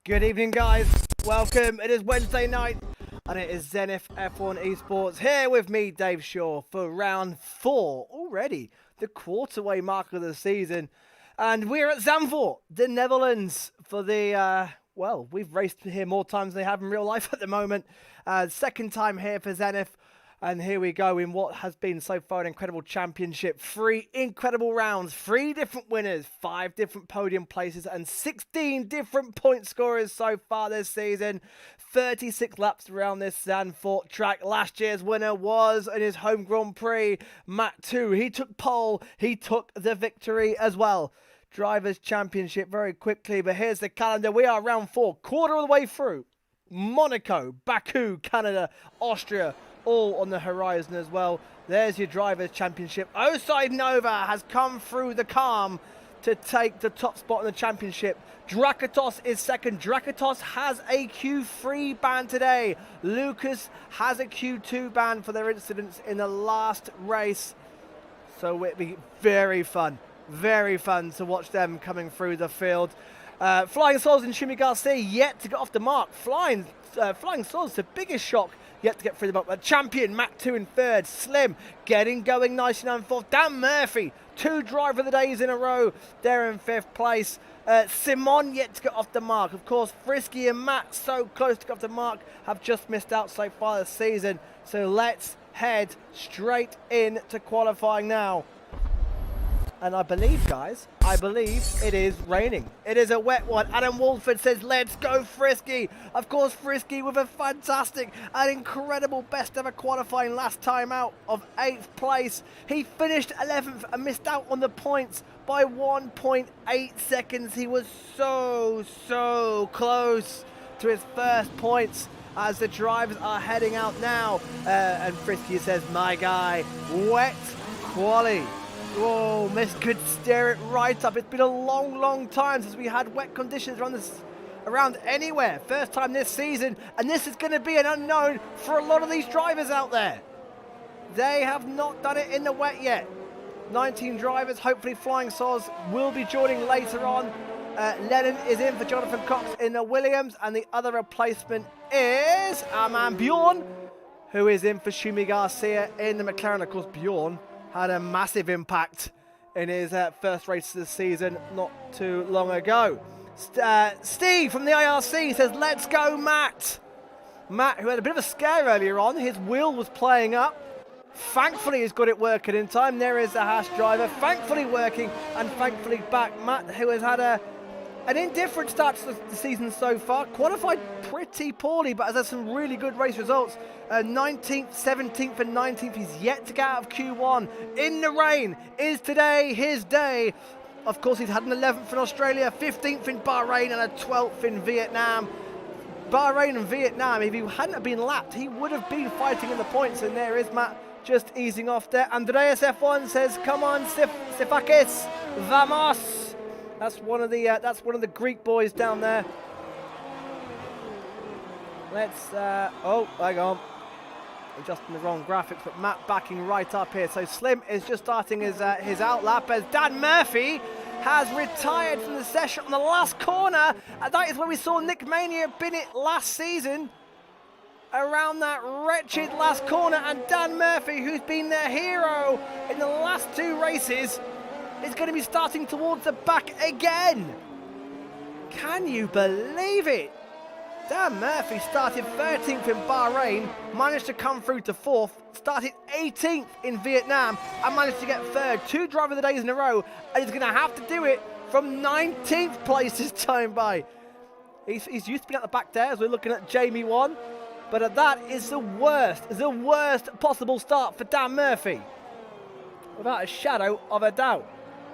Good evening, guys. Welcome. It is Wednesday night, and it is Zenith F1 Esports here with me, Dave Shaw, for round 4 already, the quarterway mark of the season. And we're at Zandvoort, the Netherlands, for the, well, we've raced here more times than they have in real life at the moment. Second time here for Zenith. And here we go in what has been so far an incredible championship. 3 incredible rounds, 3 different winners, 5 different podium places, and 16 different point scorers so far this season. 36 laps around this Zandvoort track. Last year's winner was in his home Grand Prix, Matt 2. He took pole, he took the victory as well. Drivers' Championship very quickly, but here's the calendar. We are round 4, quarter of the way through. Monaco, Baku, Canada, Austria, all on the horizon as well. There's your Drivers' Championship. Oside Nova has come through the calm to take the top spot in the championship. Drakatos is second. Drakatos has a Q3 ban today. Lucas has a Q2 ban for their incidents in the last race. So it'll be very fun to watch them coming through the field. Flying Souls and Shumi Garcia yet to get off the mark. Flying Souls, the biggest shock yet to get through the mark. Champion, Matt 2 in third. Slim getting going nicely in fourth. Dan Murphy, 2 driver of the days in a row. They're in 5th place. Simon yet to get off the mark. Of course, Frisky and Matt, so close to get off the mark, have just missed out so far this season. So let's head straight into qualifying now. And I believe, guys, it is raining. It is a wet one. Adam Wolford says, let's go Frisky. Of course, Frisky with a fantastic and incredible best ever qualifying last time out of 8th place. He finished 11th and missed out on the points by 1.8 seconds. He was so close to his first points as the drivers are heading out now. And Frisky says, my guy, wet quali. Whoa, Mist could steer it right up. It's been a long time since we had wet conditions around anywhere. First time this season, and this is going to be an unknown for a lot of these drivers out there. They have not done it in the wet yet. 19 drivers, hopefully Flying Souls will be joining later on. Lennon is in for Jonathan Cox in the Williams, and the other replacement is our man Bjorn, who is in for Shumi Garcia in the McLaren. Of course, Bjorn had a massive impact in his first race of the season not too long ago. Steve from the IRC says, let's go Matt. Matt, who had a bit of a scare earlier on, his wheel was playing up. Thankfully he's got it working in time. There is the Haas driver, thankfully working and thankfully back. Matt, who has had an indifferent start to the season so far, qualified pretty poorly, but has had some really good race results. 19th, 17th and 19th. He's yet to get out of Q1 in the rain. Is today his day? Of course, he's had an 11th in Australia, 15th in Bahrain and a 12th in Vietnam. Bahrain and Vietnam, if he hadn't been lapped, he would have been fighting in the points. And there is Matt just easing off there. Andreas F1 says, come on, Sifakis, vamos. That's one of the Greek boys down there. Let's, oh, hang on. Adjusting the wrong graphics, but Matt backing right up here. So Slim is just starting his outlap as Dan Murphy has retired from the session on the last corner. And that is where we saw Nick Mania bin it last season. Around that wretched last corner. And Dan Murphy, who's been their hero in the last 2 races, is going to be starting towards the back again. Can you believe it? Dan Murphy started 13th in Bahrain, managed to come through to 4th, started 18th in Vietnam, and managed to get 3rd. 2 driver of the days in a row, and he's going to have to do it from 19th place this time by. He's used to being at the back there as we're looking at Jamie 1, but that is the worst possible start for Dan Murphy, without a shadow of a doubt.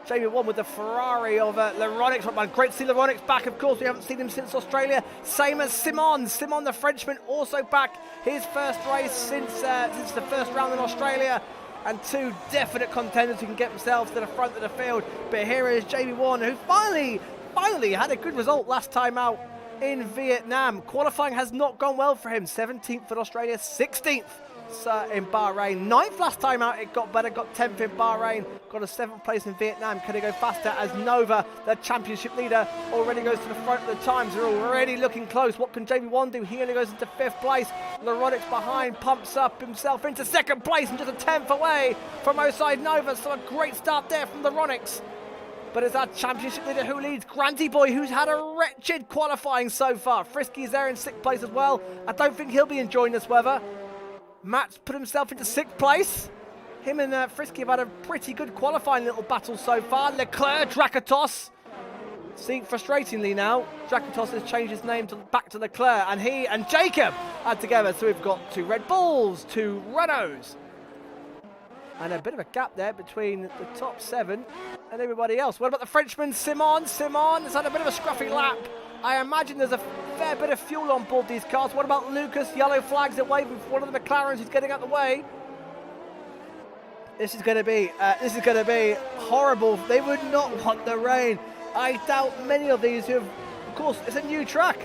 Jamie 1 with the Ferrari of Laronix. Great to see Laronix back, of course. We haven't seen him since Australia. Same as Simon. Simon, the Frenchman, also back. His first race since the first round in Australia. And 2 definite contenders who can get themselves to the front of the field. But here is Jamie 1, who finally had a good result last time out in Vietnam. Qualifying has not gone well for him. 17th in Australia, 16th in Bahrain. 9th last time out, it got better, got 10th in Bahrain, got a 7th place in Vietnam. Can it go faster as Nova, the championship leader, already goes to the front of the times? They're already looking close. What can JB1 do? He only goes into 5th place. Laronix behind, pumps up himself into 2nd place and just a 10th away from Oside Nova. So a great start there from Laronix. But it's our championship leader who leads, Granty Boy, who's had a wretched qualifying so far. Frisky's there in 6th place as well. I don't think he'll be enjoying this weather. Matt's put himself into 6th place. Him and Frisky have had a pretty good qualifying little battle so far. Leclerc, Drakatos. See, frustratingly now, Drakatos has changed his name back to Leclerc, and he and Jacob are together. So we've got 2 Red Bulls, 2 Renaults. And a bit of a gap there between the top 7 and everybody else. What about the Frenchman, Simon? Simon has had a bit of a scruffy lap. I imagine there's a fair bit of fuel on board these cars. What about Lucas? Yellow flags are waving for one of the McLarens who's getting out the way. This is going to be horrible. They would not want the rain. I doubt many of these who have, of course, it's a new track.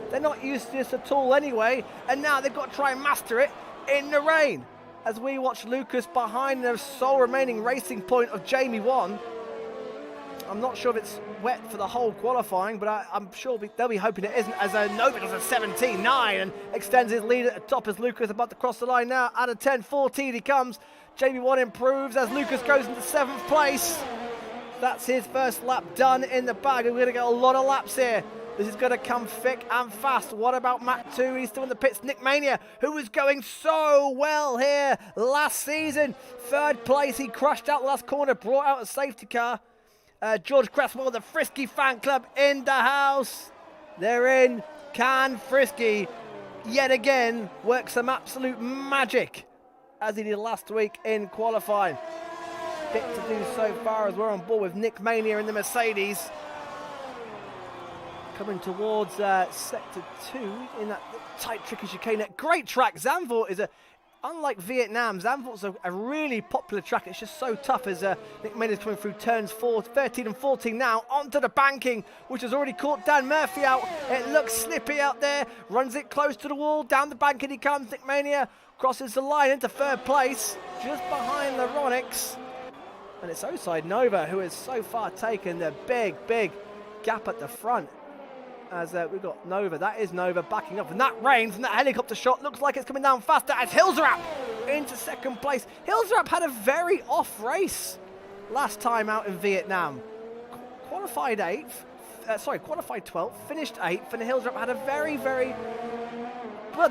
They're not used to this at all anyway. And now they've got to try and master it in the rain. As we watch Lucas behind the sole remaining racing point of Jamie 1. I'm not sure if it's wet for the whole qualifying, but I'm sure they'll be hoping it isn't, as Nova does a 17.9 and extends his lead at the top as Lucas about to cross the line now. Out of 10, 14 he comes. Jamie 1 improves as Lucas goes into 7th place. That's his first lap done in the bag. We're going to get a lot of laps here. This is going to come thick and fast. What about Matt 2? He's still in the pits. Nick Mania, who was going so well here last season. 3rd place. He crushed out the last corner, brought out a safety car. George Cresswell, the Frisky fan club in the house. They're in. Can Frisky yet again work some absolute magic as he did last week in qualifying? Bit to do so far as we're on board with Nick Mania in the Mercedes. Coming towards sector 2 in that tight, tricky chicane. Great track. Zandvoort is unlike Vietnam, Zandvoort's a really popular track. It's just so tough as Nick Mania's coming through turns 13 and 14 now. Onto the banking, which has already caught Dan Murphy out. It looks slippy out there. Runs it close to the wall. Down the banking he comes. Nick Mania crosses the line into 3rd place. Just behind the Ronix. And it's Oside Nova who has so far taken the big gap at the front. As we've got Nova, that is Nova backing up. And that rain from that helicopter shot looks like it's coming down faster as Hilsrap into 2nd place. Hilsrap had a very off race last time out in Vietnam. Qualified 12th, finished 8th, and Hilsrap had a very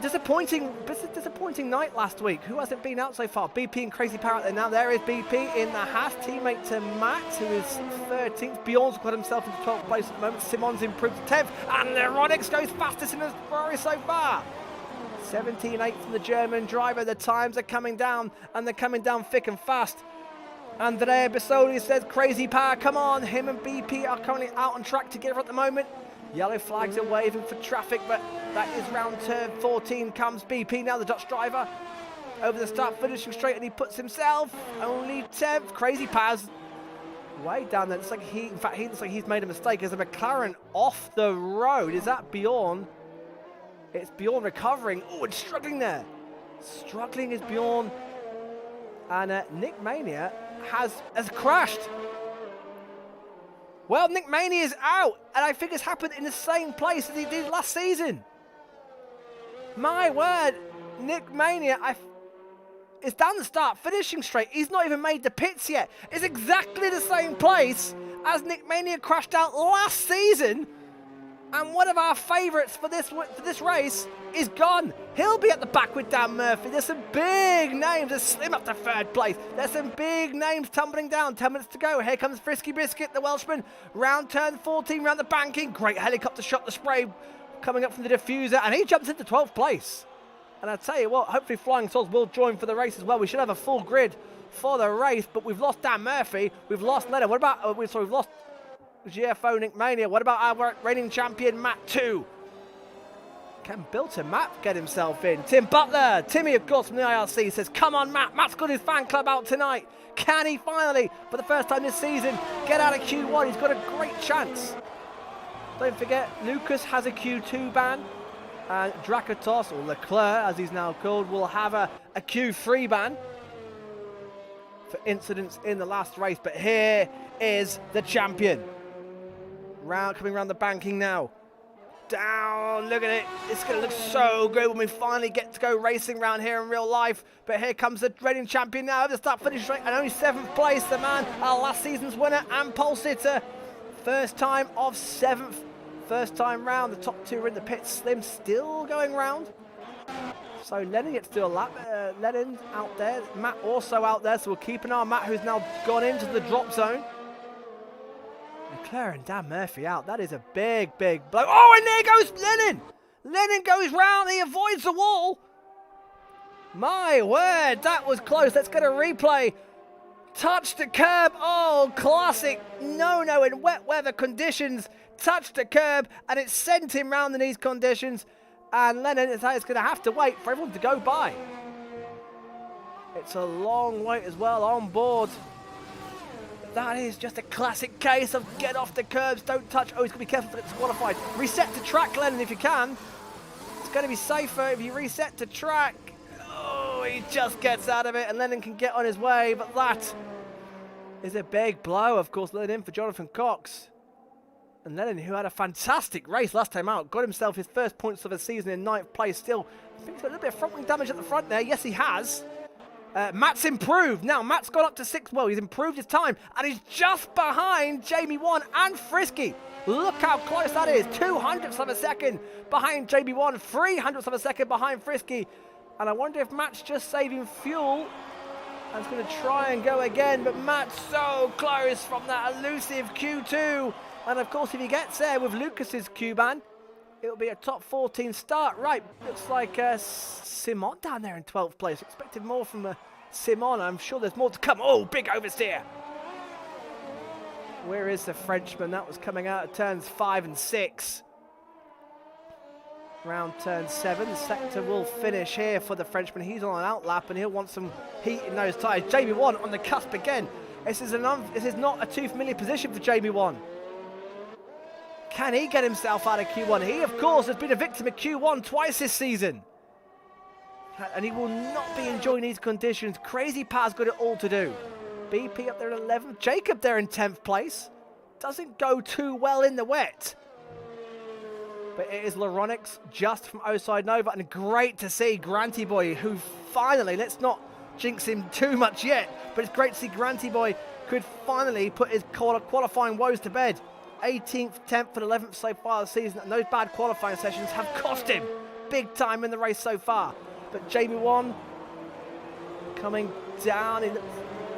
disappointing night last week. Who hasn't been out so far? BP and Crazy Power out there now. There is BP in the Haas, teammate to Matt, who is 13th. Bjorn's got himself into 12th place at the moment. Simon's improved to 10th, and the Ronix goes fastest in the Ferrari so far. 17.8 from the German driver. The times are coming down, and they're coming down thick and fast. Andrea Bissoli says, Crazy Power, come on. Him and BP are currently out on track together at the moment. Yellow flags are waving for traffic, but that is round turn 14 comes BP now, the Dutch driver. Over the start, finishing straight, and he puts himself only 10th. Crazy Paz way down there. It's like he looks like he's made a mistake. There's a McLaren off the road. Is that Bjorn? It's Bjorn recovering. Oh, it's struggling there. Struggling is Bjorn. And Nick Mania has crashed. Well, Nick Mania is out, and I think it's happened in the same place as he did last season. My word, Nick Mania is down the start, finishing straight. He's not even made the pits yet. It's exactly the same place as Nick Mania crashed out last season. And one of our favourites for this race is gone. He'll be at the back with Dan Murphy. There's some big names. There's Slim up to 3rd place. There's some big names tumbling down. 10 minutes to go. Here comes Frisky Biscuit, the Welshman. Round turn 14, round the banking. Great helicopter shot, the spray coming up from the diffuser. And he jumps into 12th place. And I tell you what, hopefully Flying Souls will join for the race as well. We should have a full grid for the race. But we've lost Dan Murphy. We've lost Leonard. What about... we've lost... GFO Nick Mania. What about our reigning champion Matt 2? Can Bilton Matt get himself in? Tim Butler, Timmy of course from the IRC says, come on Matt, Matt's got his fan club out tonight. Can he finally, for the first time this season, get out of Q1? He's got a great chance. Don't forget, Lucas has a Q2 ban. And Drakatos, or Leclerc as he's now called, will have a Q3 ban for incidents in the last race. But here is the champion. Coming around the banking now. Down, look at it. It's going to look so good when we finally get to go racing around here in real life. But here comes the reigning champion now. The start finish straight and only 7th place. The man, our last season's winner and pole sitter. First time of 7th. First time round. The top 2 are in the pit. Slim still going round. So Lennon gets to do a lap. Lennon out there. Matt also out there. So we'll keep an eye on Matt, who's now gone into the drop zone. Leclerc and Dan Murphy out. That is a big, big blow. Oh, and there goes Lennon. Lennon goes round. He avoids the wall. My word, that was close. Let's get a replay. Touched the curb. Oh, classic no-no in wet weather conditions. Touched the curb, and it sent him round in these conditions. And Lennon is going to have to wait for everyone to go by. It's a long wait as well on board. That is just a classic case of get off the curbs, don't touch. Oh, he's going to be careful to get disqualified. Reset to track, Lennon, if you can. It's going to be safer if you reset to track. Oh, he just gets out of it, and Lennon can get on his way. But that is a big blow, of course, Lennon for Jonathan Cox. And Lennon, who had a fantastic race last time out, got himself his first points of the season in 9th place still. I think he's got a little bit of front wing damage at the front there. Yes, he has. Matt's improved. Now, Matt's gone up to 6th. Well, he's improved his time, and he's just behind Jamie Wan and Frisky. Look how close that is. 200ths of a second behind Jamie Wan, 300ths of a second behind Frisky. And I wonder if Matt's just saving fuel and is going to try and go again. But Matt's so close from that elusive Q2. And, of course, if he gets there with Lucas's Q-ban, it'll be a top 14 start. Right, looks like Simon down there in 12th place. Expected more from Simon. I'm sure there's more to come. Oh, big oversteer. Where is the Frenchman? That was coming out of turns 5 and 6. Round turn 7. The sector will finish here for the Frenchman. He's on an outlap and he'll want some heat in those tyres. Jamie Wan on the cusp again. This is not a too familiar position for Jamie Wan. Can he get himself out of Q1? He, of course, has been a victim of Q1 twice this season. And he will not be enjoying these conditions. Crazy Pa's got it all to do. BP up there in 11th. Jacob there in 10th place. Doesn't go too well in the wet. But it is Laronix just from Oside Nova. And great to see Granty Boy, who finally, let's not jinx him too much yet, but it's great to see Granty Boy could finally put his qualifying woes to bed. 18th, 10th and 11th so far this season, and those bad qualifying sessions have cost him big time in the race so far. But Jamie Wan coming down in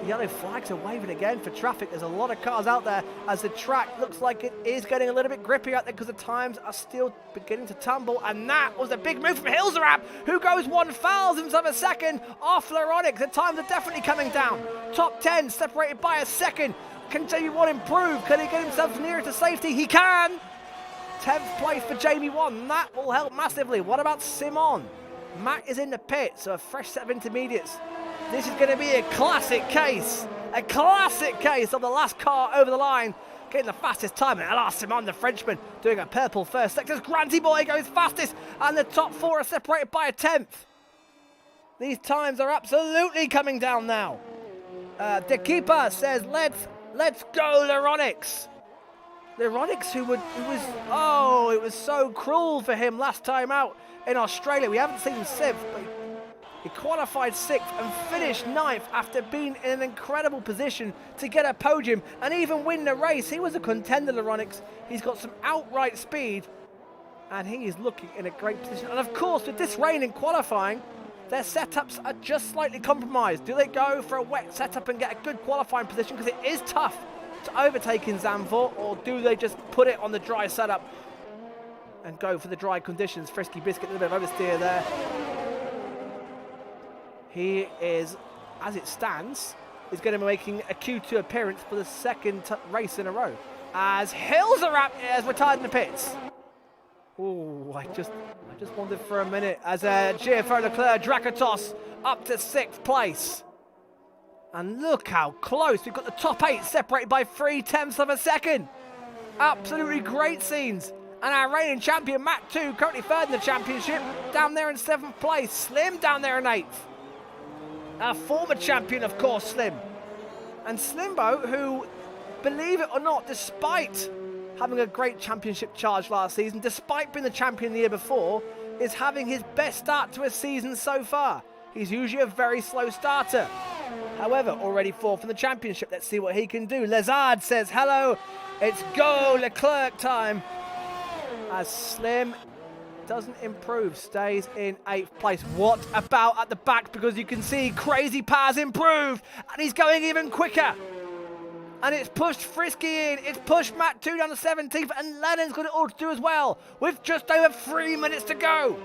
yellow flags are waving again for traffic. There's a lot of cars out there as the track looks like it is getting a little bit grippy out there because the times are still beginning to tumble. And that was a big move from Hilzerab, who goes 1,000th of a second off Laronix. The times are definitely coming down. Top 10 separated by a second. Can Jamie Wan improve? Can he get himself nearer to safety? He can! 10th place for Jamie Wan. That will help massively. What about Simon? Matt is in the pit, so a fresh set of intermediates. This is going to be a classic case. A classic case of the last car over the line. Getting the fastest time. And alas, Simon, the Frenchman, doing a purple first. Sector's Granty Boy goes fastest. And the top 4 are separated by a 10th. These times are absolutely coming down now. The keeper says, Let's go, Laronix. Laronix, it was so cruel for him last time out in Australia. We haven't seen him since, but he qualified 6th and finished 9th after being in an incredible position to get a podium and even win the race. He was a contender, Laronix. He's got some outright speed, and he is looking in a great position. And of course, with this rain in qualifying, their setups are just slightly compromised. Do they go for a wet setup and get a good qualifying position? Because it is tough to overtake in Zandvoort. Or do they just put it on the dry setup and go for the dry conditions? Frisky Biscuit, a little bit of oversteer there. He is, as it stands, is going to be making a Q2 appearance for the second race in a row. As Hilzerab is retired in the pits. Oh, I just wondered for a minute as Gianfranco Leclerc, Drakatos up to 6th place. And look how close. We've got the top 8 separated by 0.3 of a second. Absolutely great scenes. And our reigning champion, Matt 2, currently third in the championship, down there in 7th place. Slim down there in 8th. Our former champion, of course, Slim. And Slimbo, who, believe it or not, despite having a great championship charge last season, despite being the champion the year before, is having his best start to a season so far. He's usually a very slow starter. However, already 4th in the championship. Let's see what he can do. Lazard says, hello, it's go Leclerc time. As Slim doesn't improve, stays in 8th place. What about at the back? Because you can see Crazy Power's improved, and he's going even quicker. And it's pushed Frisky in, it's pushed Matt 2 down to 17th, and Lennon's got it all to do as well, with just over 3 minutes to go.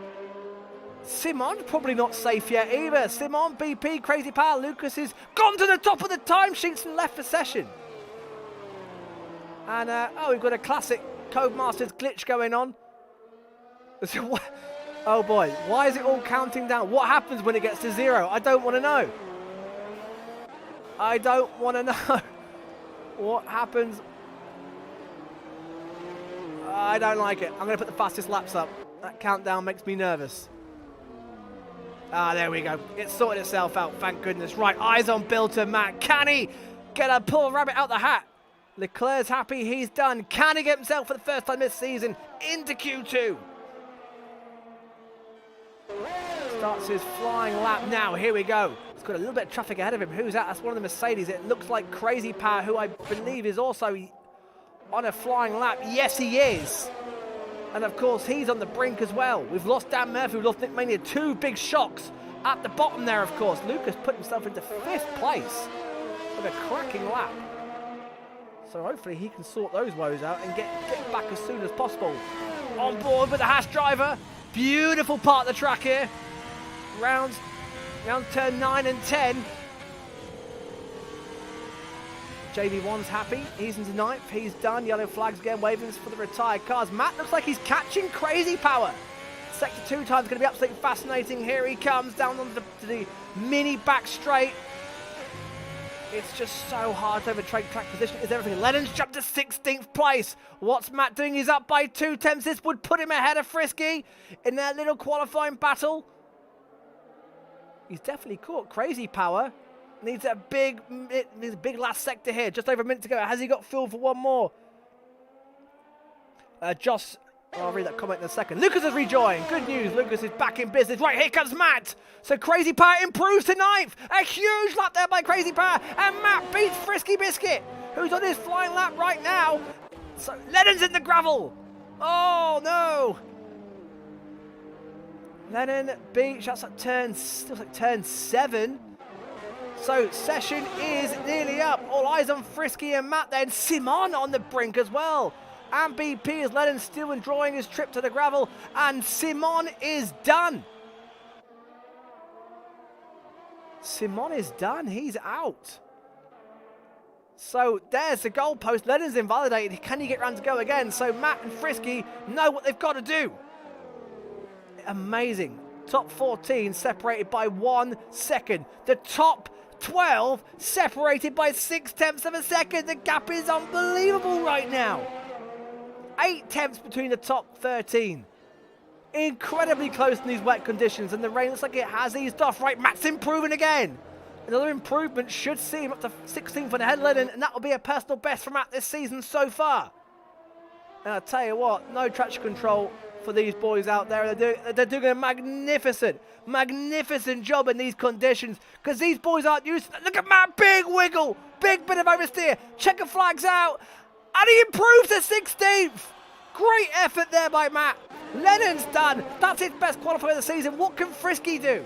Simon's probably not safe yet either. Simon, BP, Crazy Power, Lucas has gone to the top of the timesheets and left the session. And, we've got a classic Codemasters glitch going on. Oh boy, why is it all counting down? What happens when it gets to 0? I don't want to know. I don't want to know. What happens? I don't like it. I'm going to put the fastest laps up. That countdown makes me nervous. Ah, there we go. It sorted itself out, thank goodness. Right, eyes on Bilton, Matt. Can he get a pull rabbit out the hat? Leclerc's happy, he's done. Can he get himself for the first time this season into Q2? Starts his flying lap now. Here we go. He's got a little bit of traffic ahead of him. Who's that? That's one of the Mercedes. It looks like Crazy Power, who I believe is also on a flying lap. Yes, he is. And of course, he's on the brink as well. We've lost Dan Murphy. We've lost Nick Mania. 2 big shocks at the bottom there, of course. Lucas put himself into 5th place with a cracking lap. So hopefully he can sort those woes out and get back as soon as possible. On board with the Haas driver. Beautiful part of the track here. Rounds turn 9 and 10. JV1's happy. He's into 9th. He's done. Yellow flags again, waving for the retired cars. Matt looks like he's catching Crazy Power. Sector 2 time's going to be absolutely fascinating. Here he comes down onto the mini back straight. It's just so hard to overtake track position. Is everything? Lennon's jumped to 16th place. What's Matt doing? He's up by 2 tenths. This would put him ahead of Frisky in their little qualifying battle. He's definitely caught Crazy Power. Needs a big last sector here. Just over a minute to go. Has he got fuel for one more? Josh, I'll read that comment in a second. Lucas has rejoined. Good news. Lucas is back in business. Right, here comes Matt. So Crazy Power improves to 9th. A huge lap there by Crazy Power. And Matt beats Frisky Biscuit, who's on his flying lap right now. So Lennon's in the gravel. Oh, no. Lennon beats. That's like turn 7. So session is nearly up. All eyes on Frisky and Matt then. Simon on the brink as well. And BP is Lennon still enjoying his trip to the gravel. And Simon is done. Simon is done. He's out. So there's the goalpost. Lennon's invalidated. Can he get round to go again? So Matt and Frisky know what they've got to do. Amazing. Top 14 separated by 1 second. The top 12 separated by 6 tenths of a second. The gap is unbelievable right now. 8 tenths between the top 13. Incredibly close in these wet conditions, and the rain looks like it has eased off. Right, Matt's improving again. Another improvement should see him up to 16th on the head Lennon, and that will be a personal best for Matt this season so far. And I'll tell you what, no traction control for these boys out there. They're doing a magnificent job in these conditions, because these boys aren't used to. Look at Matt, big wiggle, big bit of oversteer. Checker flags out, and he improves to 16th. Great effort there by Matt. Lennon's done. That's his best qualifier of the season. What can Frisky do?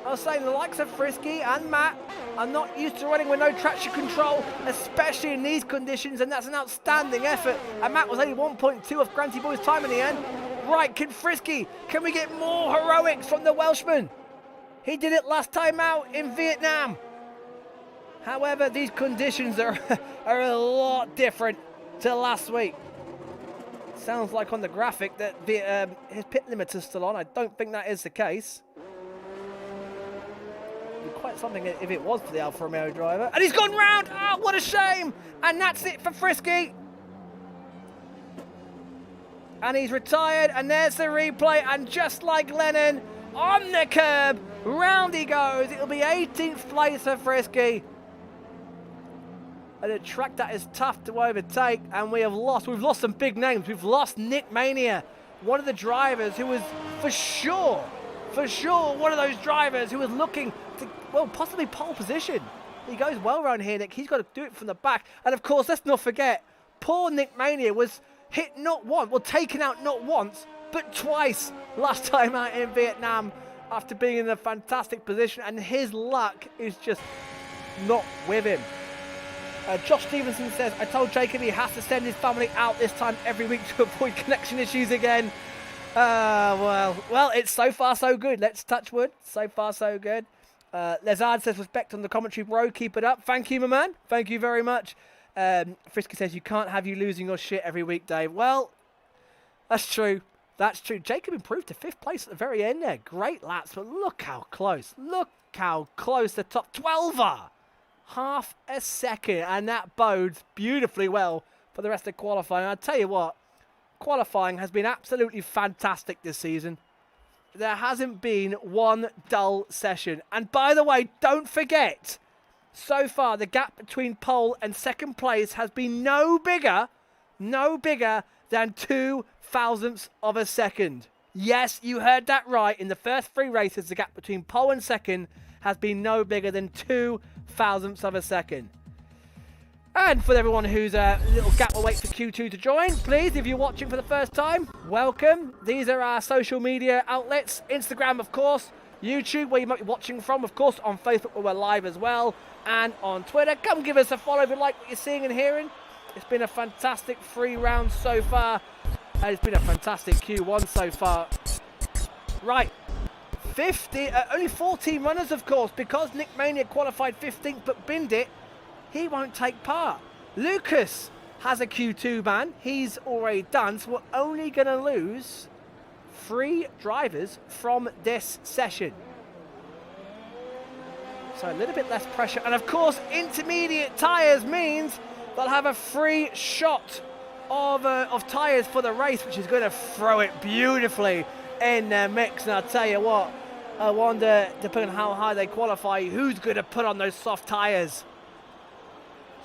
I was saying the likes of Frisky and Matt are not used to running with no traction control, especially in these conditions, and that's an outstanding effort. And Matt was only 1.2 off Granty Boy's time in the end. Right, can we get more heroics from the Welshman? He did it last time out in Vietnam. However, these conditions are a lot different to last week. Sounds like on the graphic that his pit limiter's still on. I don't think that is the case. It'd be quite something if it was for the Alfa Romeo driver. And he's gone round! Oh, what a shame! And that's it for Frisky. And he's retired, and there's the replay, and just like Lennon, on the curb, round he goes. It'll be 18th place for Frisky. And a track that is tough to overtake, and we've lost some big names. We've lost Nick Mania, one of the drivers who was for sure one of those drivers who was looking to, well, possibly pole position. He goes well around here, Nick. He's got to do it from the back. And of course, let's not forget, poor Nick Mania was hit not once, well, taken out not once, but twice last time out in Vietnam after being in a fantastic position, and his luck is just not with him. Josh Stevenson says, I told Jacob he has to send his family out this time every week to avoid connection issues again. Well, it's so far so good. Let's touch wood. So far so good. Lezard says, respect on the commentary, bro. Keep it up. Thank you, my man. Thank you very much. Frisky says, you can't have you losing your shit every week, Dave. Well, that's true. That's true. Jacob improved to 5th place at the very end there. Great laps, but look how close. Look how close the top 12 are. Half a second, and that bodes beautifully well for the rest of qualifying. I'll tell you what, qualifying has been absolutely fantastic this season. There hasn't been one dull session. And by the way, don't forget, so far the gap between pole and 2nd place has been no bigger than 2 thousandths of a second. Yes, you heard that right. In the first 3 races, the gap between pole and 2nd has been no bigger than 2 thousandths of a second. And for everyone who's a little gap will wait for Q2 to join, please, if you're watching for the first time, welcome. These are our social media outlets. Instagram, of course. YouTube, where you might be watching from, of course. On Facebook, where we're live as well. And on Twitter. Come give us a follow if you like what you're seeing and hearing. It's been a fantastic 3 rounds so far. And it's been a fantastic Q1 so far. Right. Only 14 runners, of course, because Nick Mania qualified 15th but binned it. He won't take part. Lucas has a Q2 ban. He's already done, so we're only going to lose 3 drivers from this session. So a little bit less pressure. And of course, intermediate tyres means they'll have a free shot of tyres for the race, which is going to throw it beautifully in their mix. And I'll tell you what, I wonder, depending on how high they qualify, who's going to put on those soft tyres.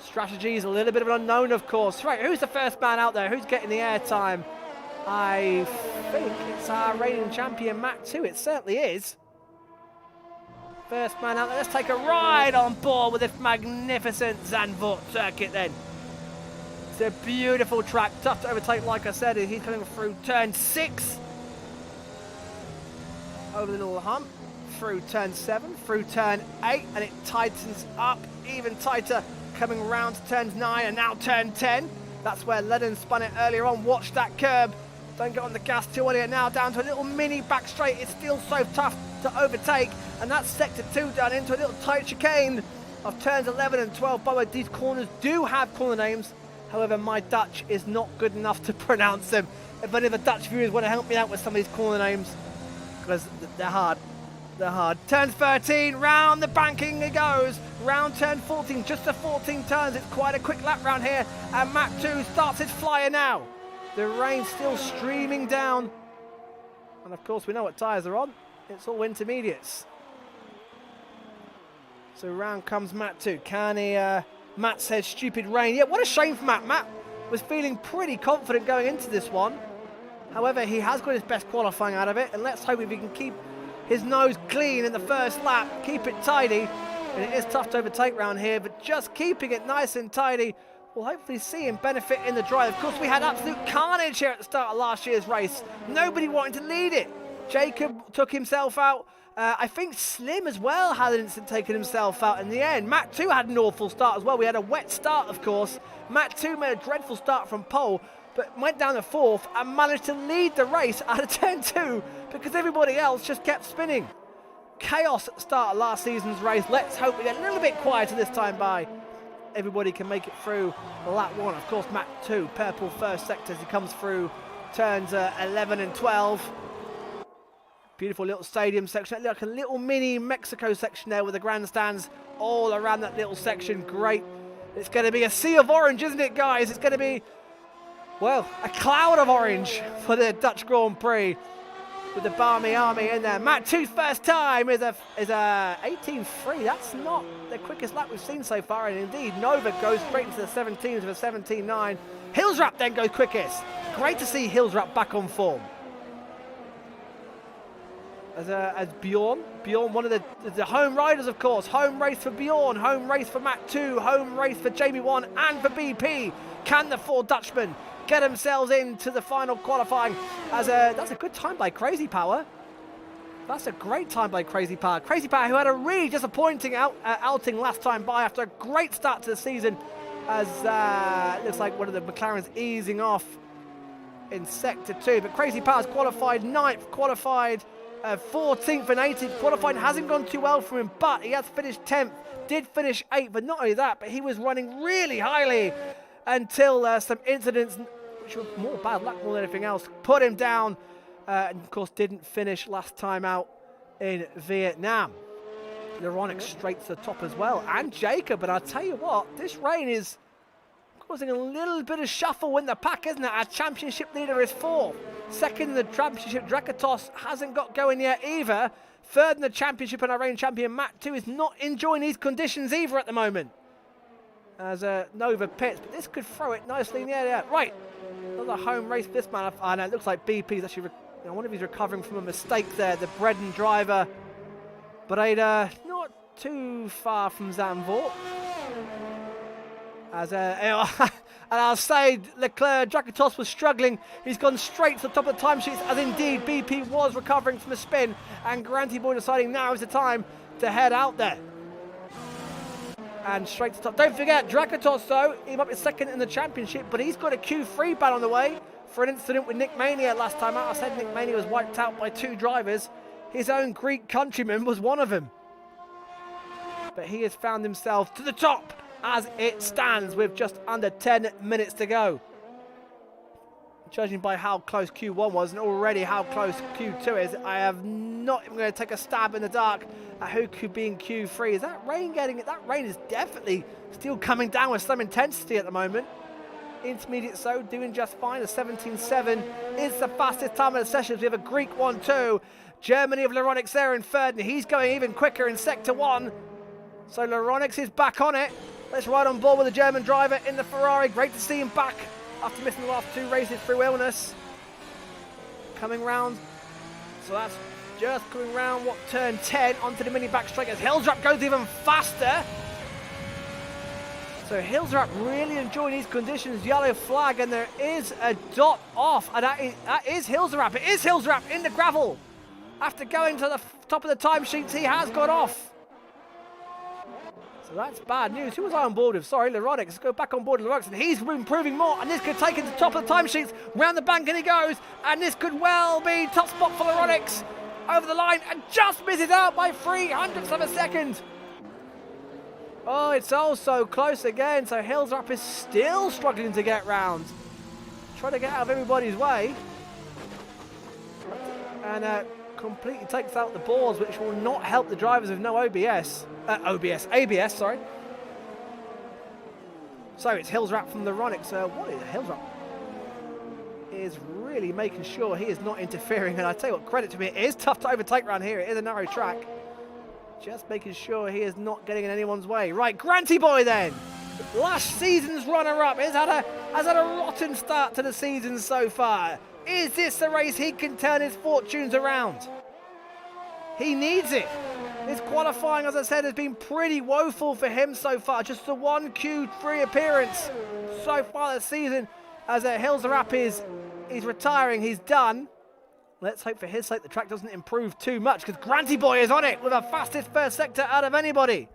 Strategy is a little bit of an unknown, of course. Right, who's the first man out there? Who's getting the airtime? I think it's our reigning champion, Matt 2. It certainly is. First man out there. Let's take a ride on board with this magnificent Zandvoort circuit then. It's a beautiful track. Tough to overtake, like I said. He's coming through turn 6. Over the little hump. Through turn 7. Through turn 8. And it tightens up even tighter. Coming round to turns 9 and now turn 10. That's where Lennon spun it earlier on. Watch that curb. Don't get on the gas too early. Now down to a little mini back straight. It's still so tough to overtake. And that's sector 2 down into a little tight chicane of turns 11 and 12. By the way, these corners do have corner names. However, my Dutch is not good enough to pronounce them. If any of the Dutch viewers want to help me out with some of these corner names, because they're hard. They're hard. Turn 13, round the banking it goes. Round turn 14, just the 14 turns. It's quite a quick lap round here. And Mach 2 starts his flyer now. The rain still streaming down. And of course, we know what tyres are on. It's all intermediates. So round comes Matt 2. Can he... Matt says stupid rain. Yeah, what a shame for Matt. Matt was feeling pretty confident going into this one. However, he has got his best qualifying out of it. And let's hope if he can keep his nose clean in the first lap, keep it tidy. And it is tough to overtake round here, but just keeping it nice and tidy will hopefully see him benefit in the drive. Of course, we had absolute carnage here at the start of last year's race. Nobody wanting to lead it. Jacob took himself out. I think Slim as well had an instant taking himself out in the end. Matt 2 had an awful start as well. We had a wet start, of course. Matt 2 made a dreadful start from pole, but went down to 4th and managed to lead the race out of turn 2 because everybody else just kept spinning. Chaos at the start of last season's race. Let's hope we get a little bit quieter this time by. Everybody can make it through lap 1. Of course, Matt 2, purple first sector as he comes through turns 11 and 12. Beautiful little stadium section. Like a little mini Mexico section there with the grandstands all around that little section. Great. It's going to be a sea of orange, isn't it, guys? It's going to be Well, a cloud of orange for the Dutch Grand Prix with the Barmy Army in there. Matt 2's first time is a 18.3. That's not the quickest lap we've seen so far, and indeed Nova goes straight into the 17s with a 17.9. Hilsrap then goes quickest. Great to see Hilsrap back on form. As Bjorn, one of the home riders, of course. Home race for Bjorn, home race for Matt 2, home race for Jamie 1 and for BP. Can the 4 Dutchmen get themselves into the final qualifying? That's a good time by Crazy Power. That's a great time by Crazy Power. Crazy Power, who had a really disappointing outing last time by after a great start to the season, as it looks like one of the McLarens easing off in Sector 2. But Crazy Power's qualified 9th, qualified 14th and 18th. Qualifying hasn't gone too well for him, but he has finished 10th, did finish 8th, but not only that, but he was running really highly until some incidents, which were more bad luck more than anything else, put him down, and of course didn't finish last time out in Vietnam. Luronic straight to the top as well, and Jacob, but I'll tell you what, this rain is causing a little bit of shuffle in the pack, isn't it? Our championship leader is 4th. Second in the championship, Drakatos hasn't got going yet either. Third in the championship, and our reigning champion, Matt 2, is not enjoying these conditions either at the moment, as Nova pits, but this could throw it nicely in the air. Right, another home race for this man. I know, it looks like BP's actually, I wonder if he's recovering from a mistake there, the Bredon driver. But not too far from Zandvoort. As and I'll say Leclerc, Drakatos was struggling. He's gone straight to the top of the timesheets, as indeed BP was recovering from a spin, and Granty Boy deciding now is the time to head out there. And straight to the top. Don't forget, Drakatos though, he might be second in the championship, but he's got a Q3 ban on the way for an incident with Nick Mania last time out. I said Nick Mania was wiped out by 2 drivers. His own Greek countryman was one of them. But he has found himself to the top as it stands with just under 10 minutes to go. Judging by how close Q1 was and already how close Q2 is, I have not even going to take a stab in the dark at who could be in Q3. Is that rain getting it? That rain is definitely still coming down with some intensity at the moment. Intermediate so doing just fine. A 17.7 is the fastest time of the sessions. We have a Greek 1-2. Germany of Luronics there in 3rd, and he's going even quicker in Sector 1. So Luronics is back on it. Let's ride on board with the German driver in the Ferrari. Great to see him back after missing the last 2 races through illness. Coming round. So that's just coming round, turn 10 onto the mini backstraight as Hilsrap goes even faster. So Hilsrap really enjoying these conditions. Yellow flag, and there is a dot off, and that is Hilsrap. It is Hilsrap in the gravel. After going to the top of the timesheets, he has got off. So that's bad news. Who was I on board with? Sorry, Luronics. Let's go back on board with Luronics, and he's improving more, and this could take him to the top of the timesheets. Round the bank and he goes, and this could well be top spot for Luronics. Over the line, and just misses out by 0.03 of a second. Oh, it's also close again, so Hilsrap is still struggling to get round. Trying to get out of everybody's way. And completely takes out the boards, which will not help the drivers with no ABS, sorry. So it's Hilsrap from Luronics. What is Hilsrap? Is really making sure he is not interfering, and I tell you what, credit to me, it is tough to overtake around here. It is a narrow track. Just making sure he is not getting in anyone's way. Right, Granty Boy then, last season's runner-up, has had a rotten start to the season so far. Is this the race he can turn his fortunes around? He needs it. His qualifying, as I said, has been pretty woeful for him so far. Just the 1 Q3 appearance so far this season. As Hilsrap is retiring, he's done. Let's hope for his sake the track doesn't improve too much, because Granty Boy is on it with the fastest first sector out of anybody.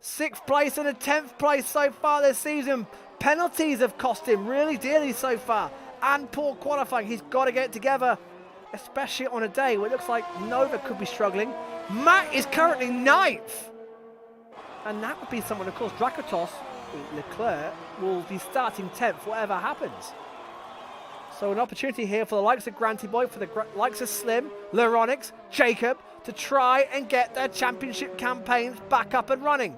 6th place and a 10th place so far this season. Penalties have cost him really dearly so far, and poor qualifying. He's got to get it together, especially on a day where it looks like Nova could be struggling. Matt is currently 9th, and that would be someone, of course, Drakatos, Leclerc, will be starting 10th, whatever happens. So an opportunity here for the likes of Granty Boy, for the likes of Slim, Luronics, Jacob, to try and get their championship campaigns back up and running.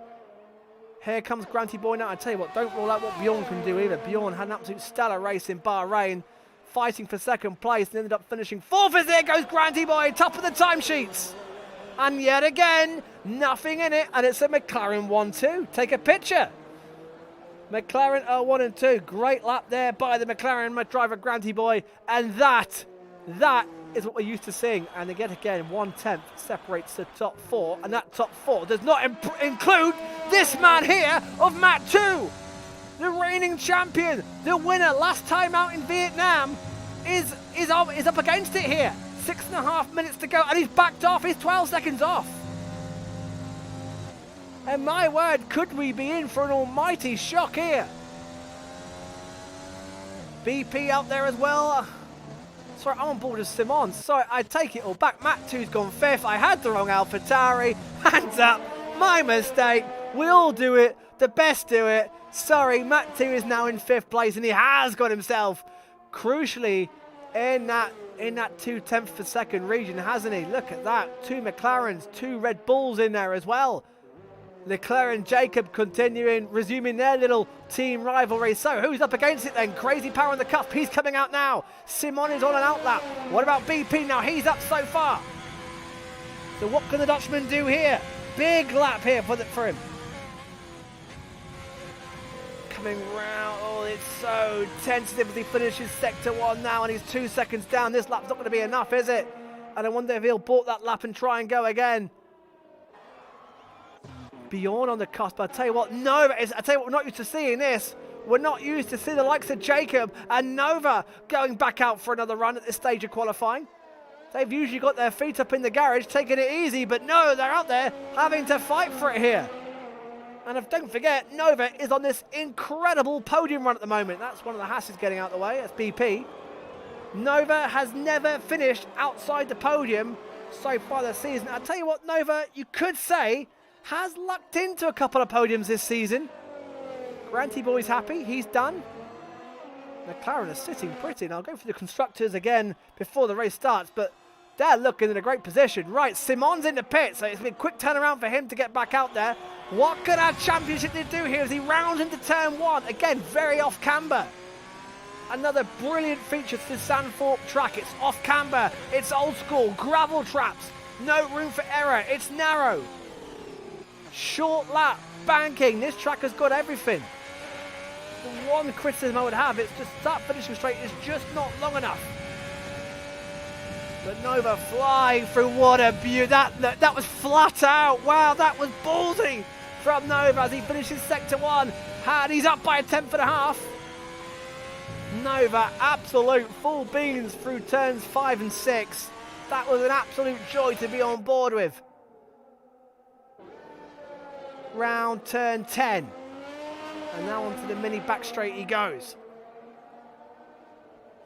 Here comes Granty Boy now. I tell you what, don't rule out what Bjorn can do either. Bjorn had an absolute stellar race in Bahrain, fighting for second place and ended up finishing fourth as there goes Granty Boy, top of the timesheets. And yet again, nothing in it, and it's a McLaren 1-2. Take a picture. McLaren are 1 and 2. Great lap there by the McLaren driver Granty Boy, and that is what we're used to seeing. And again, 1/10 separates the top 4, and that top 4 does not include this man here of Matt 2. The reigning champion, the winner last time out in Vietnam, is up against it here. 6.5 minutes to go, and he's backed off. He's 12 seconds off. And my word, could we be in for an almighty shock here? BP out there as well. Sorry, I'm on board with Simon. Sorry, I take it all back. Matt 2's gone 5th. I had the wrong AlphaTauri. Hands up. My mistake. We all do it. The best do it. Sorry, Matt 2 is now in 5th place, and he has got himself, crucially, in that 2/10 per second region, hasn't he? Look at that. 2 McLarens, 2 Red Bulls in there as well. Leclerc and Jacob resuming their little team rivalry. So who's up against it then? Crazy Power on the cuff. He's coming out now. Simon is on an outlap. What about BP now? He's up so far. So what can the Dutchman do here? Big lap here for him. Coming round. Oh, it's so tentative as he finishes sector 1 now, and he's 2 seconds down. This lap's not going to be enough, is it? And I wonder if he'll bolt that lap and try and go again. Bjorn on the cusp. I tell you what, Nova is. I tell you what, we're not used to seeing this. We're not used to see the likes of Jacob and Nova going back out for another run at this stage of qualifying. They've usually got their feet up in the garage, taking it easy, but no, they're out there having to fight for it here. And don't forget, Nova is on this incredible podium run at the moment. That's one of the Hasses getting out of the way. That's BP. Nova has never finished outside the podium so far this season. I tell you what, Nova, you could say, has lucked into a couple of podiums this season. Granty Boy's happy, he's done. McLaren is sitting pretty, and I'll go for the constructors again before the race starts, but they're looking in a great position. Right, Simon's in the pit, so it's been a quick turnaround for him to get back out there. What could our championship do here as he rounds into turn 1? Again, very off camber. Another brilliant feature to the Sandthorpe track. It's off camber, it's old school, gravel traps, no room for error, it's narrow. Short lap, banking. This track has got everything. The one criticism I would have is just that finishing straight is just not long enough. But Nova flying through, what a beauty. That was flat out. Wow, that was ballsy from Nova as he finishes sector 1. And he's up by a 10.5. Nova, absolute full beans through turns 5 and 6. That was an absolute joy to be on board with. Round turn 10, and now onto the mini back straight he goes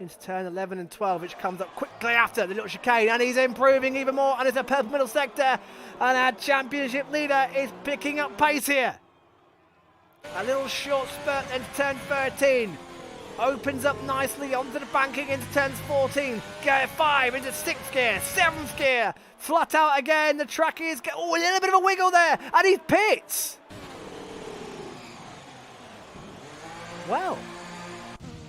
into turn 11 and 12, which comes up quickly after the little chicane, and he's improving even more, and it's a purple middle sector, and our championship leader is picking up pace here. A little short spurt then to turn 13, opens up nicely onto the banking into turns 14, gear 5 into 6th gear, 7th gear, flat out again. The track is, oh, a little bit of a wiggle there, and he pits. Well,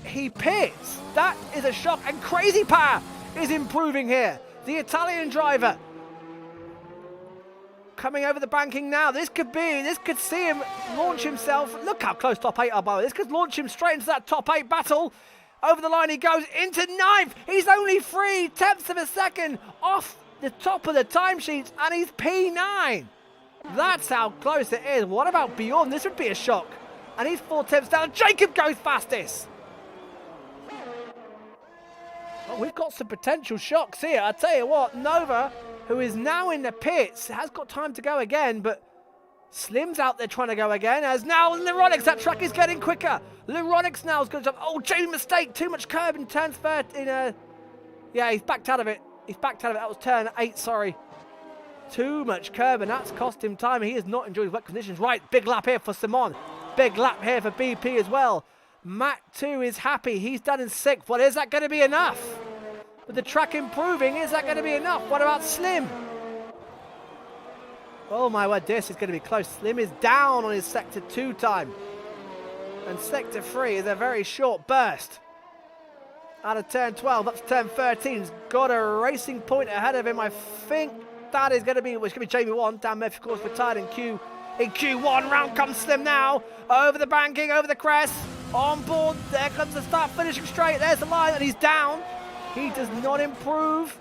he pits. That is a shock, and Crazy Power is improving here. The Italian driver coming over the banking now. This could see him launch himself. Look how close top 8 are, by the way. This could launch him straight into that top 8 battle. Over the line he goes into 9th. He's only 0.3 of a second off the top of the timesheets, and he's P9. That's how close it is. What about Bjorn? This would be a shock. And he's 0.4 down. Jacob goes fastest. Well, we've got some potential shocks here. I tell you what, Nova, who is now in the pits, has got time to go again, but Slim's out there trying to go again, as now Leronix, that track is getting quicker. Leronix now is going to jump. Oh, Jamie mistake, too much curb in turn 13. Yeah, he's backed out of it. That was turn 8, sorry. Too much curb, and that's cost him time. He has not enjoyed wet conditions. Right, big lap here for Simon. Big lap here for BP as well. Matt 2 is happy. He's done in 6th. Well, is that going to be enough? With the track improving, is that going to be enough? What about Slim? Oh my word, this is going to be close. Slim is down on his Sector 2 time. And Sector 3 is a very short burst. Out of turn 12, up to turn 13. He's got a racing point ahead of him. I think that is going to be, well, it's going to be Jamie 1. Dan Murphy, of course, retired in Q1. Round comes Slim now. Over the banking, over the crest. On board. There comes the start, finishing straight. There's the line, and he's down. He does not improve.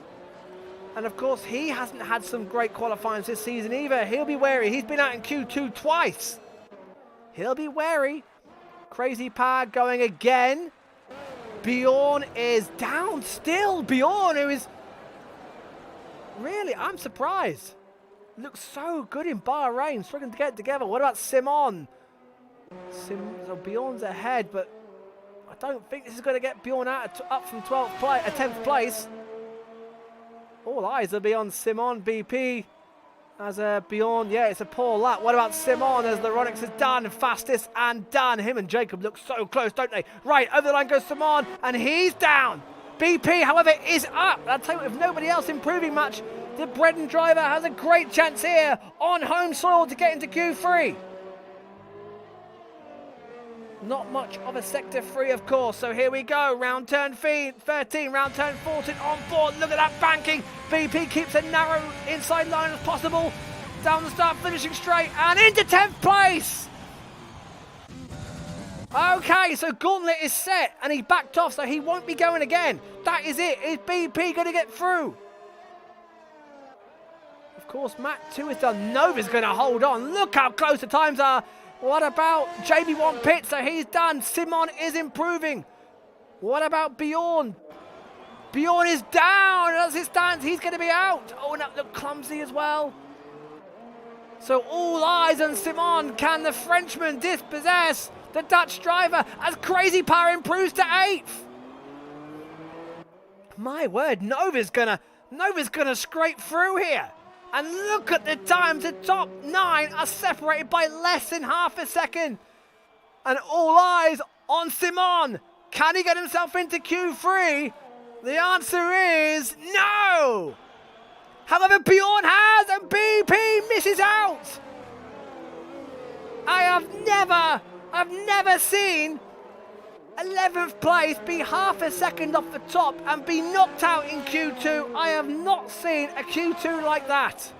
And of course, he hasn't had some great qualifying this season either. He'll be wary. He's been out in Q2 twice. He'll be wary. Crazy Power going again. Bjorn is down still. Bjorn, who is really, I'm surprised. Looks so good in Bahrain, struggling to get it together. What about Simon? So Bjorn's ahead, but I don't think this is going to get Bjorn out up from 10th place. All eyes will be on Simon BP as Bjorn. Yeah, it's a poor lap. What about Simon as the Ronix is done? Fastest and done. Him and Jacob look so close, don't they? Right, over the line goes Simon, and he's down. BP, however, is up. I'll tell you what, if nobody else improving much, the Bredon driver has a great chance here on home soil to get into Q3. Not much of a Sector 3, of course. So here we go. Round turn 13, round turn 14 on board. Look at that banking. BP keeps a narrow inside line as possible. Down the start, finishing straight and into 10th place. Okay, so Gauntlet is set and he backed off, so he won't be going again. That is it. Is BP going to get through? Of course, Matt 2 is done. Nova's going to hold on. Look how close the times are. What about JB1 Pit? So he's done. Simon is improving. What about Bjorn? Bjorn is down. As it stands, he's going to be out. Oh, no, look clumsy as well. So all eyes on Simon. Can the Frenchman dispossess the Dutch driver as Crazy Power improves to 8th? My word, Nova's gonna scrape through here. And look at the times. The top 9 are separated by less than half a second. And all eyes on Simon. Can he get himself into Q3? The answer is no. However, Bjorn has, and BP misses out. I've never seen 11th place be half a second off the top and be knocked out in Q2. I have not seen a Q2 like that.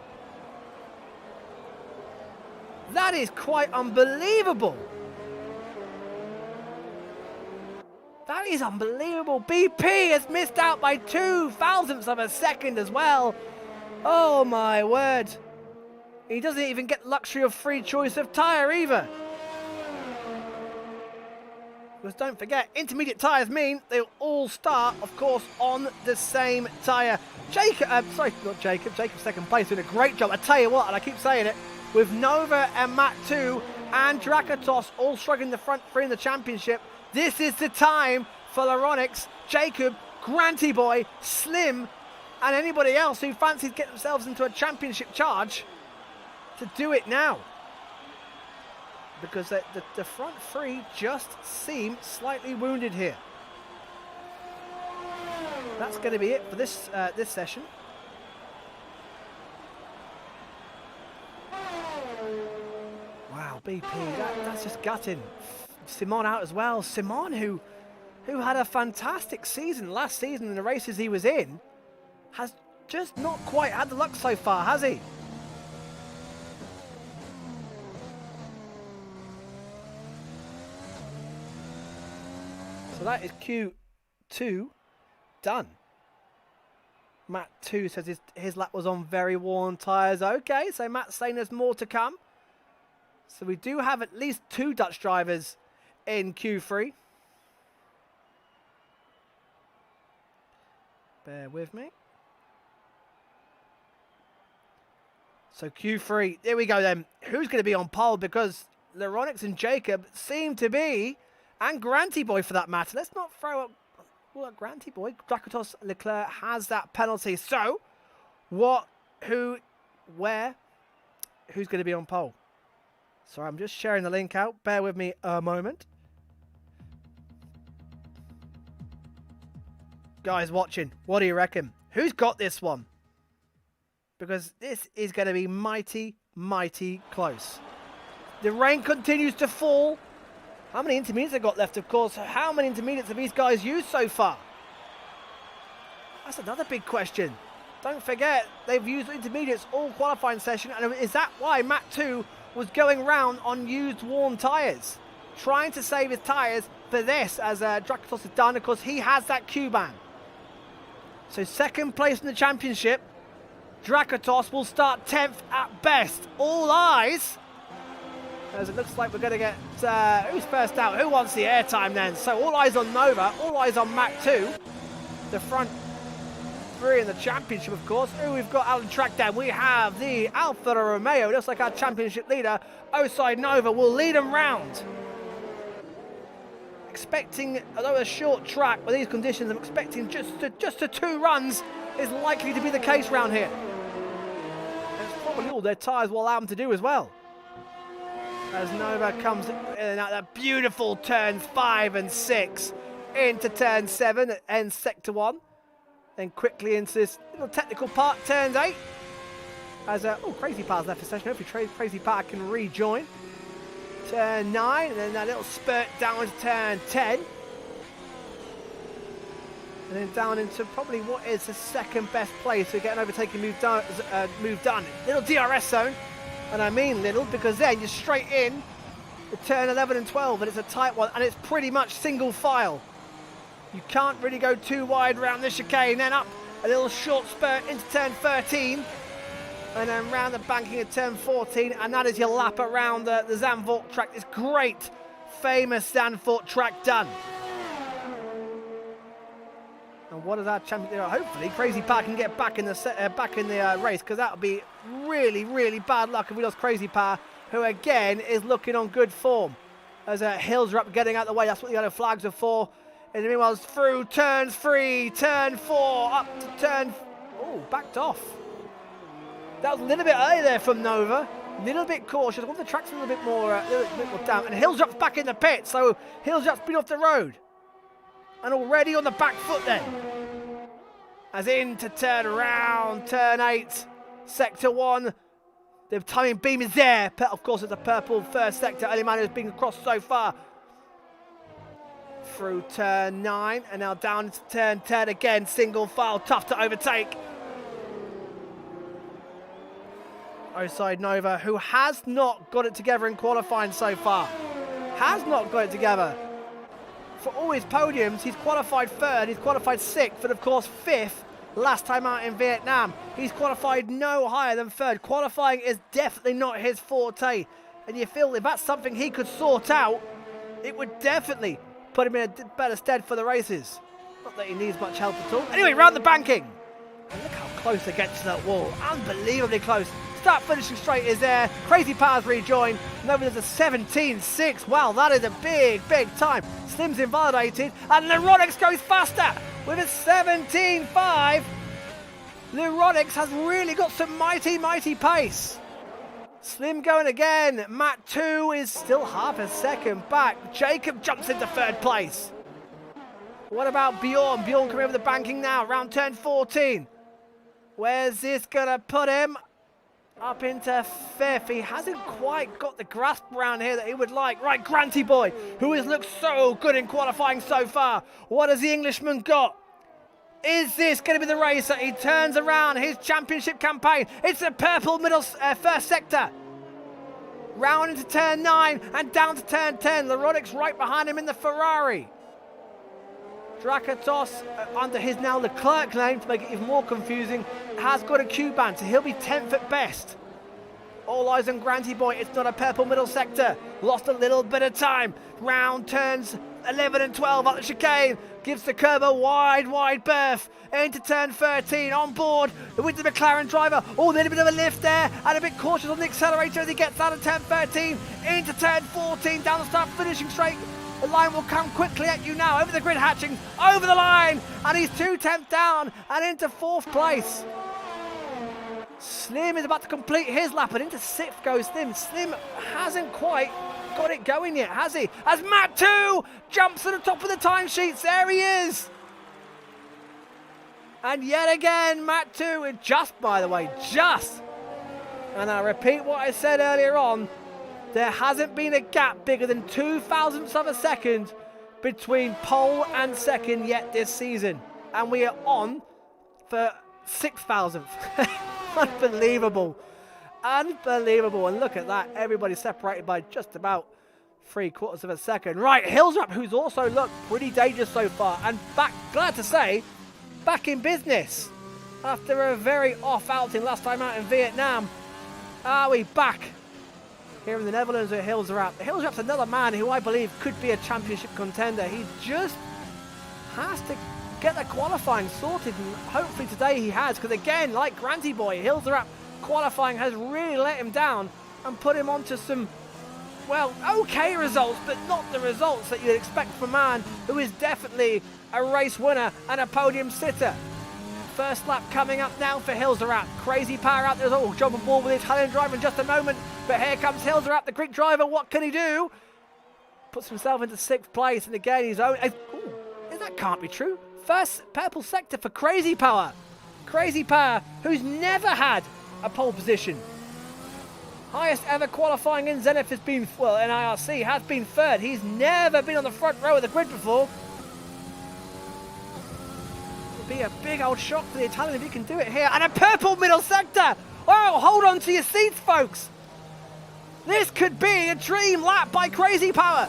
That is quite unbelievable. That is unbelievable. BP has missed out by 2 thousandths of a second as well. Oh my word. He doesn't even get luxury of free choice of tyre either. Because don't forget, intermediate tyres mean they'll all start, of course, on the same tyre. Jacob, sorry, not Jacob. Jacob's second place, doing a great job. I tell you what, and I keep saying it, with Nova and Matt 2 and Drakatos all struggling the front three in the championship, this is the time for Laronix, Jacob, Granty Boy, Slim, and anybody else who fancies getting themselves into a championship charge to do it now. Because the front three just seem slightly wounded here. That's going to be it for this this session. Wow, BP, that's just gutting. Simon out as well. Simon, who had a fantastic season last season in the races he was in, has just not quite had the luck so far, has he? So that is Q2 done. Matt 2 says his lap was on very worn tyres. Okay, so Matt's saying there's more to come. So we do have at least 2 Dutch drivers in Q3. Bear with me. So Q3, there we go then. Who's going to be on pole? Because Laronix and Jacob seem to be, and Granty Boy for that matter. Let's not throw up Granty Boy. Drakatos Leclerc has that penalty. So, who's going to be on pole? Sorry, I'm just sharing the link out. Bear with me a moment. Guys watching, what do you reckon? Who's got this one? Because this is going to be mighty, mighty close. The rain continues to fall. How many intermediates have got left, of course? How many intermediates have these guys used so far? That's another big question. Don't forget, they've used intermediates all qualifying session, and is that why Matt 2 was going round on used worn tyres? Trying to save his tyres for this, as Drakatos has done, of course, he has that Q-ban. So second place in the championship, Drakatos will start 10th at best. All eyes, as it looks like we're going to get, who's first out? Who wants the airtime then? So all eyes on Nova, all eyes on Mac 2. The front three in the championship, of course. Who we've got out on track then? We have the Alfa Romeo. Looks like our championship leader, Osai Nova, will lead them round. Expecting, although a short track with these conditions, I'm expecting just to 2 runs is likely to be the case round here. And it's probably all their tyres will allow them to do as well. As Nova comes in and out that beautiful turns 5 and 6 into turn 7 and ends sector 1. Then quickly into this little technical part, turns 8. As Crazy Par's left the session. Hopefully Crazy Par can rejoin. Turn 9, and then that little spurt down to turn 10. And then down into probably what is the second best place to get an overtaking move done. Little DRS zone. And I mean little, because then you're straight in the turn 11 and 12, and it's a tight one, and it's pretty much single file. You can't really go too wide around the chicane. Then up a little short spurt into turn 13, and then round the banking at turn 14, and that is your lap around the Zandvoort track. This great, famous Zandvoort track done. And what is our champion? Hopefully, Crazy Par can get back in the race, because that would be really, really bad luck if we lost Crazy Par, who again is looking on good form. As hills are up, getting out of the way. That's what the yellow flags are for. And meanwhile, it's through turns 3, turn 4, up to turn. Oh, backed off. That was a little bit early there from Nova. A little bit cautious. I want the track's a little bit more down. And Hilldrop's back in the pit, so Hilldrop's been off the road. And already on the back foot then. As into turn around, turn 8, sector 1. The timing beam is there. Of course, it's a purple first sector. Only man who's been across so far. Through turn 9, and now down into turn 10 again. Single file, tough to overtake. Osai Nova, who has not got it together in qualifying so far. Has not got it together. For all his podiums, he's qualified 3rd, he's qualified 6th, and of course 5th last time out in Vietnam. He's qualified no higher than 3rd. Qualifying is definitely not his forte. And you feel if that's something he could sort out, it would definitely put him in a better stead for the races. Not that he needs much help at all. Anyway, round the banking. And look how close they get to that wall. Unbelievably close. Start finishing straight is there. Crazy Par's rejoined. Nova does a 17.6. Wow, that is a big, big time. Slim's invalidated. And Leronix goes faster with a 17.5. Leronix has really got some mighty, mighty pace. Slim going again. Matt 2 is still half a second back. Jacob jumps into 3rd place. What about Bjorn? Bjorn coming over the banking now. Round turn 14. Where's this going to put him? Up into 5th. He hasn't quite got the grasp around here that he would like. Right, Granty Boy, who has looked so good in qualifying so far. What has the Englishman got? Is this going to be the race that he turns around his championship campaign? It's a purple middle first sector. Round into turn 9 and down to turn 10. Leronix right behind him in the Ferrari. Drakatos, under his now Leclerc name to make it even more confusing, has got a Q-ban, so he'll be 10th at best. All eyes on Granty Boy. It's not a purple middle sector. Lost a little bit of time. Round turns 11 and 12 up the chicane. Gives the curb a wide, wide berth. Into turn 13, on board with the McLaren driver. Oh, a little bit of a lift there, and a bit cautious on the accelerator as he gets out of turn 13. Into turn 14, down the start, finishing straight. The line will come quickly at you now, over the grid hatching, over the line, and he's 2/10 down and into 4th place. Slim is about to complete his lap, and into 6th goes Slim. Slim hasn't quite got it going yet, has he? As Matt 2 jumps to the top of the timesheets, there he is. And yet again, Matt 2, just by the way, just And I repeat what I said earlier on, there hasn't been a gap bigger than 0.02 of a second between pole and second yet this season. And we are on for 0.006. Unbelievable. Unbelievable. And look at that. Everybody separated by just about 0.75 of a second. Right, Hillsrap, who's also looked pretty dangerous so far. And back, glad to say, back in business. After a very off outing last time out in Vietnam. Are we back here in the Netherlands at Hillsrap? Hillsrap's another man who I believe could be a championship contender. He just has to get the qualifying sorted, and hopefully today he has, because again, like Granty Boy, Hillsrap qualifying has really let him down and put him onto some, well, okay results, but not the results that you'd expect from a man who is definitely a race winner and a podium sitter. First lap coming up now for Hillsrap. Crazy Power out there. Oh, jump on board with the Italian driver in just a moment. But here comes Hillsrap, the Greek driver. What can he do? Puts himself into 6th place. And again, he's own. Oh, that can't be true. First purple sector for Crazy Power. Crazy Power, who's never had a pole position. Highest ever qualifying in Zenith has been, well, in IRC, has been 3rd. He's never been on the front row of the grid before. Be a big old shock for the Italian if he can do it here. And a purple middle sector. Oh, hold on to your seats, folks. This could be a dream lap by Crazy Power.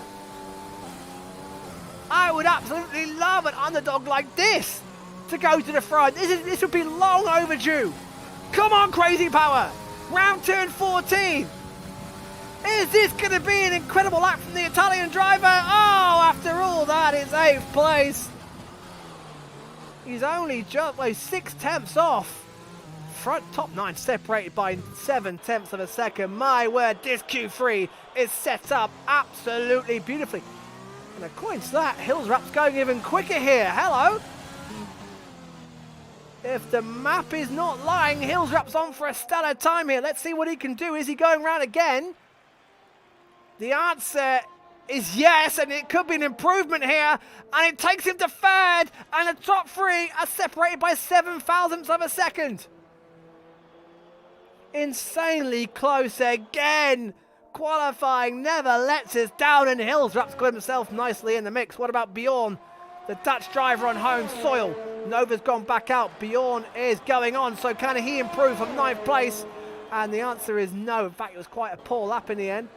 I would absolutely love an underdog like this to go to the front. This would be long overdue. Come on, Crazy Power. Round turn 14. Is this going to be an incredible lap from the Italian driver? Oh, after all that, it's 8th place. He's only just 0.6 off. Front top 9 separated by 0.7 of a second. My word, this Q3 is set up absolutely beautifully. And according to that, Hillsrap's going even quicker here. Hello. If the map is not lying, Hillsrap's on for a stellar time here. Let's see what he can do. Is he going round again? The answer is yes, and it could be an improvement here, and it takes him to 3rd, and the top 3 are separated by 0.07 of a second. Insanely close again. Qualifying never lets us down, and Hillsrap's got himself nicely in the mix. What about Bjorn, the Dutch driver on home soil? Nova's gone back out. Bjorn is going on, so can he improve from 9th place? And the answer is no. In fact, it was quite a poor lap in the end.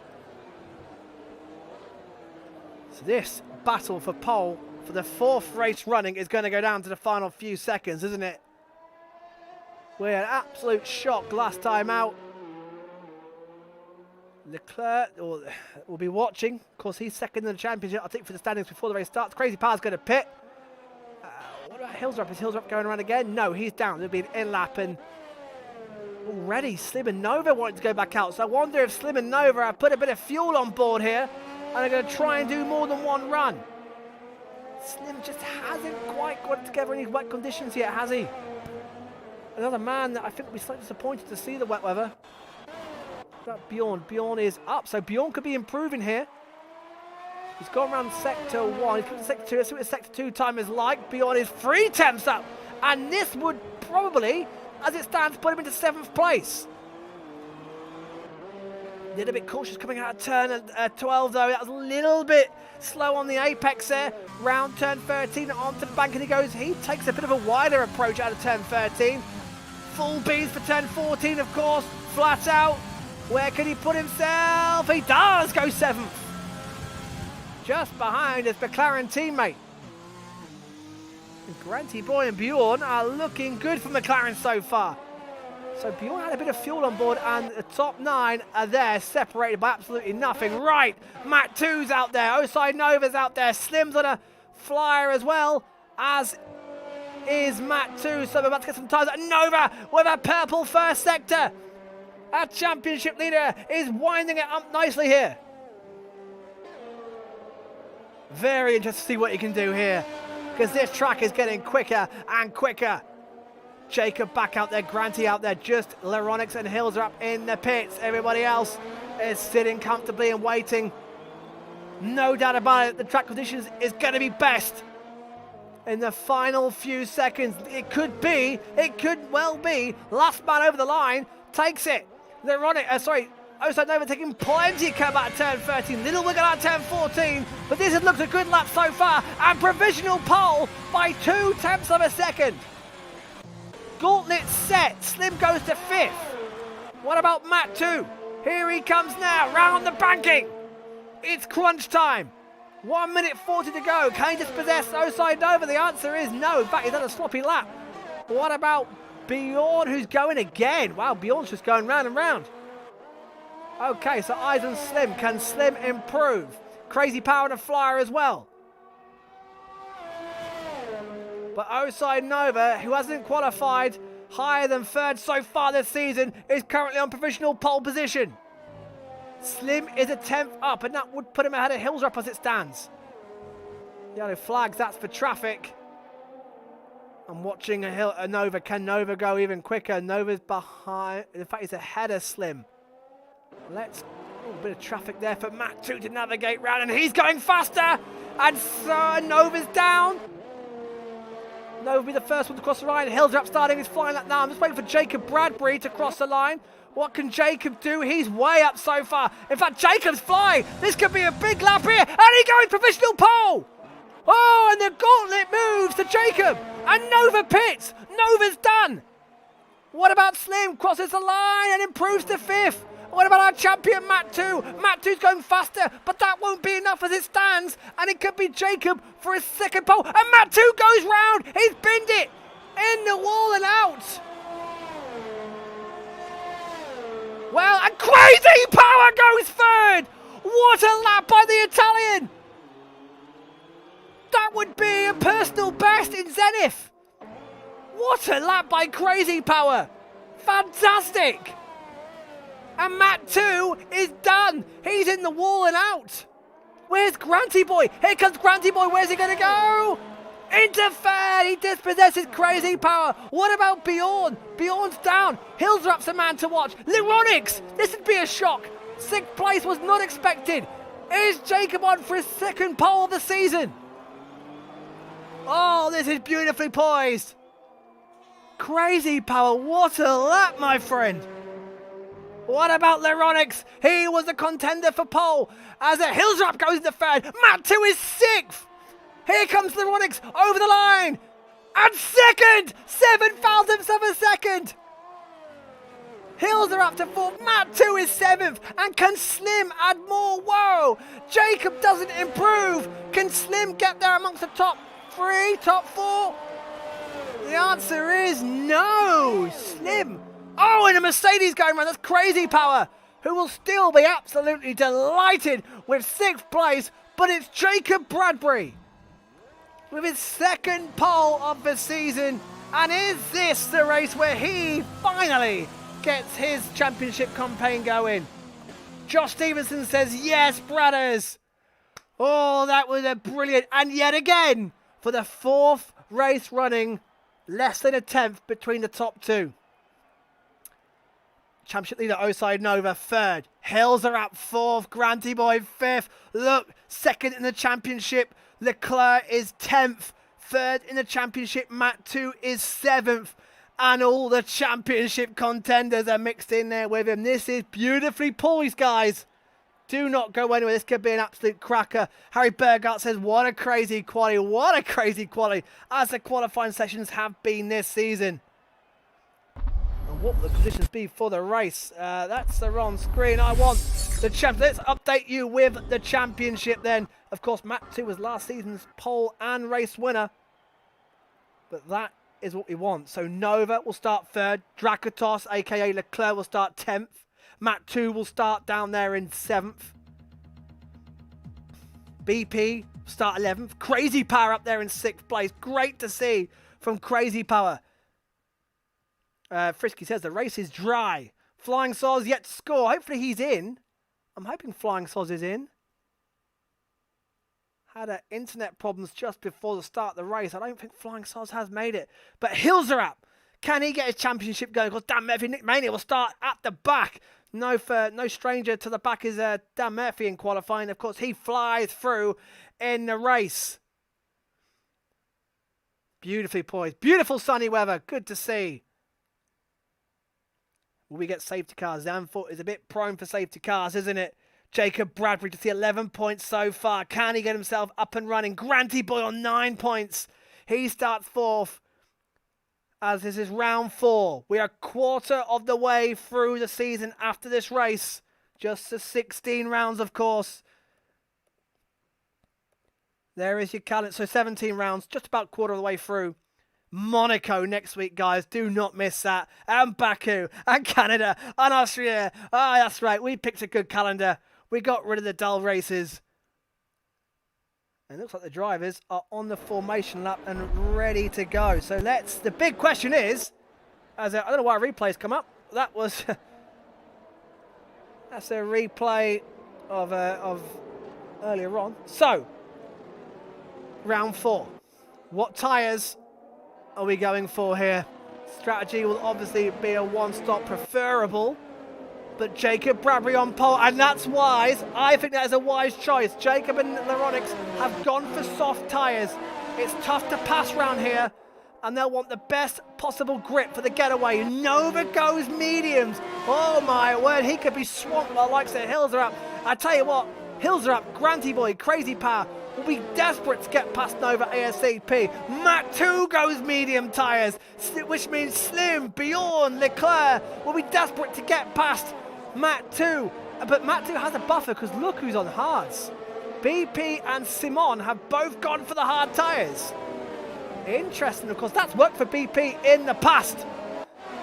So this battle for pole for the 4th race running is going to go down to the final few seconds, isn't it? We had absolute shock last time out. Leclerc will be watching. Of course, he's 2nd in the championship, I think, for the standings before the race starts. Crazy Power's going to pit. What about Hillsrap? Is Hillsrap going around again? No, he's down. There'll be an in-lap, and already Slim and Nova wanted to go back out. So I wonder if Slim and Nova have put a bit of fuel on board here and are going to try and do more than one run. Slim just hasn't quite got it together in these wet conditions yet, has he? Another man that I think will be slightly disappointed to see the wet weather. That Bjorn. Bjorn is up, so Bjorn could be improving here. He's gone around sector 1. He's come to sector 2. Let's see what his sector 2 time is like. Bjorn is 0.3 up, and this would probably, as it stands, put him into 7th place. A little bit cautious coming out of turn 12 though. That was a little bit slow on the apex there. Round turn 13 onto the bank, and he goes. He takes a bit of a wider approach out of turn 13. Full B's for turn 14, of course. Flat out. Where can he put himself? He does go 7th. Just behind his McLaren teammate. And Granty Boy and Bjorn are looking good for McLaren so far. So Bjorn had a bit of fuel on board, and the top 9 are there, separated by absolutely nothing. Right, Matt 2's out there, Osai Nova's out there, Slim's on a flyer as well, as is Matt 2. So we're about to get some tires. Nova with a purple first sector. Our championship leader is winding it up nicely here. Very interested to see what he can do here, because this track is getting quicker and quicker. Jacob back out there, Granty out there, just Leronix and Hillsrap in the pits. Everybody else is sitting comfortably and waiting. No doubt about it, the track conditions is going to be best in the final few seconds. It could well be, last man over the line takes it. Oside Nova taking plenty of curb out of turn 13. Little wiggle out of turn 14. But this has looked a good lap so far. And provisional pole by 0.2 of a second. Gauntlet set. Slim goes to 5th. What about Matt 2? Here he comes now. Round the banking. It's crunch time. 1 minute 40 to go. Can he dispossess Oside Nova? The answer is no. In fact, he's had a sloppy lap. What about Bjorn, who's going again? Wow, Bjorn's just going round and round. Okay, so eyes on Slim. Can Slim improve? Crazy Power and a flyer as well. But Oside Nova, who hasn't qualified higher than 3rd so far this season, is currently on provisional pole position. Slim is a 10th up, and that would put him ahead of Hillsrap as it stands. Yellow flags, that's for traffic. I'm watching a Nova. Can Nova go even quicker? Nova's behind. In fact, he's ahead of Slim. A bit of traffic there for Matt 2 to navigate round, and he's going faster. And so Nova's down. Nova will be the first one to cross the line. Hillsrap starting his flying lap now. I'm just waiting for Jacob Bradbury to cross the line. What can Jacob do? He's way up so far. In fact, Jacob's flying. This could be a big lap here. And he goes provisional pole. Oh, and the gauntlet moves to Jacob. And Nova pits. Nova's done. What about Slim? Crosses the line and improves to 5th. What about our champion, Matt 2? Matt 2's going faster, but that won't be enough as it stands. And it could be Jacob for his 2nd pole. And Matt 2 goes round. He's binned it. In the wall and out. Well, and Crazy Power goes 3rd. What a lap by the Italian. That would be a personal best in Zenith. What a lap by Crazy Power. Fantastic. And Matt 2 is done. He's in the wall and out. Where's Granty Boy? Here comes Granty Boy. Where's he going to go? Into 3rd. He dispossesses Crazy Power. What about Bjorn? Bjorn's down. Hillsrap's a man to watch. Lironix. This would be a shock. 6th place was not expected. Is Jacob on for his 2nd pole of the season? Oh, this is beautifully poised. Crazy Power. What a lap, my friend. What about Lironix? He was a contender for pole. As a Hillsrap goes into 3rd. Matt 2 is 6th. Here comes Lironix over the line. And 2nd. 7 thousandths of a second. Hills are up to 4th. Matt 2 is 7th. And can Slim add more? Whoa. Jacob doesn't improve. Can Slim get there amongst the top 3, top 4? The answer is no. Slim. Oh, and a Mercedes going around. That's Crazy Power, who will still be absolutely delighted with 6th place. But it's Jacob Bradbury with his 2nd pole of the season. And is this the race where he finally gets his championship campaign going? Josh Stevenson says, yes, brothers. Oh, that was a brilliant. And yet again, for the 4th race running, less than a 10th between the top 2. Championship leader Oside Nova 3rd. Hills are up 4th. Granty Boy 5th. Look, 2nd in the championship. Leclerc is 10th. 3rd in the championship. Matt 2 is 7th. And all the championship contenders are mixed in there with him. This is beautifully poised, guys. Do not go anywhere. This could be an absolute cracker. Harry Burgart says, what a crazy quali. What a crazy quali. As the qualifying sessions have been this season. What will the positions be for the race? That's the wrong screen. I want the champ. Let's update you with the championship then. Of course, Matt 2 was last season's pole and race winner. But that is what we want. So Nova will start 3rd. Drakatos, aka Leclerc, will start 10th. Matt 2 will start down there in 7th. BP start 11th. Crazy Power up there in 6th place. Great to see from Crazy Power. Frisky says the race is dry. Flying Soz yet to score. Hopefully he's in. I'm hoping Flying Soz is in. Had internet problems just before the start of the race. I don't think Flying Soz has made it. But Hills are up. Can he get his championship going? Because Dan Murphy, Nick Mania will start at the back. No stranger to the back is Dan Murphy in qualifying. Of course, he flies through in the race. Beautifully poised. Beautiful sunny weather. Good to see. Will we get safety cars? Zandvoort is a bit prone for safety cars, isn't it? Jacob Bradbury to see 11 points so far. Can he get himself up and running? Granty Boy on 9 points. He starts 4th as this is round 4. We are a quarter of the way through the season after this race. Just the 16 rounds, of course. There is your calendar. So 17 rounds, just about quarter of the way through. Monaco next week, guys. Do not miss that. And Baku, and Canada, and Austria. Ah, that's right. We picked a good calendar. We got rid of the dull races. And it looks like the drivers are on the formation lap and ready to go. So the big question is, I don't know why replays come up. That was, that's a replay of earlier on. So, round 4. What tyres are we going for here? Strategy will obviously be a one-stop preferable. But Jacob Bradbury on pole, and that's wise. I think that is a wise choice. Jacob and Laronix have gone for soft tyres. It's tough to pass round here, and they'll want the best possible grip for the getaway. Nova goes mediums. Oh my word, he could be swamped by the likes of Hills are up. I tell you what, Hills are up, Granty Boy, Crazy Power will be desperate to get past Nova ASAP. Matt 2 goes medium tyres, which means Slim, Bjorn, Leclerc will be desperate to get past Matt 2, but Matt 2 has a buffer because look who's on hards. BP and Simon have both gone for the hard tyres. Interesting, of course, that's worked for BP in the past.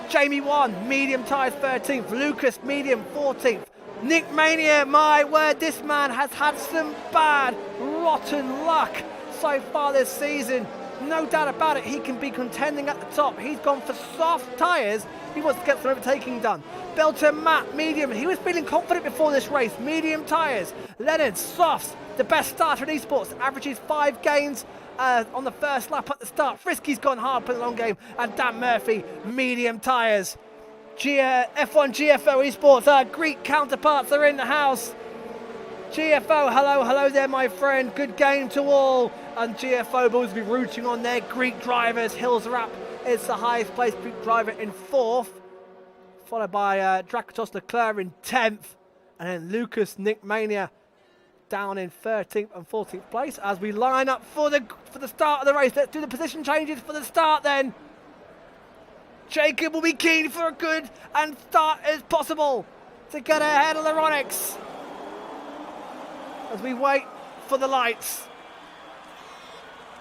Jamie 1, medium tyres 13th, Lucas medium 14th. Nick Mania, my word, this man has had some bad, rotten luck so far this season. No doubt about it, he can be contending at the top. He's gone for soft tyres. He wants to get some overtaking done. Belter Matt, medium. He was feeling confident before this race. Medium tyres. Leonard, softs. The best starter in esports. Averages 5 gains on the first lap at the start. Frisky's gone hard for the long game. And Dan Murphy, medium tyres. F1 GFO esports. Our Greek counterparts are in the house. GFO, hello there, my friend. Good game to all. And GFO will be rooting on their Greek drivers. Hills are up. It's the highest placed Greek driver in 4th. Followed by Drakatos Leclerc in 10th. And then Lucas Nick Mania down in 13th and 14th place. As we line up for the start of the race. Let's do the position changes for the start then. Jacob will be keen for a good and start as possible to get ahead of Laronix. As we wait for the lights.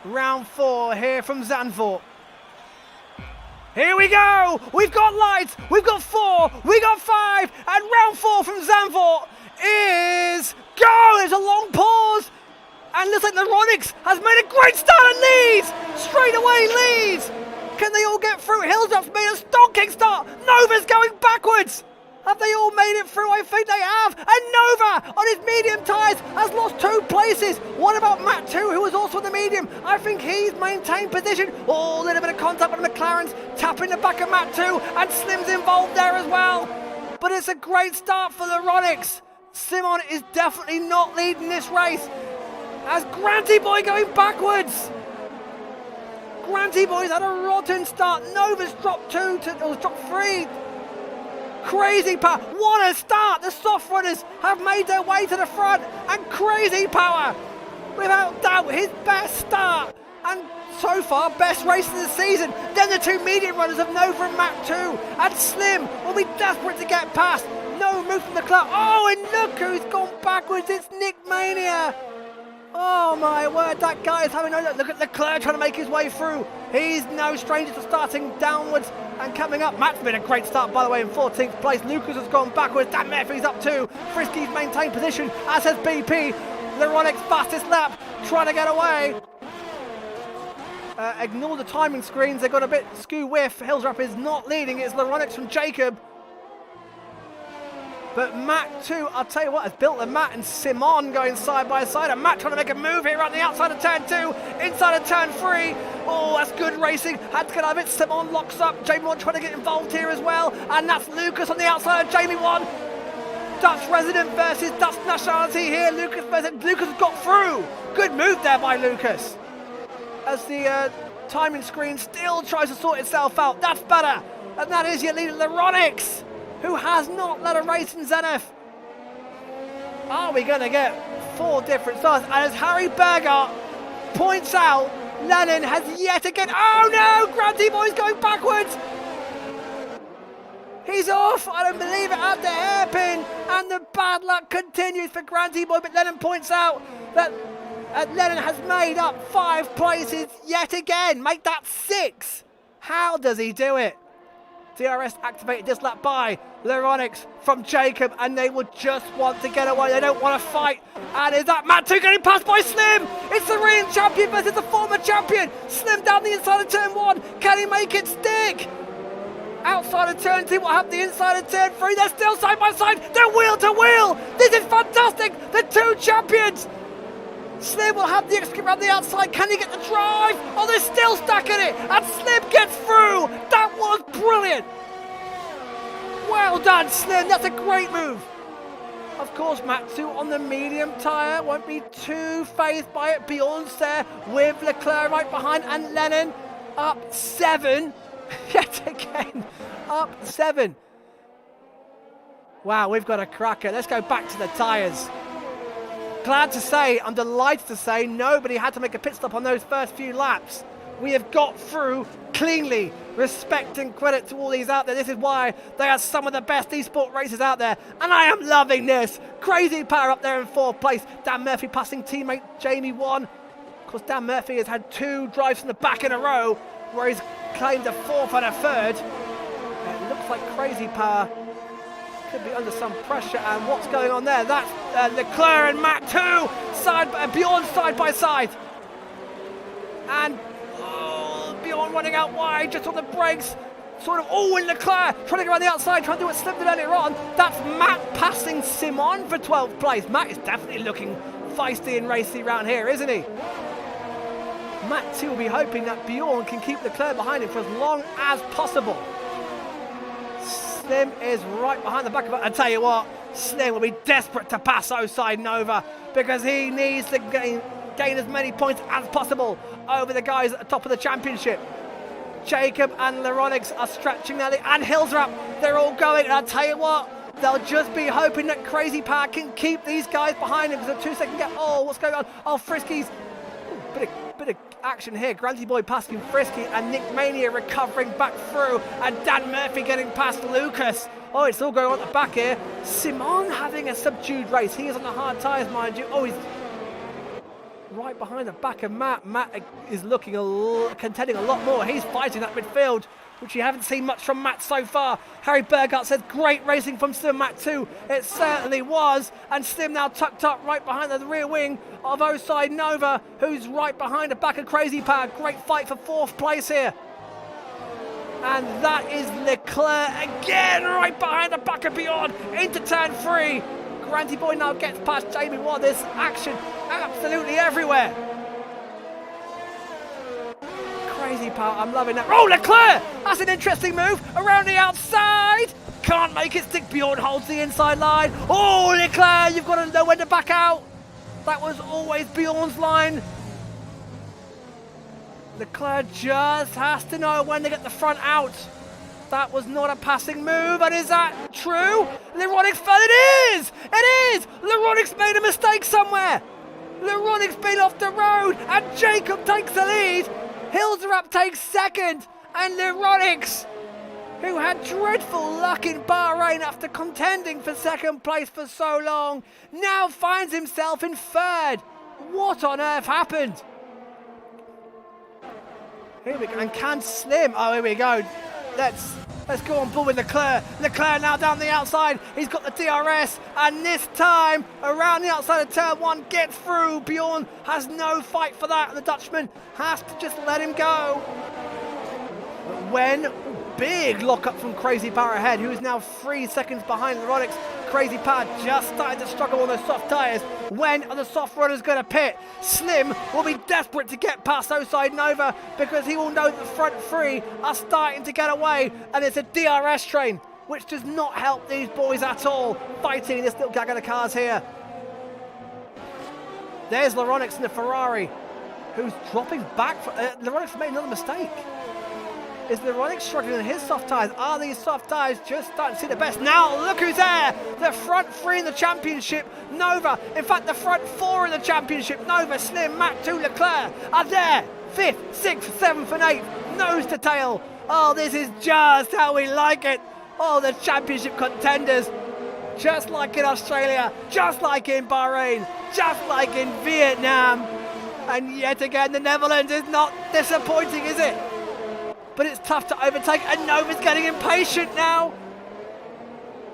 Round 4 here from Zandvoort. Here we go! We've got lights, we've got 4, we got 5, and round 4 from Zandvoort is go! There's a long pause, and looks like Laronix has made a great start and leads! Straight away leads! Can they all get through? Hillsup's made a stonking start! Nova's going backwards! Have they all made it through? I think they have. And Nova, on his medium tyres, has lost 2 places. What about Matt 2, who was also on the medium? I think he's maintained position. Oh, a little bit of contact with the McLarens, tapping the back of Matt 2, and Slim's involved there as well. But it's a great start for the Laronix. Simon is definitely not leading this race. As Granty Boy going backwards. Granty Boy's had a rotten start. Nova's dropped 3. Crazy Power, what a start! The soft runners have made their way to the front, and Crazy Power, without doubt, his best start, and so far, best race of the season. Then the 2 medium runners of Nova and Mac 2, and Slim will be desperate to get past. No move from the club. Oh, and look who's gone backwards, it's Nick Mania. Oh my word, that guy is having no look. Look at Leclerc trying to make his way through. He's no stranger to starting downwards and coming up. Matt's been a great start, by the way, in 14th place. Lucas has gone backwards. Dan Murphy's up too. Frisky's maintained position, as has BP. Laronix fastest lap, trying to get away. Ignore the timing screens. They've got a bit skew whiff. Hillsrap is not leading. It's Laronix from Jacob. But Matt 2, I'll tell you what, has built the Matt and Simon going side by side. And Matt trying to make a move here on the outside of turn 2, inside of turn 3. Oh, that's good racing. Had to get out of it. Simon locks up. Jamie 1 trying to get involved here as well. And that's Lucas on the outside of Jamie 1. Dutch resident versus Dutch nationality here. Lucas has got through. Good move there by Lucas. As the timing screen still tries to sort itself out. That's better. And that is your leader, Laronix, who who has not led a race in Zenith. Are we going to get 4 different stars? And as Harry Berger points out, Lennon has yet again... Oh no! Granty Boy's going backwards! He's off! I don't believe it, at the hairpin! And the bad luck continues for Granty Boy, but Lennon points out that Lennon has made up 5 places yet again. Make that 6! How does he do it? DRS activated this lap by Leronix from Jacob, and they would just want to get away. They don't want to fight. And is that Matt 2 getting passed by Slim? It's the reigning champion versus the former champion. Slim down the inside of turn 1. Can he make it stick? Outside of turn 2, what happened the inside of turn 3? They're still side by side. They're wheel to wheel. This is fantastic. The 2 champions. Slim will have the extra around the outside. Can he get the drive? Oh, they're still stacking it. And Slim gets through. That was brilliant. Well done, Slim. That's a great move. Of course, Matsu on the medium tyre won't be too fazed by it. Bjorn's there with Leclerc right behind, and Lennon up 7. Yet again, up 7. Wow, we've got a cracker. Let's go back to the tyres. Glad to say, I'm delighted to say, nobody had to make a pit stop on those first few laps. We have got through cleanly. Respect and credit to all these out there. This is why they are some of the best eSport races out there. And I am loving this. Crazy Power up there in 4th place. Dan Murphy passing teammate Jamie 1. Of course, Dan Murphy has had 2 drives from the back in a row, where he's claimed a 4th and a 3rd. It looks like Crazy Power could be under some pressure. And what's going on there? That's Leclerc and Matt 2 Bjorn side by side. And Bjorn running out wide, just on the brakes. Sort of, and Leclerc trying to go around the outside, trying to do what Slim did earlier on. That's Matt passing Simon for 12th place. Matt is definitely looking feisty and racy around here, isn't he? Matt 2 will be hoping that Bjorn can keep Leclerc behind him for as long as possible. Slim is right behind the back of it. I tell you what, Slim will be desperate to pass Osai Nova because he needs to gain as many points as possible over the guys at the top of the championship. Jacob and Leronix are stretching their lead, and Hills are up. They're all going, and I'll tell you what, they'll just be hoping that Crazy Power can keep these guys behind him because the 2-second gap. Oh, what's going on? Oh, Frisky's. Bit of action here. Granty Boy passing Frisky, and Nick Mania recovering back through, and Dan Murphy getting past Lucas. Oh, it's all going on at the back here. Simon having a subdued race. He is on the hard tyres, mind you. Oh, he's right behind the back of Matt. Matt is looking contending a lot more. He's fighting that midfield, which you haven't seen much from Matt so far. Harry Burgart says, great racing from Slim Matt 2. It certainly was. And Slim now tucked up right behind the rear wing of Osai Nova, who's right behind the back of Crazy Power. Great fight for 4th place here. And that is Leclerc again, right behind the back of Bjorn into turn 3. Granty Boy now gets past Jamie 1. There's action absolutely everywhere. Crazy Power, I'm loving that. Oh, Leclerc! That's an interesting move around the outside. Can't make it stick. Bjorn holds the inside line. Oh, Leclerc, you've got to know when to back out. That was always Bjorn's line. Leclerc just has to know when to get the front out. That was not a passing move, and is that true? Leronix fell. It is! It is! Leronix made a mistake somewhere. Leronix been off the road, and Jacob takes the lead. Hilderup takes 2nd, and Leronix, who had dreadful luck in Bahrain after contending for 2nd place for so long, now finds himself in 3rd. What on earth happened? Here we go, and can Slim, oh here we go, let's go on board with Leclerc. Leclerc now down the outside, he's got the DRS, and this time, around the outside of turn 1, gets through. Bjorn has no fight for that, and the Dutchman has to just let him go. But when, big lock-up from Crazy Power ahead, who is now 3 seconds behind Leronix. Crazy Power just started to struggle on those soft tyres. When are the soft runners going to pit? Slim will be desperate to get past Osai Nova because he will know that the front 3 are starting to get away, and it's a DRS train, which does not help these boys at all, fighting this little gag of the cars here. There's Leronix in the Ferrari, who's dropping back. Leronix made another mistake. Is Leronik struggling in his soft tyres? Are these soft tyres just starting to see the best? Now look who's there! The front three in the championship, Nova. In fact, the front four in the championship, Nova, Slim, Matt 2, Leclerc are there. 5th, 6th, 7th and 8th, nose to tail. Oh, this is just how we like it. Oh, the championship contenders. Just like in Australia, just like in Bahrain, just like in Vietnam. And yet again, the Netherlands is not disappointing, is it? But it's tough to overtake, and Nova's getting impatient now.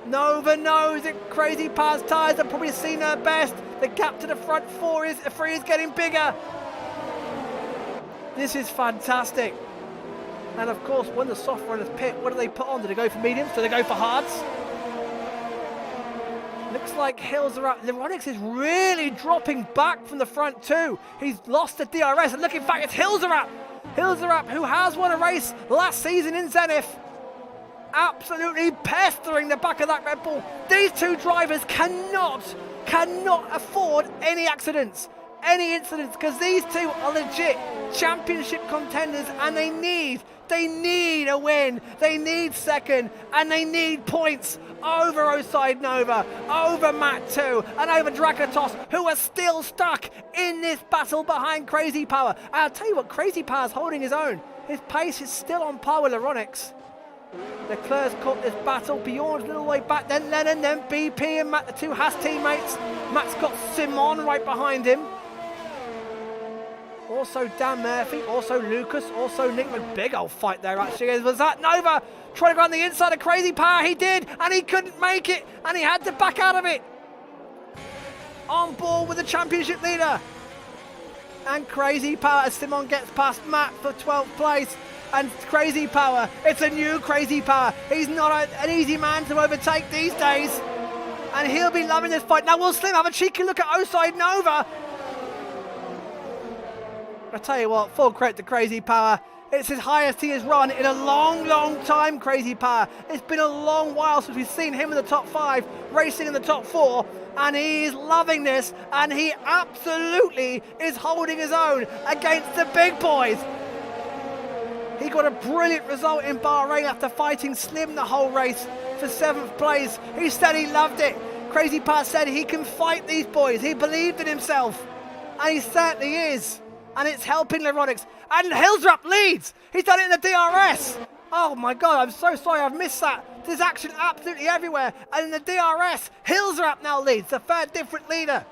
Nova knows that Crazy Power's tyres have probably seen her best. The gap to the front three is getting bigger. This is fantastic. And of course, when the soft runners pit, what do they put on? Do they go for mediums? Do they go for hards? Looks like Hills are up. Leronik is really dropping back from the front too. He's lost the DRS, and looking back, it's Hills are up. Hills are up, who has won a race last season in Zenith. Absolutely pestering the back of that Red Bull. These two drivers cannot afford any accidents, any incidents, because these two are legit championship contenders, and they need a win. They need second, and they need points over Oside Nova, over Matt 2, and over Drakatos, who are still stuck in this battle behind Crazy Power. And I'll tell you what, Crazy Power's holding his own. His pace is still on par with Leronik's. Leclerc's caught this battle. Bjorn's a little way back, then Lennon, then BP, and Matt, the two Haas teammates. Matt's got Simon right behind him. Also Dan Murphy, also Lucas, also Nick. Big old fight there actually. Was that Nova trying to go on the inside of Crazy Power? He did, and he couldn't make it, and he had to back out of it. On board with the championship leader. And Crazy Power as Simon gets past Matt for 12th place. And Crazy Power, it's a new Crazy Power. He's not an easy man to overtake these days. And he'll be loving this fight. Now will Slim have a cheeky look at Oside Nova? I tell you what, full credit to Crazy Power. It's his highest he has run in a long, long time, Crazy Power. It's been a long while since we've seen him in the top 5, racing in the top 4, and he is loving this, and he absolutely is holding his own against the big boys. He got a brilliant result in Bahrain after fighting Slim the whole race for 7th place. He said he loved it. Crazy Power said he can fight these boys. He believed in himself, and he certainly is. And it's helping Leronik. And Hilsrup leads. He's done it in the DRS. Oh my God, I'm so sorry I've missed that. There's action absolutely everywhere. And in the DRS, Hilsrup now leads, the third different leader.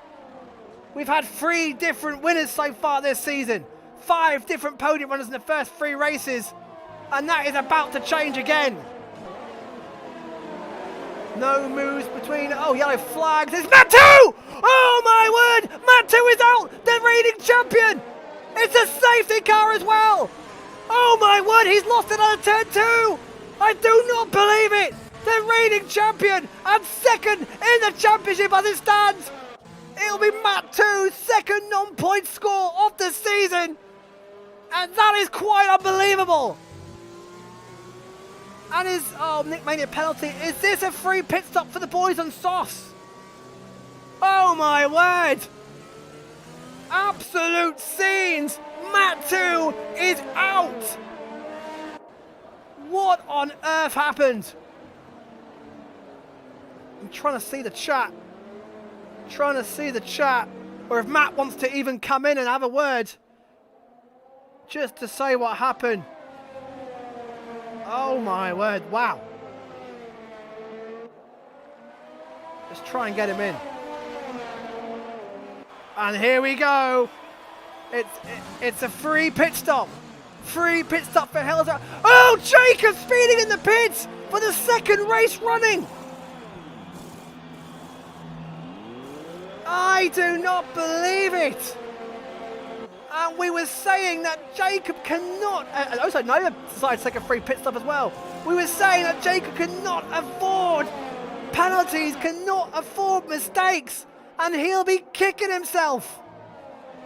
We've had 3 different winners so far this season. 5 different podium runners in the first 3 races. And that is about to change again. No moves between, yellow flags. It's Matt 2! Oh my word! Matt 2 is out! The reigning champion! It's a safety car as well! Oh my word, he's lost another turn 2! I do not believe it! The reigning champion and second in the championship as it stands! It'll be Matt 2's second non-point score of the season! And that is quite unbelievable! And Nick Mania penalty, is this a free pit stop for the boys on softs? Oh my word! Absolute scenes! Matt 2 is out! What on earth happened? I'm trying to see the chat. Or if Matt wants to even come in and have a word. Just to say what happened. Oh my word, wow. Let's try and get him in. And here we go. It's a free pit stop. Free pit stop for Hilda. Oh, Jacob speeding in the pits for the second race running. I do not believe it. And we were saying that Jacob cannot, and also Nova decided to take a free pit stop as well. We were saying that Jacob cannot afford penalties, cannot afford mistakes, and he'll be kicking himself.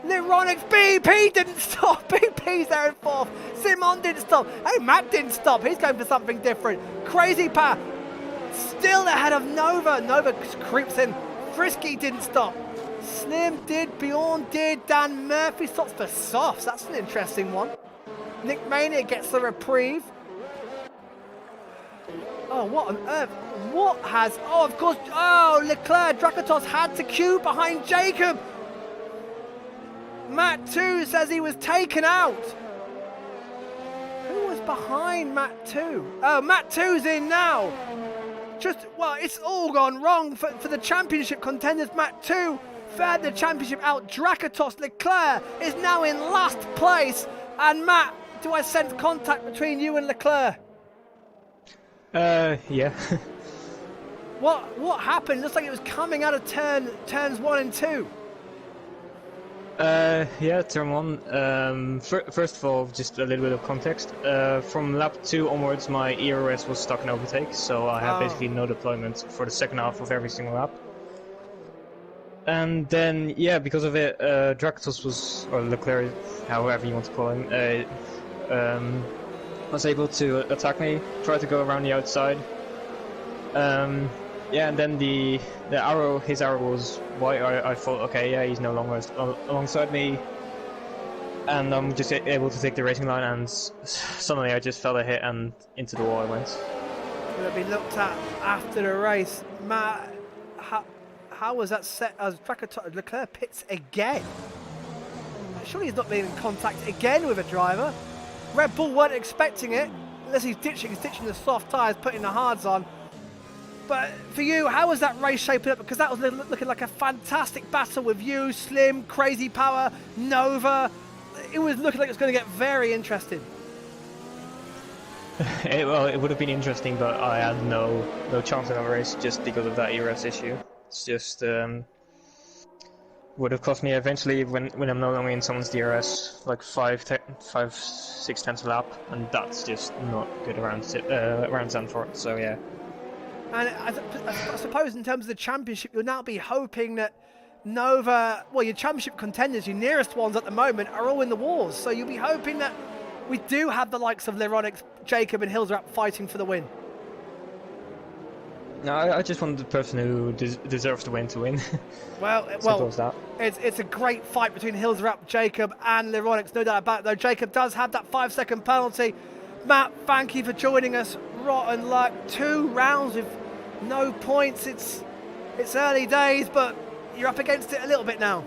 Leronik's BP didn't stop. BP's there in 4th. Simon didn't stop. Hey, Matt didn't stop. He's going for something different. Crazy Power still ahead of Nova. Nova creeps in. Frisky didn't stop. Slim did, Bjorn did, Dan Murphy stops for softs. That's an interesting one. Nick Mania gets the reprieve. Oh, what on earth? What has... Oh, of course... Oh, Leclerc, Drakatos had to queue behind Jacob. Matt 2 says he was taken out. Who was behind Matt 2? Oh, Matt 2's in now. Well, it's all gone wrong for the championship contenders. Matt 2 fared the championship out. Drakatos Leclerc is now in last place. And Matt, do I sense contact between you and Leclerc? Yeah. What happened? Looks like it was coming out of turns 1 and 2. Yeah, turn 1. First of all, just a little bit of context. From lap 2 onwards, my ERS was stuck in overtake, so I had basically no deployment for the second half of every single lap. And then, yeah, because of it, Drakatos was, or Leclerc, however you want to call him, was able to attack me, try to go around the outside. Yeah, and then his arrow was white. I thought, okay, yeah, he's no longer alongside me, and I'm just able to take the racing line, and suddenly I just felt a hit, and into the wall I went. Will it be looked at after the race? Matt, how was that set as Leclerc pits again? Surely he's not been in contact again with a driver. Red Bull weren't expecting it, unless he's ditching the soft tyres, putting the hards on. But for you, how was that race shaping up? Because that was looking like a fantastic battle with you, Slim, Crazy Power, Nova. It was looking like it was going to get very interesting. Well, it would have been interesting, but I had no chance in that race just because of that ERS issue. It's just would have cost me eventually when I'm no longer in someone's DRS like 5-6 tenths a lap, and that's just not good around Zandvoort. So yeah. And I suppose in terms of the championship, you'll now be hoping that Nova, well, your championship contenders, your nearest ones at the moment, are all in the wars. So you'll be hoping that we do have the likes of Lyronix, Jacob and Hilsrap fighting for the win. No, I just want the person who deserves to win. Well, it's a great fight between Hilsrap, Jacob and Lyronix, no doubt about it, though. Jacob does have that 5-second penalty. Matt, thank you for joining us. Rotten luck, 2 rounds with no points. It's early days, but you're up against it a little bit now.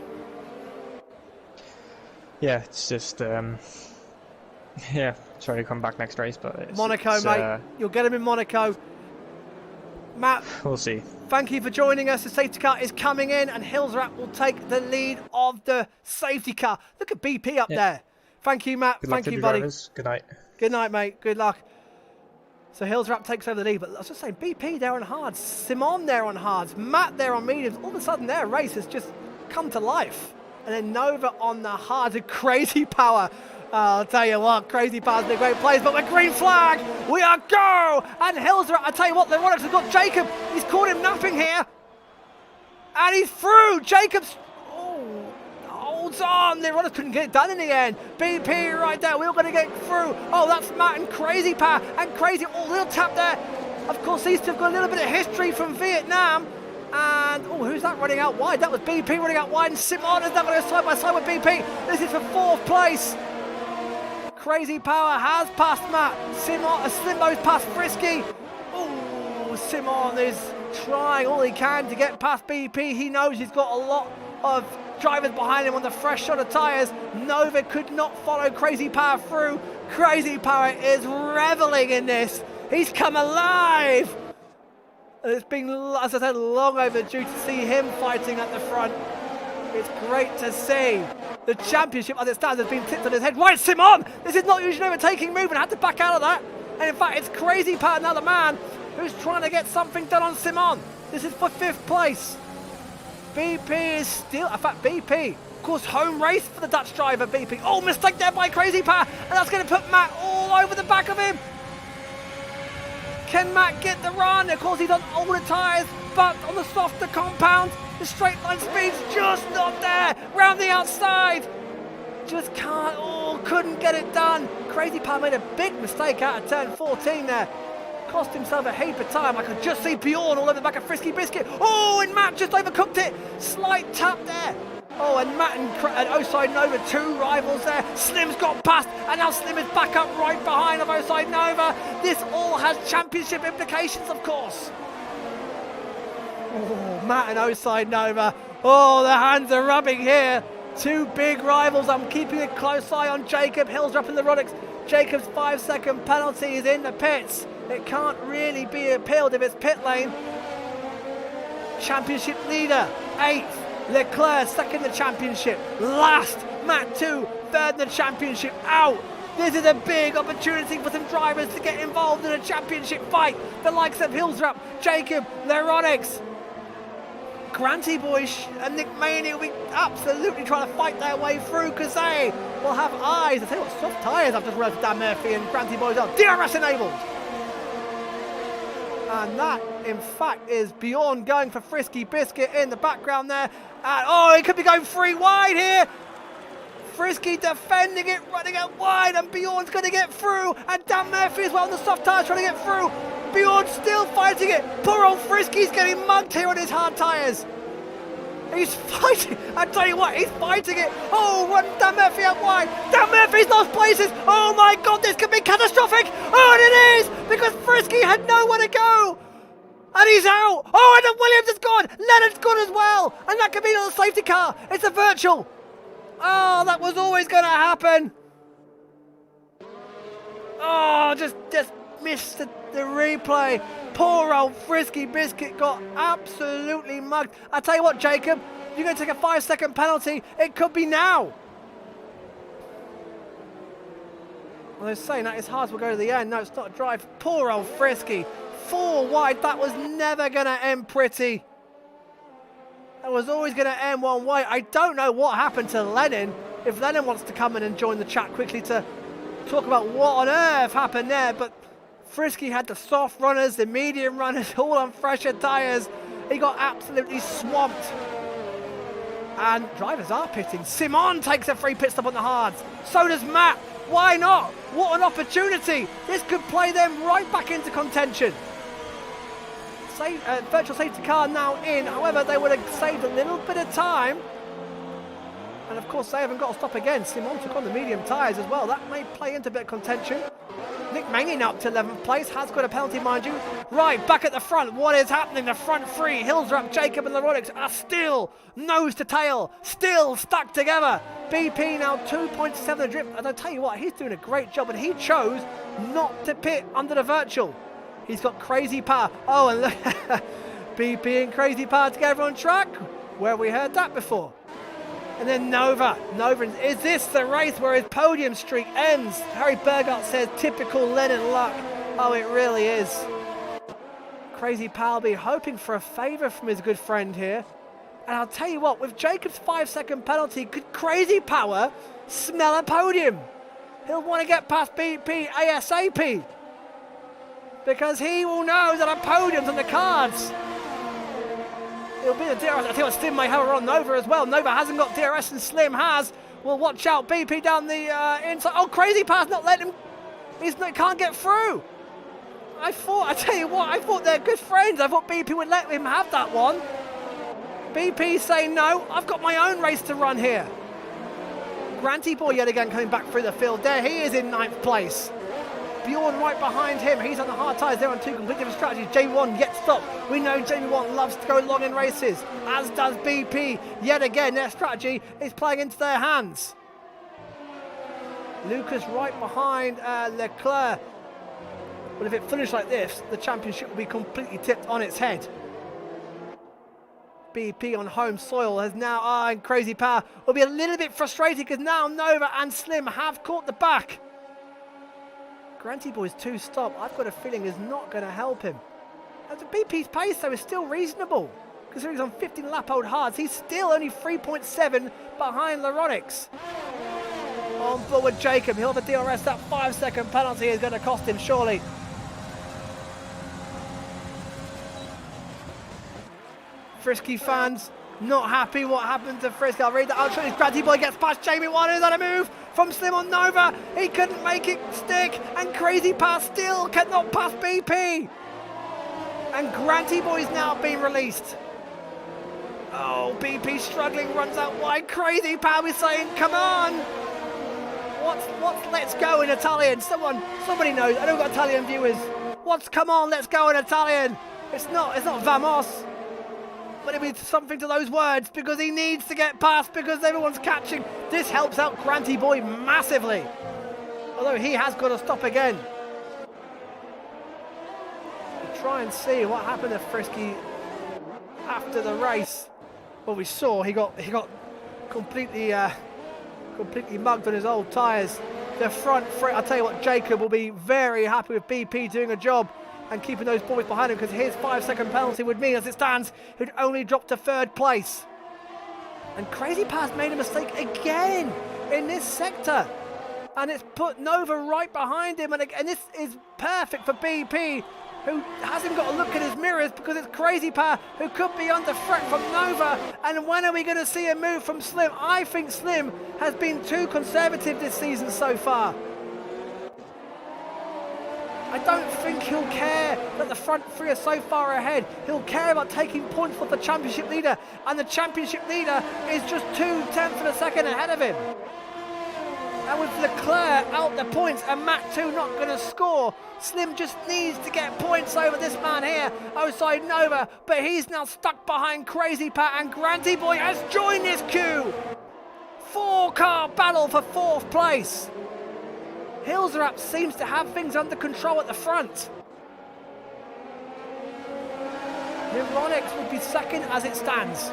Yeah, it's just yeah, try to come back next race, but Monaco, mate. You'll get him in Monaco. Matt, we'll see. Thank you for joining us. The safety car is coming in, and Hilsrap will take the lead of the safety car. Look at BP up there. Thank you, Matt. Good luck to you, the buddy. Drivers. Good night. Good night, mate. Good luck. So Hilsrap takes over the lead, but I was just saying, BP there on hards, Simon there on hards, Matt there on mediums. All of a sudden, their race has just come to life. And then Nova on the hards, a Crazy Power. I'll tell you what, Crazy Power's been a great place, but with green flag, we are go! And Hilsrap, I tell you what, the Lyronix have got Jacob. He's caught him napping here. And he's through. Jacob's, holds on. The Lyronix couldn't get it done in the end. BP right there, we're going to get through. Oh, that's Matt and Crazy Power. And Crazy, little tap there. Of course, these two have got a little bit of history from Vietnam. And, who's that running out wide? That was BP running out wide. And Simon is now going to go side by side with BP. This is for 4th place. Crazy Power has passed Matt. Slimbo's passed Frisky. Simon is trying all he can to get past BP. He knows he's got a lot of drivers behind him on the fresh shot of tyres. Nova could not follow Crazy Power through. Crazy Power is reveling in this. He's come alive. And it's been, as I said, long overdue to see him fighting at the front. It's great to see. The championship, as it stands, has been tipped on his head. Right, Simon! This is not usually an overtaking move, and had to back out of that. And in fact, it's Crazy Power, another man, who's trying to get something done on Simon. This is for 5th place. BP is still, in fact, BP, of course, home race for the Dutch driver, BP. Oh, mistake there by Crazy Power, and that's going to put Matt all over the back of him. Can Matt get the run? Of course, he's on older tyres, but on the softer compound, the straight line speed's just not there. Round the outside. Just can't, couldn't get it done. Crazy Power made a big mistake out of turn 14 there. Cost himself a heap of time. I could just see Bjorn all over the back of Frisky Biscuit. And Matt just overcooked it. Slight tap there. Oh, and Matt and Osai Nova, 2 rivals there. Slim's got past, and now Slim is back up right behind of Osai Nova. This all has championship implications, of course. Oh, Matt and Osai Nova. Oh, the hands are rubbing here. 2 big rivals. I'm keeping a close eye on Jacob Hillsdrup and the Roddick's. Jacob's 5-second penalty is in the pits. It can't really be appealed if it's pit lane. Championship leader, 8th. Leclerc, 2nd in the championship. Last, Matt 2, 3rd in the championship. Out. This is a big opportunity for some drivers to get involved in a championship fight. The likes of Hillsdrup, Jacob, Leronics. Granty Boys and Nick Maney will be absolutely trying to fight their way through because they will have eyes. I tell you what, soft tyres I've just read for Dan Murphy and Granty Boys are DRS enabled. And that, in fact, is Bjorn going for Frisky Biscuit in the background there. And, oh, he could be going 3 wide here. Frisky defending it, running out wide, and Bjorn's going to get through. And Dan Murphy as well on the soft tyres trying to get through. Bjorn still fighting it. Poor old Frisky's getting mugged here on his hard tyres. He's fighting. I tell you what, he's fighting it. Oh, run Dan Murphy out wide. Dan Murphy's lost places. Oh my God, this could be catastrophic. Oh, and it is, because Frisky had nowhere to go. And he's out. Oh, and then Williams is gone. Leonard's gone as well. And that could be another safety car. It's a virtual. Oh, that was always going to happen. Oh, just missed the replay. Poor old Frisky Biscuit got absolutely mugged. I tell you what, Jacob, you're going to take a 5-second penalty. It could be now. Well, they're saying that his heart will go to the end. No, it's not a drive. Poor old Frisky. 4 wide. That was never going to end pretty. That was always going to end one way. I don't know what happened to Lennon. If Lennon wants to come in and join the chat quickly to talk about what on earth happened there, but Frisky had the soft runners, the medium runners, all on fresher tyres. He got absolutely swamped. And drivers are pitting. Simon takes a free pit stop on the hards. So does Matt. Why not? What an opportunity. This could play them right back into contention. Virtual safety car now in. However, they would have saved a little bit of time. And of course, they haven't got to stop again. Simon took on the medium tyres as well. That may play into a bit of contention. Nick Maney now up to 11th place. Has got a penalty, mind you. Right, back at the front. What is happening? The front 3. Hillsdrup, Jacob and Leronics are still nose to tail. Still stuck together. BP now 2.7 adrift. And I tell you what, he's doing a great job. And he chose not to pit under the virtual. He's got crazy power. Oh, and look, BP and crazy power together on track. Where have we heard that before? And then Nova, is this the race where his podium streak ends? Harry Burgart says, typical Lennon luck. Oh, it really is. Crazy Palby hoping for a favour from his good friend here. And I'll tell you what, with Jacob's 5-second penalty, could Crazy Power smell a podium? He'll want to get past BP ASAP. Because he will know that a podium's on the cards. It'll be the DRS. I tell you what, Slim may have her on Nova as well. Nova hasn't got DRS and Slim has. Well, watch out. BP down the inside. Oh, Crazy Pass not letting him. He can't get through. I tell you what, I thought they're good friends. I thought BP would let him have that one. BP saying no. I've got my own race to run here. Granty Boy yet again coming back through the field. There he is in 9th place. Bjorn right behind him. He's on the hard tyres. They're on 2 completely different strategies. J1 yet stopped. We know J1 loves to go long in races, as does BP. Yet again, their strategy is playing into their hands. Lucas right behind Leclerc. But if it finished like this, the championship will be completely tipped on its head. BP on home soil has now, and Crazy Power will be a little bit frustrated because now Nova and Slim have caught the back. Granty Boy's 2 stop, I've got a feeling is not going to help him. And the BP's pace though is still reasonable. Considering he's on 15 lap old hards, he's still only 3.7 behind Leronics. On board with Jacob, he'll have a DRS. That 5-second penalty is going to cost him surely. Frisky fans not happy what happened to Frisky. I'll read that out. Granty Boy gets past Jamie Warner. Is that a move from Slim on Nova? He couldn't make it stick, and Crazy Pass still cannot pass BP. And Granty Boy's now been released. Oh, BP struggling, runs out wide. Crazy Power is saying, come on. What's let's go in Italian? Somebody knows. I don't got Italian viewers. What's come on, let's go in Italian? It's not vamos. But it means something to those words because he needs to get past because everyone's catching. This helps out Granty Boy massively. Although he has got to stop again. We'll try and see what happened to Frisky after the race. Well, we saw he got completely mugged on his old tyres. The front, I'll tell you what, Jacob will be very happy with BP doing a job and keeping those boys behind him because his 5-second penalty would mean, as it stands, he'd only drop to 3rd place. And Crazy Pass made a mistake again in this sector. And it's put Nova right behind him. And this is perfect for BP, who hasn't got to look at his mirrors because it's Crazy Power who could be under threat from Nova. And when are we going to see a move from Slim? I think Slim has been too conservative this season so far. I don't think he'll care that the front three are so far ahead. He'll care about taking points from the championship leader, and the championship leader is just 2/10 of a second ahead of him. And with Leclerc out the points and Matt 2 not going to score, Slim just needs to get points over this man here outside Nova, but he's now stuck behind Crazy Pat, and Granty Boy has joined this queue. 4-car battle for 4th place. Hilsrap seems to have things under control at the front. Neuronics would be second as it stands.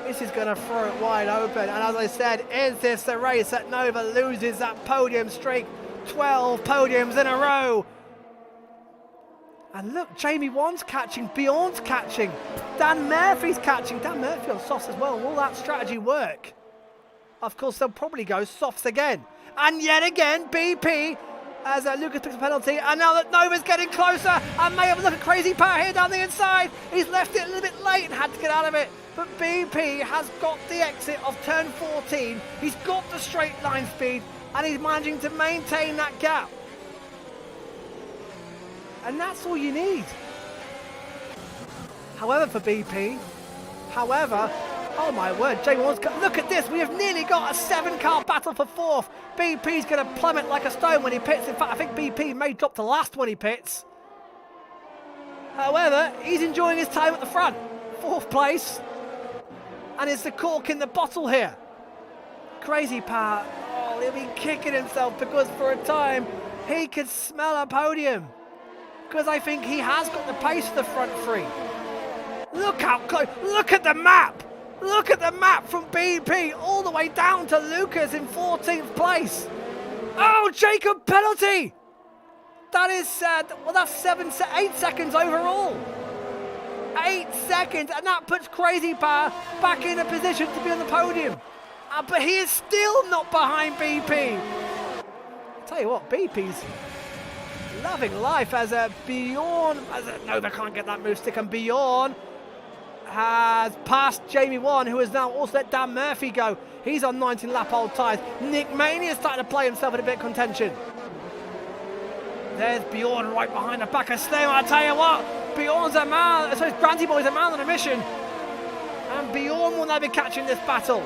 This is going to throw it wide open, and as I said, is this the race that Nova loses that podium streak? 12 podiums in a row. And look, Jamie Wan's catching, Bjorn's catching, Dan Murphy's catching. Dan Murphy on softs as well. Will that strategy work? Of course, they'll probably go softs again. And yet again, BP, as Lucas picks a penalty, and now that Nova's getting closer, and may have a look at Crazy Power here down the inside. He's left it a little bit late and had to get out of it. But BP has got the exit of turn 14. He's got the straight line speed, and he's managing to maintain that gap. And that's all you need. However, for BP, oh my word, Jamie Wants, look at this, we have nearly got a 7-car battle for 4th. BP's going to plummet like a stone when he pits. In fact, I think BP may drop to last when he pits. However, he's enjoying his time at the front. 4th place. And it's the cork in the bottle here. Crazy Power, oh, he'll be kicking himself because for a time he could smell a podium. Because I think he has got the pace for the front three. Look how close, look at the map. Look at the map from BP all the way down to Lucas in 14th place. Oh, Jacob penalty. That is sad. Well, that's 8 seconds overall. 8 seconds, and that puts Crazy Power back in a position to be on the podium. But he is still not behind BP. I'll tell you what, BP's loving life as Bjorn, Nova can't get that move stick, and Bjorn has passed Jamie Wan, who has now also let Dan Murphy go. He's on 19 lap old tyres. Nick Mania starting to play himself in a bit of contention. There's Bjorn right behind the back of Slim. I tell you what, Bjorn's a man, so Granty Boy's a man on a mission. And Bjorn will now be catching this battle.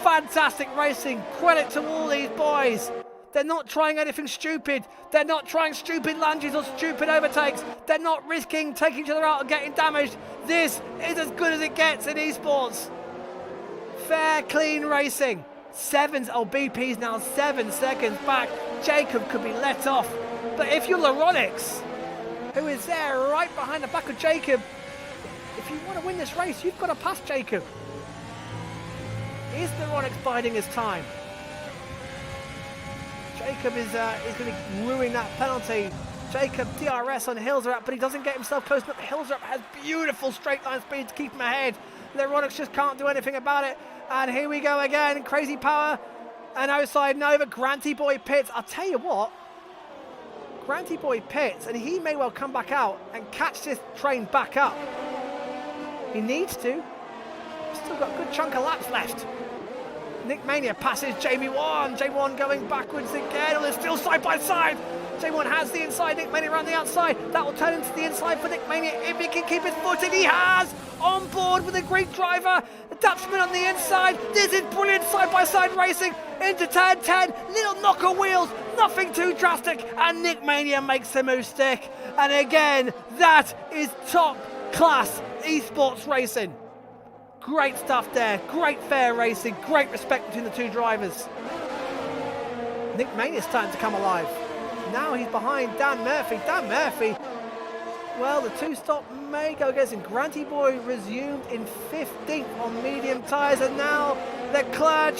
Fantastic racing, credit to all these boys. They're not trying anything stupid. They're not trying stupid lunges or stupid overtakes. They're not risking taking each other out and getting damaged. This is as good as it gets in esports. Fair, clean racing. BP's now 7 seconds back. Jacob could be let off. But if you're Laronix, who is there right behind the back of Jacob, if you want to win this race, you've got to pass Jacob. Is Laronix biding his time? Jacob is going to ruin that penalty. Jacob DRS on Hilsrap, but he doesn't get himself close enough. Hilsrap has beautiful straight line speed to keep him ahead. Laronix just can't do anything about it. And here we go again. Crazy Power and outside Nova. Granty Boy pits. I'll tell you what. Granty Boy pits, and he may well come back out and catch this train back up. He needs to. Still got a good chunk of laps left. Nick Mania passes Jamie Wan. Jamie Wan going backwards again. They're still side by side. J1 has the inside, Nick Mania around the outside. That will turn into the inside for Nick Mania if he can keep his footing. He has! On board with a Greek driver. The Dutchman on the inside. This is brilliant side-by-side racing into turn 10. Little knocker wheels, nothing too drastic. And Nick Mania makes the move stick. And again, that is top-class esports racing. Great stuff there. Great fair racing. Great respect between the two drivers. Nick Mania's starting to come alive. Now he's behind Dan Murphy. Dan Murphy, well, the two-stop may go against him. Granty Boy resumed in 15th on medium tyres, and now Leclerc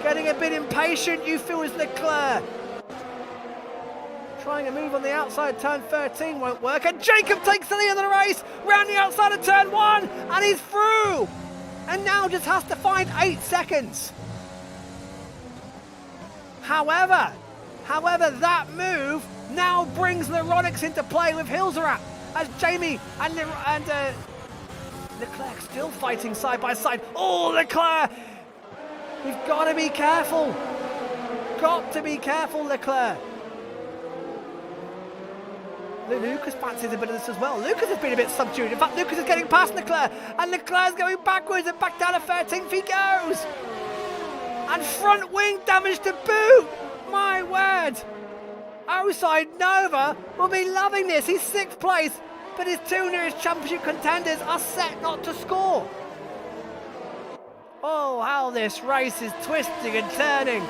getting a bit impatient, you feel, is Leclerc. Trying a move on the outside, turn 13 won't work, and Jacob takes the lead of the race, round the outside of turn 1, and he's through! And now just has to find 8 seconds. However, that move now brings Leronix into play with Hilserath as Jamie and Leclerc still fighting side by side. Oh, Leclerc! You've got to be careful. Got to be careful, Leclerc. Lucas fancies a bit of this as well. Lucas has been a bit subdued. In fact, Lucas is getting past Leclerc, and Leclerc's going backwards, and back down to 13th he goes. And front wing damage to boot. My word. Outside Nova will be loving this. He's 6th place, but his two nearest championship contenders are set not to score. Oh, how this race is twisting and turning.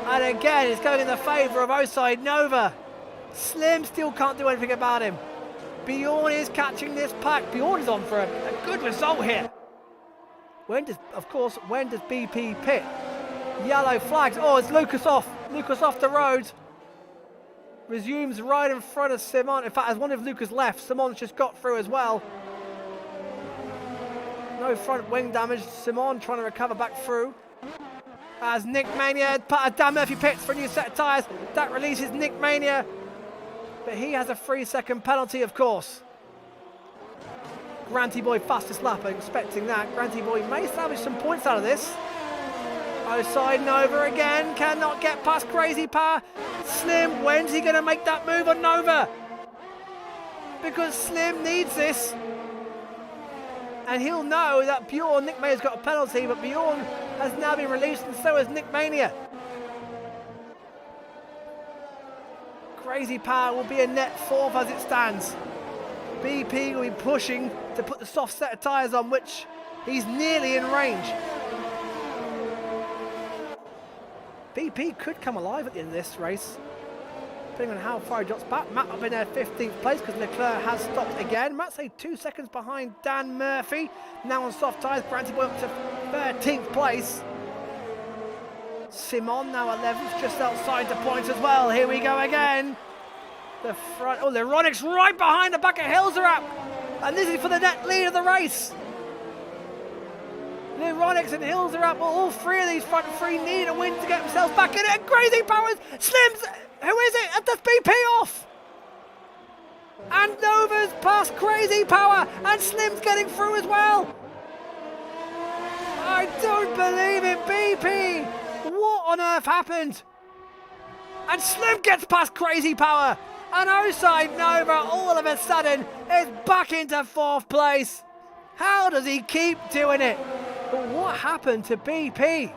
And again, it's going in the favour of Outside Nova. Slim still can't do anything about him. Bjorn is catching this pack. Bjorn is on for a good result here. When does BP pit? Yellow flags. Oh, it's Lucas off. Lucas off the road. Resumes right in front of Simon. In fact, as one of Lucas left, Simon's just got through as well. No front wing damage. Simon trying to recover back through. As Nick Mania, Dan Murphy pits for a new set of tyres. That releases Nick Mania. But he has a 3-second penalty, of course. Granty Boy fastest lap, I'm expecting that. Granty Boy may salvage some points out of this. Outside Nova again, cannot get past Crazy Power. Slim, when's he going to make that move on Nova? Because Slim needs this. And he'll know that Bjorn, Nick Mania's got a penalty, but Bjorn has now been released, and so has Nick Mania. Crazy Power will be a net 4th as it stands. BP will be pushing to put the soft set of tyres on, which he's nearly in range. BP could come alive at the end of this race, depending on how far he drops back. Matt up in there 15th place because Leclerc has stopped again. Matt's 2 seconds behind Dan Murphy. Now on soft tyres, Granty Boy up to 13th place. Simon now 11th, just outside the points as well. Here we go again. The front, oh, Leronix right behind the back of Hilserath. And this is for the net lead of the race. Leronix and Hilserath, well, all three of these front three need a win to get themselves back in it. And Crazy Powers, Slims, who is it? And that's BP off. And Nova's past Crazy Power, and Slim's getting through as well. I don't believe it, BP. What on earth happened? And Slim gets past Crazy Power, and Outside Nova all of a sudden is back into 4th place. How does he keep doing it? But what happened to BP?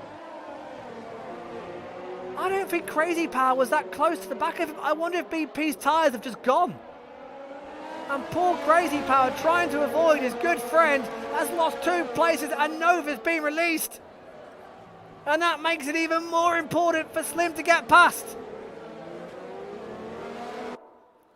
I don't think Crazy Power was that close to the back of him. I wonder if BP's tyres have just gone. And poor Crazy Power, trying to avoid his good friend, has lost 2 places, and Nova's been released. And that makes it even more important for Slim to get past.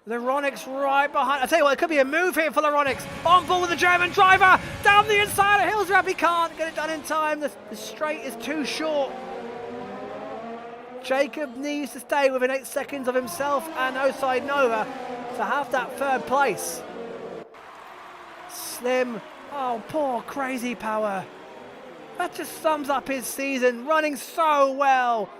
Leronix right behind. I tell you what, it could be a move here for Leronix. On board with the German driver. Down the inside of Hilserath. He can't get it done in time. The straight is too short. Jacob needs to stay within 8 seconds of himself and Outside Nova to have that 3rd place. Slim. Oh, poor Crazy Power. That just sums up his season. Running so well.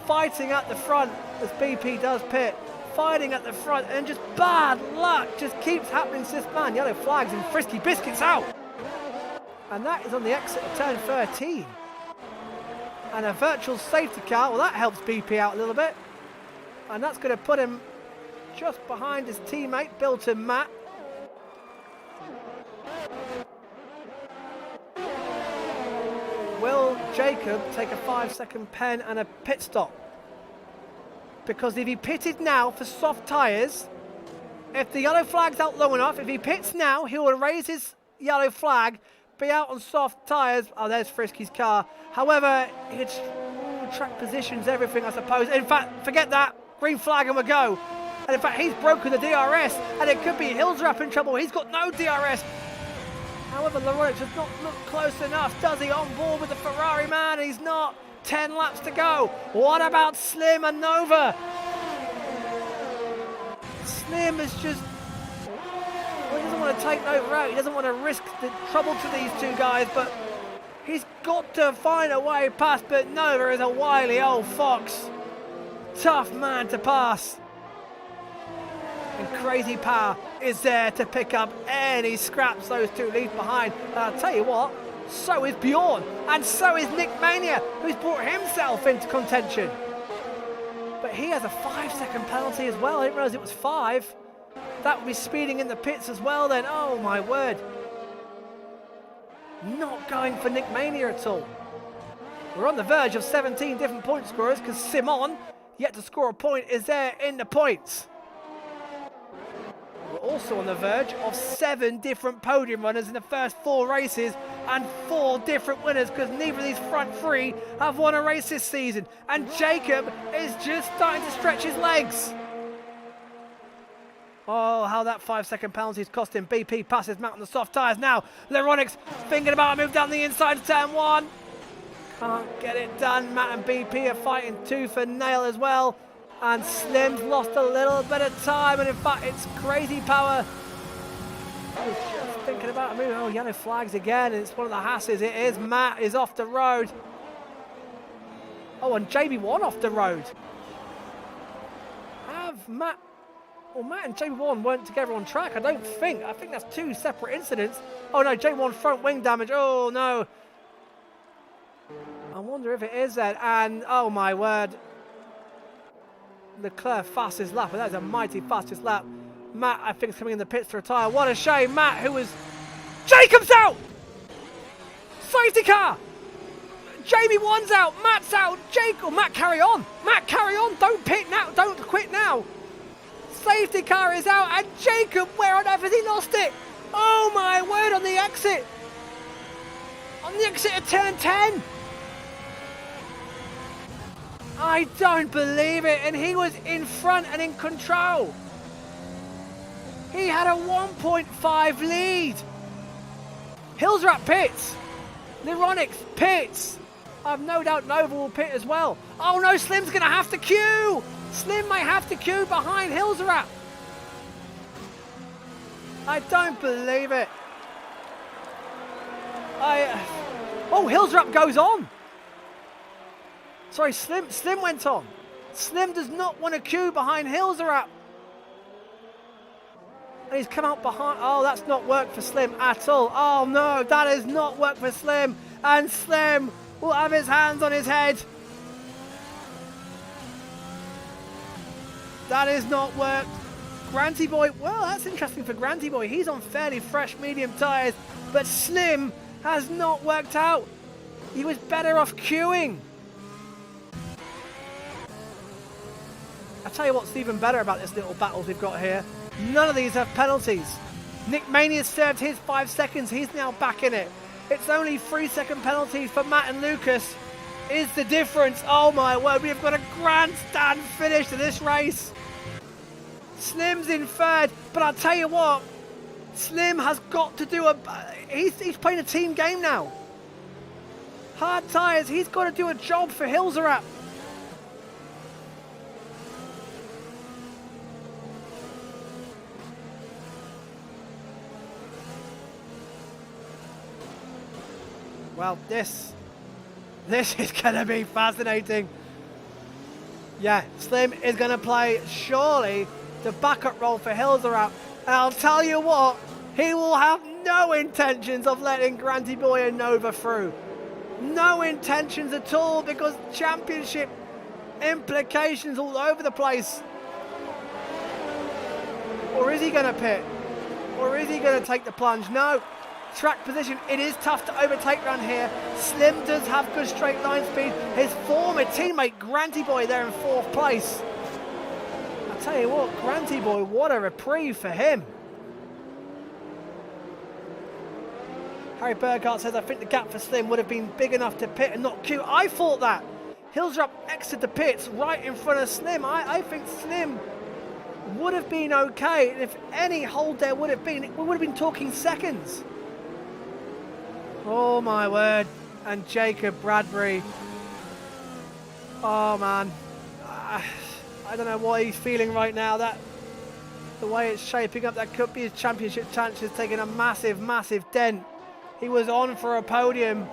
Fighting at the front as BP does pit. Fighting at the front, and just bad luck just keeps happening to this man. Yellow flags and Frisky Biscuits out. And that is on the exit of turn 13. And a virtual safety car, well, that helps BP out a little bit. And that's going to put him just behind his teammate, Bilton Matt. Will Jacob take a 5-second pen and a pit stop? Because if he pitted now for soft tyres, if the yellow flag's out long enough, if he pits now, he will raise his yellow flag, be out on soft tyres. Oh, there's Frisky's car. However, it's track positions, everything, I suppose. In fact, forget that. Green flag and we go. And in fact, he's broken the DRS, and it could be Hilsrap in trouble. He's got no DRS. However, Laurent does not look close enough. Does he on board with the Ferrari man? He's not. 10 laps to go. What about Slim and Nova? Slim is just... well, he doesn't want to take Nova out. He doesn't want to risk the trouble to these two guys, but he's got to find a way past. But Nova is a wily old fox. Tough man to pass. And Crazy Power is there to pick up any scraps those two leave behind. And I'll tell you what, so is Bjorn, and so is Nick Mania, who's brought himself into contention. But he has a 5-second penalty as well. I didn't realise it was 5. That would be speeding in the pits as well then. Oh my word. Not going for Nick Mania at all. We're on the verge of 17 different point scorers because Simon, yet to score a point, is there in the points. We're also on the verge of 7 different podium runners in the first 4 races and 4 different winners because neither of these front 3 have won a race this season. And Jacob is just starting to stretch his legs. Oh, how that 5-second penalty is costing. BP passes Matt on the soft tyres now. Leronix thinking about a move down the inside of turn 1. Can't get it done. Matt and BP are fighting tooth and nail as well. And Slim's lost a little bit of time, and in fact, it's Crazy Power who's just thinking about a move. Oh, yellow flags again, and it's one of the Hasses. It is. Matt is off the road. Oh, and JB1 off the road. Have Matt... well, Matt and JB1 weren't together on track, I don't think. I think that's 2 separate incidents. Oh, no, JB1 front wing damage. Oh, no. I wonder if it is then. And, oh, my word. Leclerc fastest lap, and that is a mighty fastest lap. Matt, I think, is coming in the pits to retire. What a shame. Matt, who was... Jacob's out! Safety car! Jamie One's out. Matt's out. Matt, carry on. Matt, carry on. Don't pit now. Don't quit now. Safety car is out, and Jacob, where on earth has he lost it? Oh my word, on the exit. On the exit of turn 10. I don't believe it, and he was in front and in control. He had a 1.5 lead. Hilsrap pits. Leronix pits. I've no doubt Nova will pit as well. Oh no, Slim's going to have to queue. Slim may have to queue behind Hilsrap. I don't believe it. Oh, Hilsrap goes on. Sorry, Slim went on. Slim does not want to queue behind Hilsrap. And he's come out behind. Oh, that's not worked for Slim at all. Oh no, that has not worked for Slim. And Slim will have his hands on his head. That has not worked. Granty Boy, well, that's interesting for Granty Boy. He's on fairly fresh medium tyres, but Slim has not worked out. He was better off queuing. I'll tell you what's even better about this little battles we've got here. None of these have penalties. Nick Mania served his 5 seconds. He's now back in it. It's only 3-second penalties for Matt and Lucas. Is the difference. Oh my word, we have got a grandstand finish to this race. Slim's in third, but I'll tell you what, Slim has got to do he's playing a team game now. Hard tyres, he's got to do a job for Hilsrap. Well, this is going to be fascinating. Yeah, Slim is going to play, surely, the backup role for Hilsrap. And I'll tell you what, he will have no intentions of letting Granty Boy and Nova through. No intentions at all, because championship Implications all over the place. Or is he going to pit? Or is he going to take the plunge? No. Track position, it is tough to overtake around here. Slim does have good straight line speed. His former teammate, Granty Boy, there in 4th place. I'll tell you what, Granty Boy, what a reprieve for him. Harry Burghardt says, I think the gap for Slim would have been big enough to pit and not queue. I thought that. Hilsrup exited the pits right in front of Slim. I think Slim would have been okay. And if any hold there would have been, we would have been talking seconds. Oh my word. And Jacob Bradbury. Oh man. I don't know what he's feeling right now. That the way it's shaping up, that could be his championship chances taking a massive, massive dent. He was on for a podium.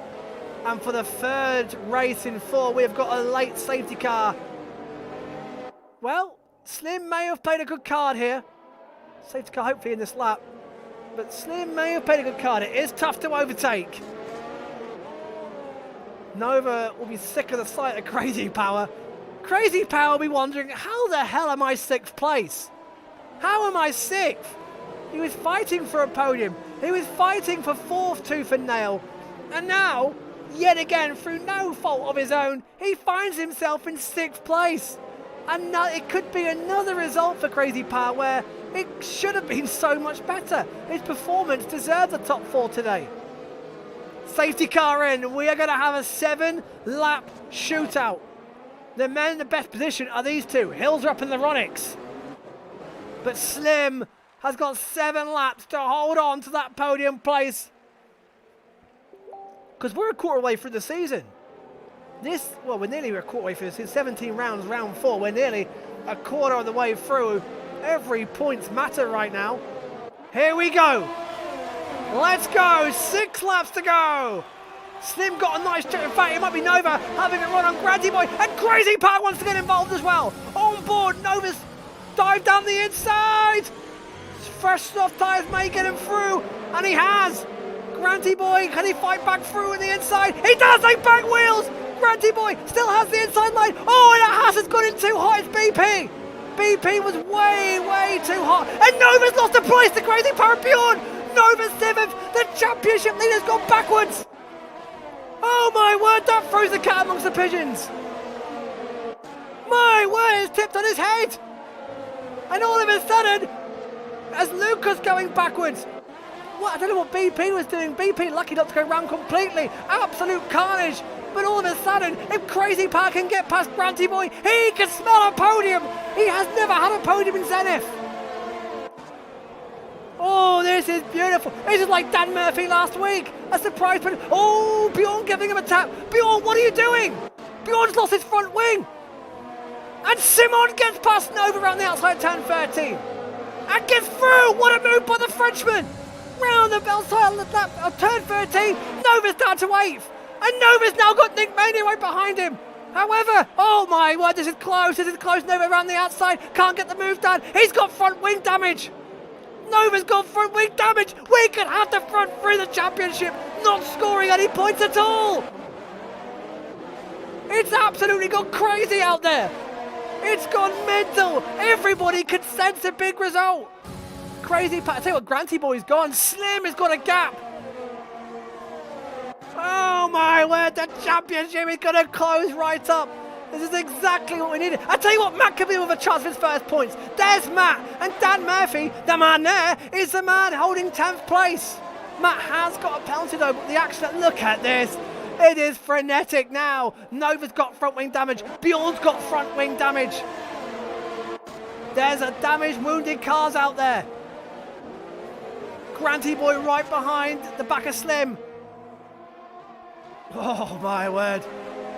And for the 3rd race in 4, we've got a late safety car. Well, Slim may have played a good card here. Safety car hopefully in this lap. But Slim may have played a good card. It is tough to overtake. Nova will be sick of the sight of Crazy Power. Crazy Power will be wondering, how the hell am I 6th place? How am I 6th? He was fighting for a podium. He was fighting for 4th tooth and nail. And now, yet again, through no fault of his own, he finds himself in 6th place. And now it could be another result for Crazy Power where it should have been so much better. His performance deserved the top 4 today. Safety car in. We are going to have a 7-lap shootout. The men in the best position are these two, Hilsrup and the Ronix. But Slim has got 7 laps to hold on to that podium place. Because we're a quarter way through the season. We're nearly a quarter way through the season. 17 rounds, round 4. We're nearly a quarter of the way through. Every points matter right now. Here we go. Let's go. 6 laps to go. Slim got a nice check. In fact, it might be Nova having a run on Granty Boy. And Crazy Power wants to get involved as well. On board, Nova's dive down the inside. Fresh soft tyres may get him through. And he has. Granty Boy, can he fight back through in the inside? He does, they back wheels. Granty Boy still has the inside line. Oh, and the Haas has gone in too hot. It's BP. BP was way, way too hot. And Nova's lost a place to Crazy Power Bjorn. Nova's 7th. The championship leader's gone backwards. Oh my word, that throws the cat amongst the pigeons. My word, it's tipped on his head. And all of a sudden, as Lucas going backwards, I don't know what BP was doing. BP lucky not to go round completely. Absolute carnage. But all of a sudden, if Crazy Power can get past Granty Boy, he can smell a podium. He has never had a podium in Zenith. Oh, this is beautiful. This is like Dan Murphy last week. A surprise. Oh, Bjorn giving him a tap. Bjorn, what are you doing? Bjorn's lost his front wing. And Simon gets past Nova around the outside turn 13. And gets through. What a move by the Frenchman. Round the outside of turn 13. Nova's down to 8th. And Nova's now got Nick Maney right behind him. However, oh my word, this is close. This is close. Nova around the outside. Can't get the move done. He's got front wing damage. Nova's got front wing damage. We could have the front through the championship, not scoring any points at all. It's absolutely gone crazy out there. It's gone mental. Everybody can sense a big result. Crazy. I tell you what, Granty Boy's gone. Slim has got a gap. Oh my word, the championship is going to close right up. This is exactly what we needed. I tell you what, Matt could be with a chance for his first points. There's Matt. And Dan Murphy, the man there, is the man holding 10th place. Matt has got a penalty though, but the accident, look at this. It is frenetic now. Nova's got front wing damage. Bjorn's got front wing damage. There's a damaged, wounded cars out there. Granty Boy right behind the back of Slim. Oh my word.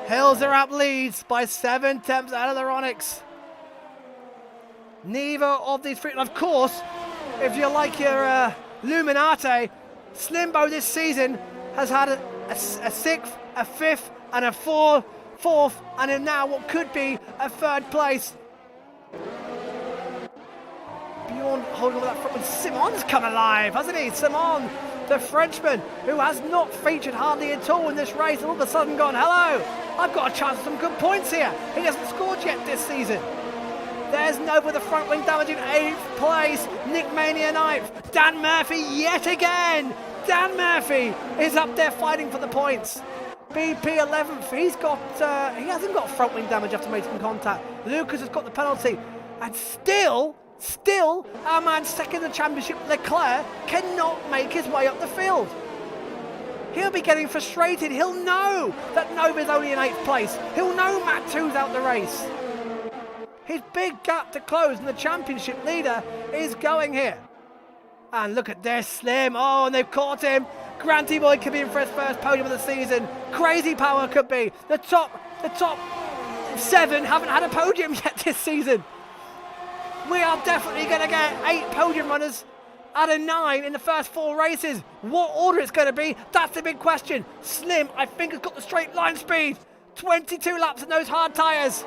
Hilsrup leads by 7 tenths out of the Ronix. Neither of these three, and of course, if you like your Luminate, Slimbo this season has had a 6th, a 5th, and a 4th, and now what could be a 3rd place. Bjorn holding on with that front one. Simon's come alive, hasn't he? Simon The Frenchman, who has not featured hardly at all in this race, and all of a sudden gone, hello, I've got a chance of some good points here. He hasn't scored yet this season. There's Nova, the front wing damage in 8th place. Nick Mania 9th. Dan Murphy yet again. Dan Murphy is up there fighting for the points. BP 11th. He hasn't got front wing damage after making contact. Lucas has got the penalty. And still, our man second in the championship, Leclerc, cannot make his way up the field. He'll be getting frustrated. He'll know that Nova's only in 8th place. He'll know Matt 2's out the race. His big gap to close, and the championship leader is going here. And look at this, Slim. Oh, and they've caught him. Granty Boy could be in for his first podium of the season. Crazy Power could be. The top 7 haven't had a podium yet this season. We are definitely going to get 8 podium runners out of 9 in the first 4 races. What order it's going to be, that's the big question. Slim, I think, has got the straight line speed. 22 laps in those hard tyres.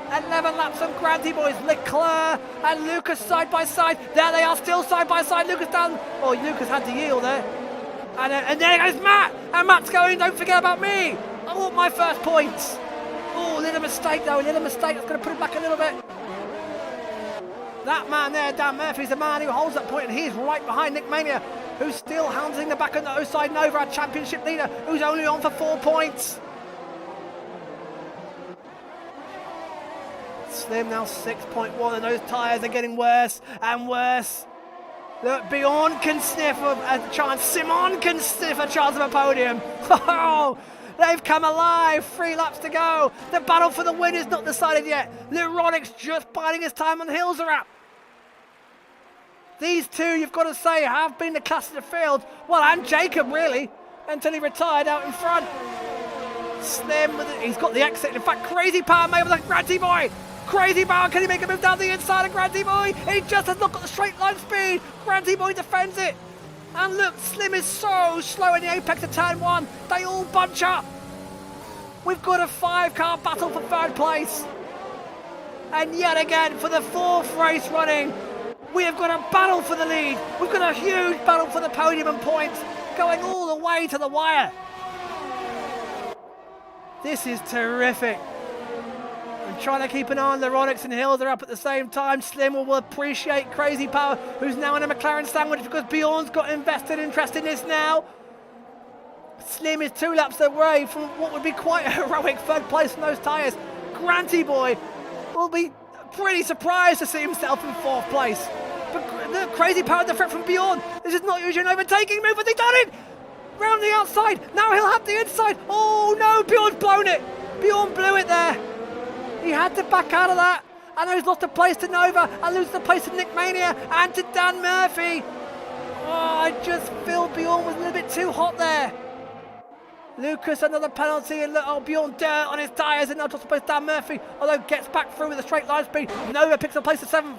11 laps on Granty Boys. Leclerc and Lucas side by side. There they are, still side by side. Lucas down. Oh, Lucas had to yield there. And there goes Matt. And Matt's going, don't forget about me. I want my first points. Oh, little mistake though. Little mistake. That's going to put him back a little bit. That man there, Dan Murphy's the man who holds that point, and he's right behind Nick Mania, who's still hounding the back of the O-side Nova, our championship leader, who's only on for 4 points. Slim now 6.1, and those tyres are getting worse and worse. Look, Bjorn can sniff a chance. Simon can sniff a chance of a podium. Oh, they've come alive. 3 laps to go. The battle for the win is not decided yet. Leronic's just biding his time on the hills are up. These two, you've got to say, have been the class of the field. Well, and Jacob, really, until he retired out in front. Slim, he's got the exit. In fact, Crazy Power made with a Granty Boy. Crazy Power, can he make a move down the inside of Granty Boy? He just has not got the straight line speed. Granty Boy defends it. And look, Slim is so slow in the apex of turn 1. They all bunch up. We've got a 5-car battle for 3rd place. And yet again, for the 4th race running, we have got a battle for the lead. We've got a huge battle for the podium and points, going all the way to the wire. This is terrific. I'm trying to keep an eye on the Ronix and Hills are up at the same time. Slim will appreciate Crazy Power, who's now in a McLaren sandwich because Bjorn's got invested interest in this now. Slim is 2 laps away from what would be quite a heroic 3rd place from those tyres. Granty Boy will be pretty surprised to see himself in 4th place. But the Crazy Power, the threat from Bjorn. This is not usually an overtaking move, but they've done it! Round the outside, now he'll have the inside. Oh no, Bjorn's blown it. Bjorn blew it there. He had to back out of that. And he's lost a place to Nova and loses the place to Nick Mania and to Dan Murphy. Oh, I just feel Bjorn was a little bit too hot there. Lucas, another penalty, and look, Bjorn dirt on his tyres, and now just place Dan Murphy, although gets back through with a straight line speed. Nova picks up place to 7th.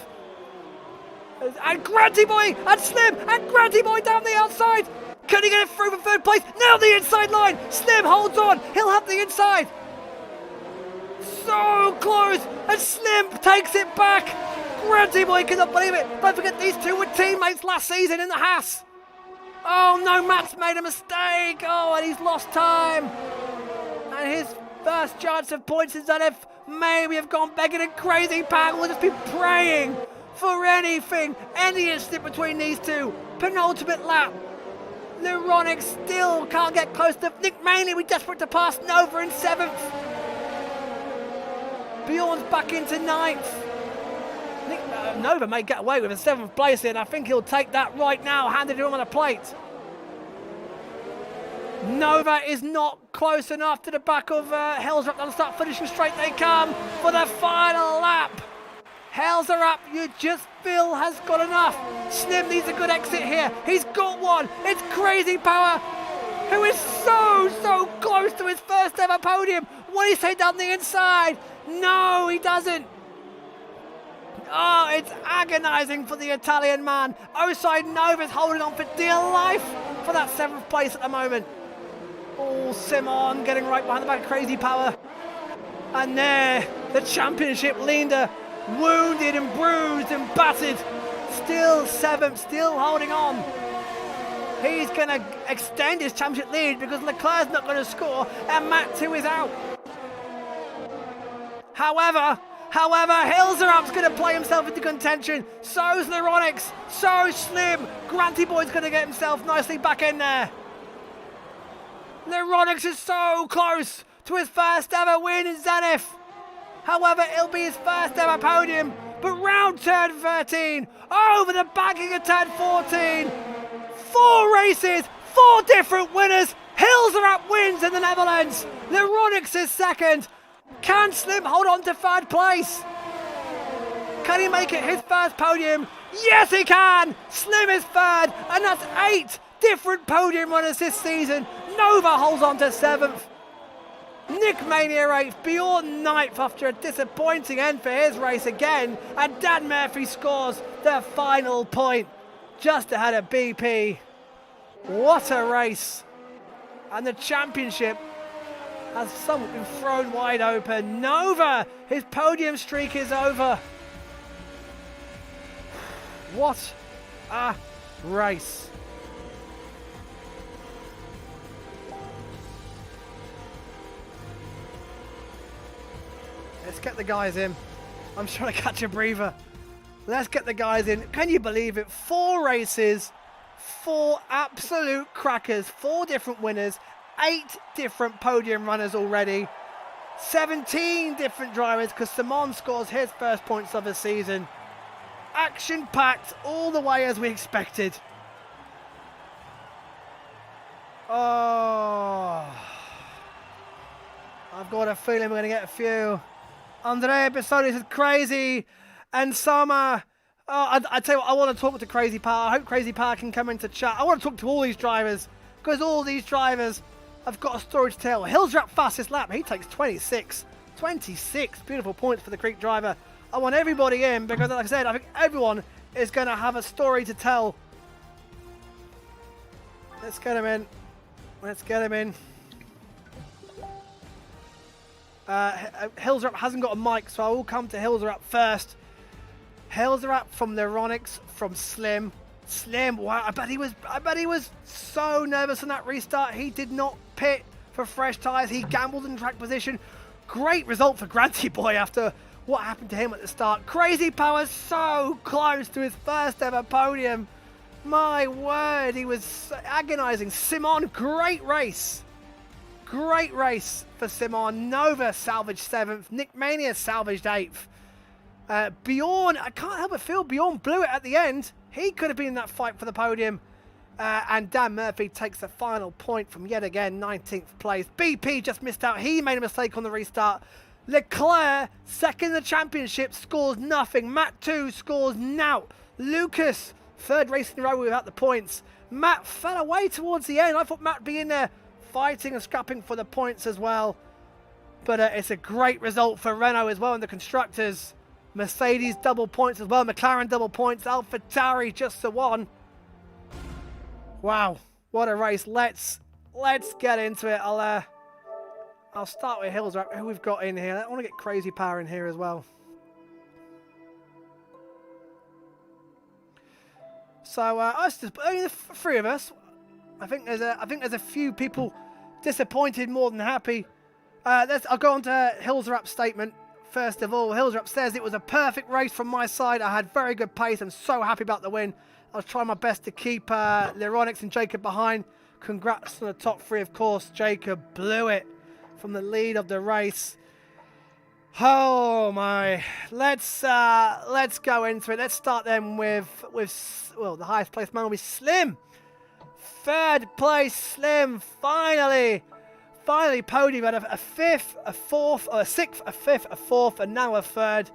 And Granty Boy, and Slim, and Granty Boy down the outside. Can he get it through for 3rd place? Now the inside line. Slim holds on. He'll have the inside. So close, and Slim takes it back. Granty Boy cannot believe it. Don't forget, these two were teammates last season in the Haas. Oh no, Matt's made a mistake. Oh, and he's lost time. And his first chance of points is that if maybe have gone begging, and Crazy Power will just be praying for anything, any instant between these two. Penultimate lap. Leronic still can't get close to Nick Manley. We're desperate to pass Nova in 7th. Bjorn's back into 9th. Nova may get away with a 7th place here, and I think he'll take that right now, handed to him on a plate. Nova is not close enough to the back of Helser up. They'll start finishing straight. They come for the final lap. Helser up, you just feel has got enough. Slim needs a good exit here. He's got one. It's Crazy Power, who is so close to his first ever podium. What do you say down the inside? No, he doesn't. Oh, it's agonising for the Italian man. O-side Nova's holding on for dear life for that 7th place at the moment. Oh, Simon getting right behind the back of Crazy Power. And there, the championship leader, wounded and bruised and battered. Still 7th, still holding on. He's going to extend his championship lead because Leclerc's not going to score and Matt 2 is out. However, Hilserup's going to play himself into contention. So's Leronix. So's Slim. Granty Boy's going to get himself nicely back in there. Leronix is so close to his first ever win in Zenith. However, it'll be his first ever podium. But round turn 13, over the banking of turn 14. 4 races, 4 different winners. Hilserup wins in the Netherlands. Leronix is second. Can Slim hold on to third place? Can he make it his first podium? Yes, he can! Slim is third, and that's 8 different podium runners this season. Nova holds on to 7th. Nick Mania 8th, Bjorn 9th after a disappointing end for his race again, and Dan Murphy scores the final point just ahead of BP. What a race! And the championship has somewhat been thrown wide open. Nova, his podium streak is over. What a race. Let's get the guys in. I'm trying to catch a breather. Let's get the guys in. Can you believe it? 4 races, 4 absolute crackers, 4 different winners, 8 different podium runners already, 17 different drivers because Simon scores his first points of the season. Action-packed all the way as we expected. Oh, I've got a feeling we're going to get a few. Andrea Bissoli says crazy, and Summer. Oh, I tell you what, I want to talk to Crazy Power. I hope Crazy Power can come into chat. I want to talk to all these drivers because all these drivers have got a story to tell. Hilsrap fastest lap. He takes 26. 26 beautiful points for the Creek driver. I want everybody in because, like I said, I think everyone is going to have a story to tell. Let's get him in. Let's get him in. Hilsrap hasn't got a mic, so I will come to Hilsrap first. Hilsrap from Leronix, from Slim. Slim, wow, I bet he was so nervous on that restart. He did not pit for fresh tyres. He gambled in track position. Great result for Granty Boy after what happened to him at the start. Crazy Power so close to his first ever podium. My word, he was agonizing. Simon, great race. Great race for Simon. Nova salvaged 7th. Nick Mania salvaged 8th. Bjorn, I can't help but feel Bjorn blew it at the end. He could have been in that fight for the podium. And Dan Murphy takes the final point from yet again 19th place. BP just missed out. He made a mistake on the restart. Leclerc, second in the championship, scores nothing. Matt 2 scores now. Lucas, third race in a row without the points. Matt fell away towards the end. I thought Matt would be in there fighting and scrapping for the points as well. But it's a great result for Renault as well in the constructors. Mercedes double points as well. McLaren double points. AlphaTauri just the 1. Wow, what a race. Let's get into it. I'll start with Hills. Who we've got in here? I want to get Crazy Power in here as well. So us, the 3 of us. I think there's a few people disappointed more than happy. I'll go on to Hilsrap's statement. First of all, Hilsrap says it was a perfect race from my side. I had very good pace. I'm so happy about the win. I was trying my best to keep Leronix and Jacob behind. Congrats on the top 3, of course. Jacob blew it from the lead of the race. Oh my! Let's go into it. Let's start then with the highest placed man will be Slim. 3rd place, Slim. Finally podium at a 5th, a 4th, a 6th, a 5th, a 4th, and now a 3rd.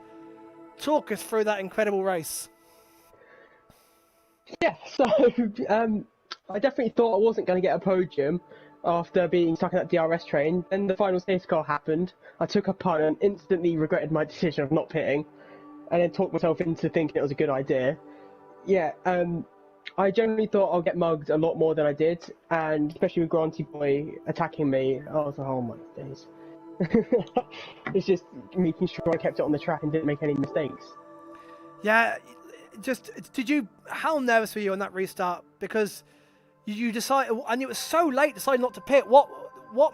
Talk us through that incredible race. Yeah, so I definitely thought I wasn't going to get a podium after being stuck in that DRS train. Then the final safety car happened. I took a punt and instantly regretted my decision of not pitting, and then talked myself into thinking it was a good idea. Yeah, I generally thought I'll get mugged a lot more than I did, and especially with Granty Boy attacking me, I was like, oh my days. It's just making sure I kept it on the track and didn't make any mistakes. Yeah, how nervous were you on that restart? Because you decided, and it was so late, decided not to pit. What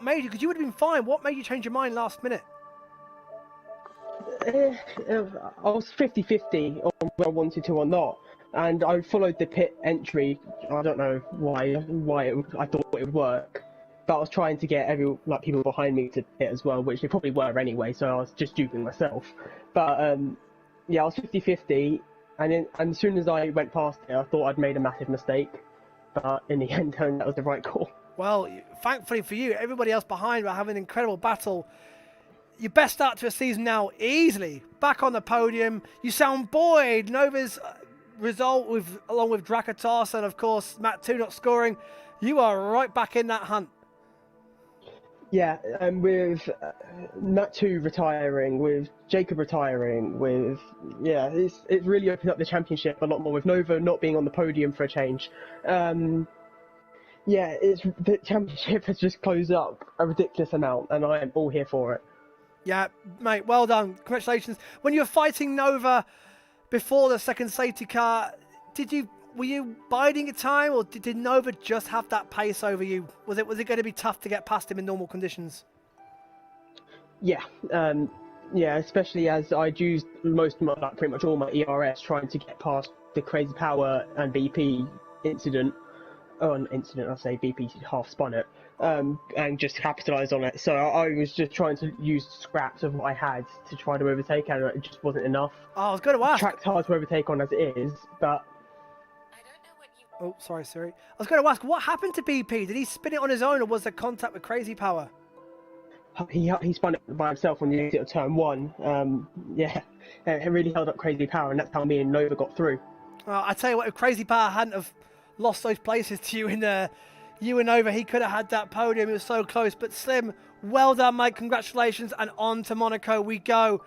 made you? Because you would have been fine. What made you change your mind last minute? I was 50-50 on whether I wanted to or not, and I followed the pit entry. I don't know why I thought it would work, but I was trying to get people behind me to pit as well, which they probably were anyway. So I was just duping myself. But yeah, I was 50-50, and as soon as I went past it, I thought I'd made a massive mistake. But in the end, that was the right call. Well, thankfully for you, everybody else behind were having an incredible battle. Your best start to a season now, easily back on the podium. You sound buoyed. Nova's result along with Drakatos and of course Matt 2 not scoring. You are right back in that hunt. Yeah, and with Matt 2 retiring, with Jacob retiring, it's really opened up the championship a lot more. With Nova not being on the podium for a change. The championship has just closed up a ridiculous amount, and I am all here for it. Yeah, mate, well done. Congratulations. When you were fighting Nova before the second safety car, were you biding your time, or did Nova just have that pace over you? Was it going to be tough to get past him in normal conditions? Yeah, especially as I'd used pretty much all my ERS trying to get past the Crazy Power and BP incident. I say BP half spun it. And just capitalised on it. So I was just trying to use scraps of what I had to try to overtake, and it just wasn't enough. Oh, I was going to ask. Track's hard to overtake on as it is, but... Oh, sorry, Siri. I was going to ask, what happened to BP? Did he spin it on his own, or was there contact with Crazy Power? He spun it by himself on the exit of turn 1. It really held up Crazy Power, and that's how me and Nova got through. I tell you what, if Crazy Power hadn't have lost those places to you and Nova, he could have had that podium. It was so close. But Slim, well done, mate. Congratulations. And on to Monaco we go.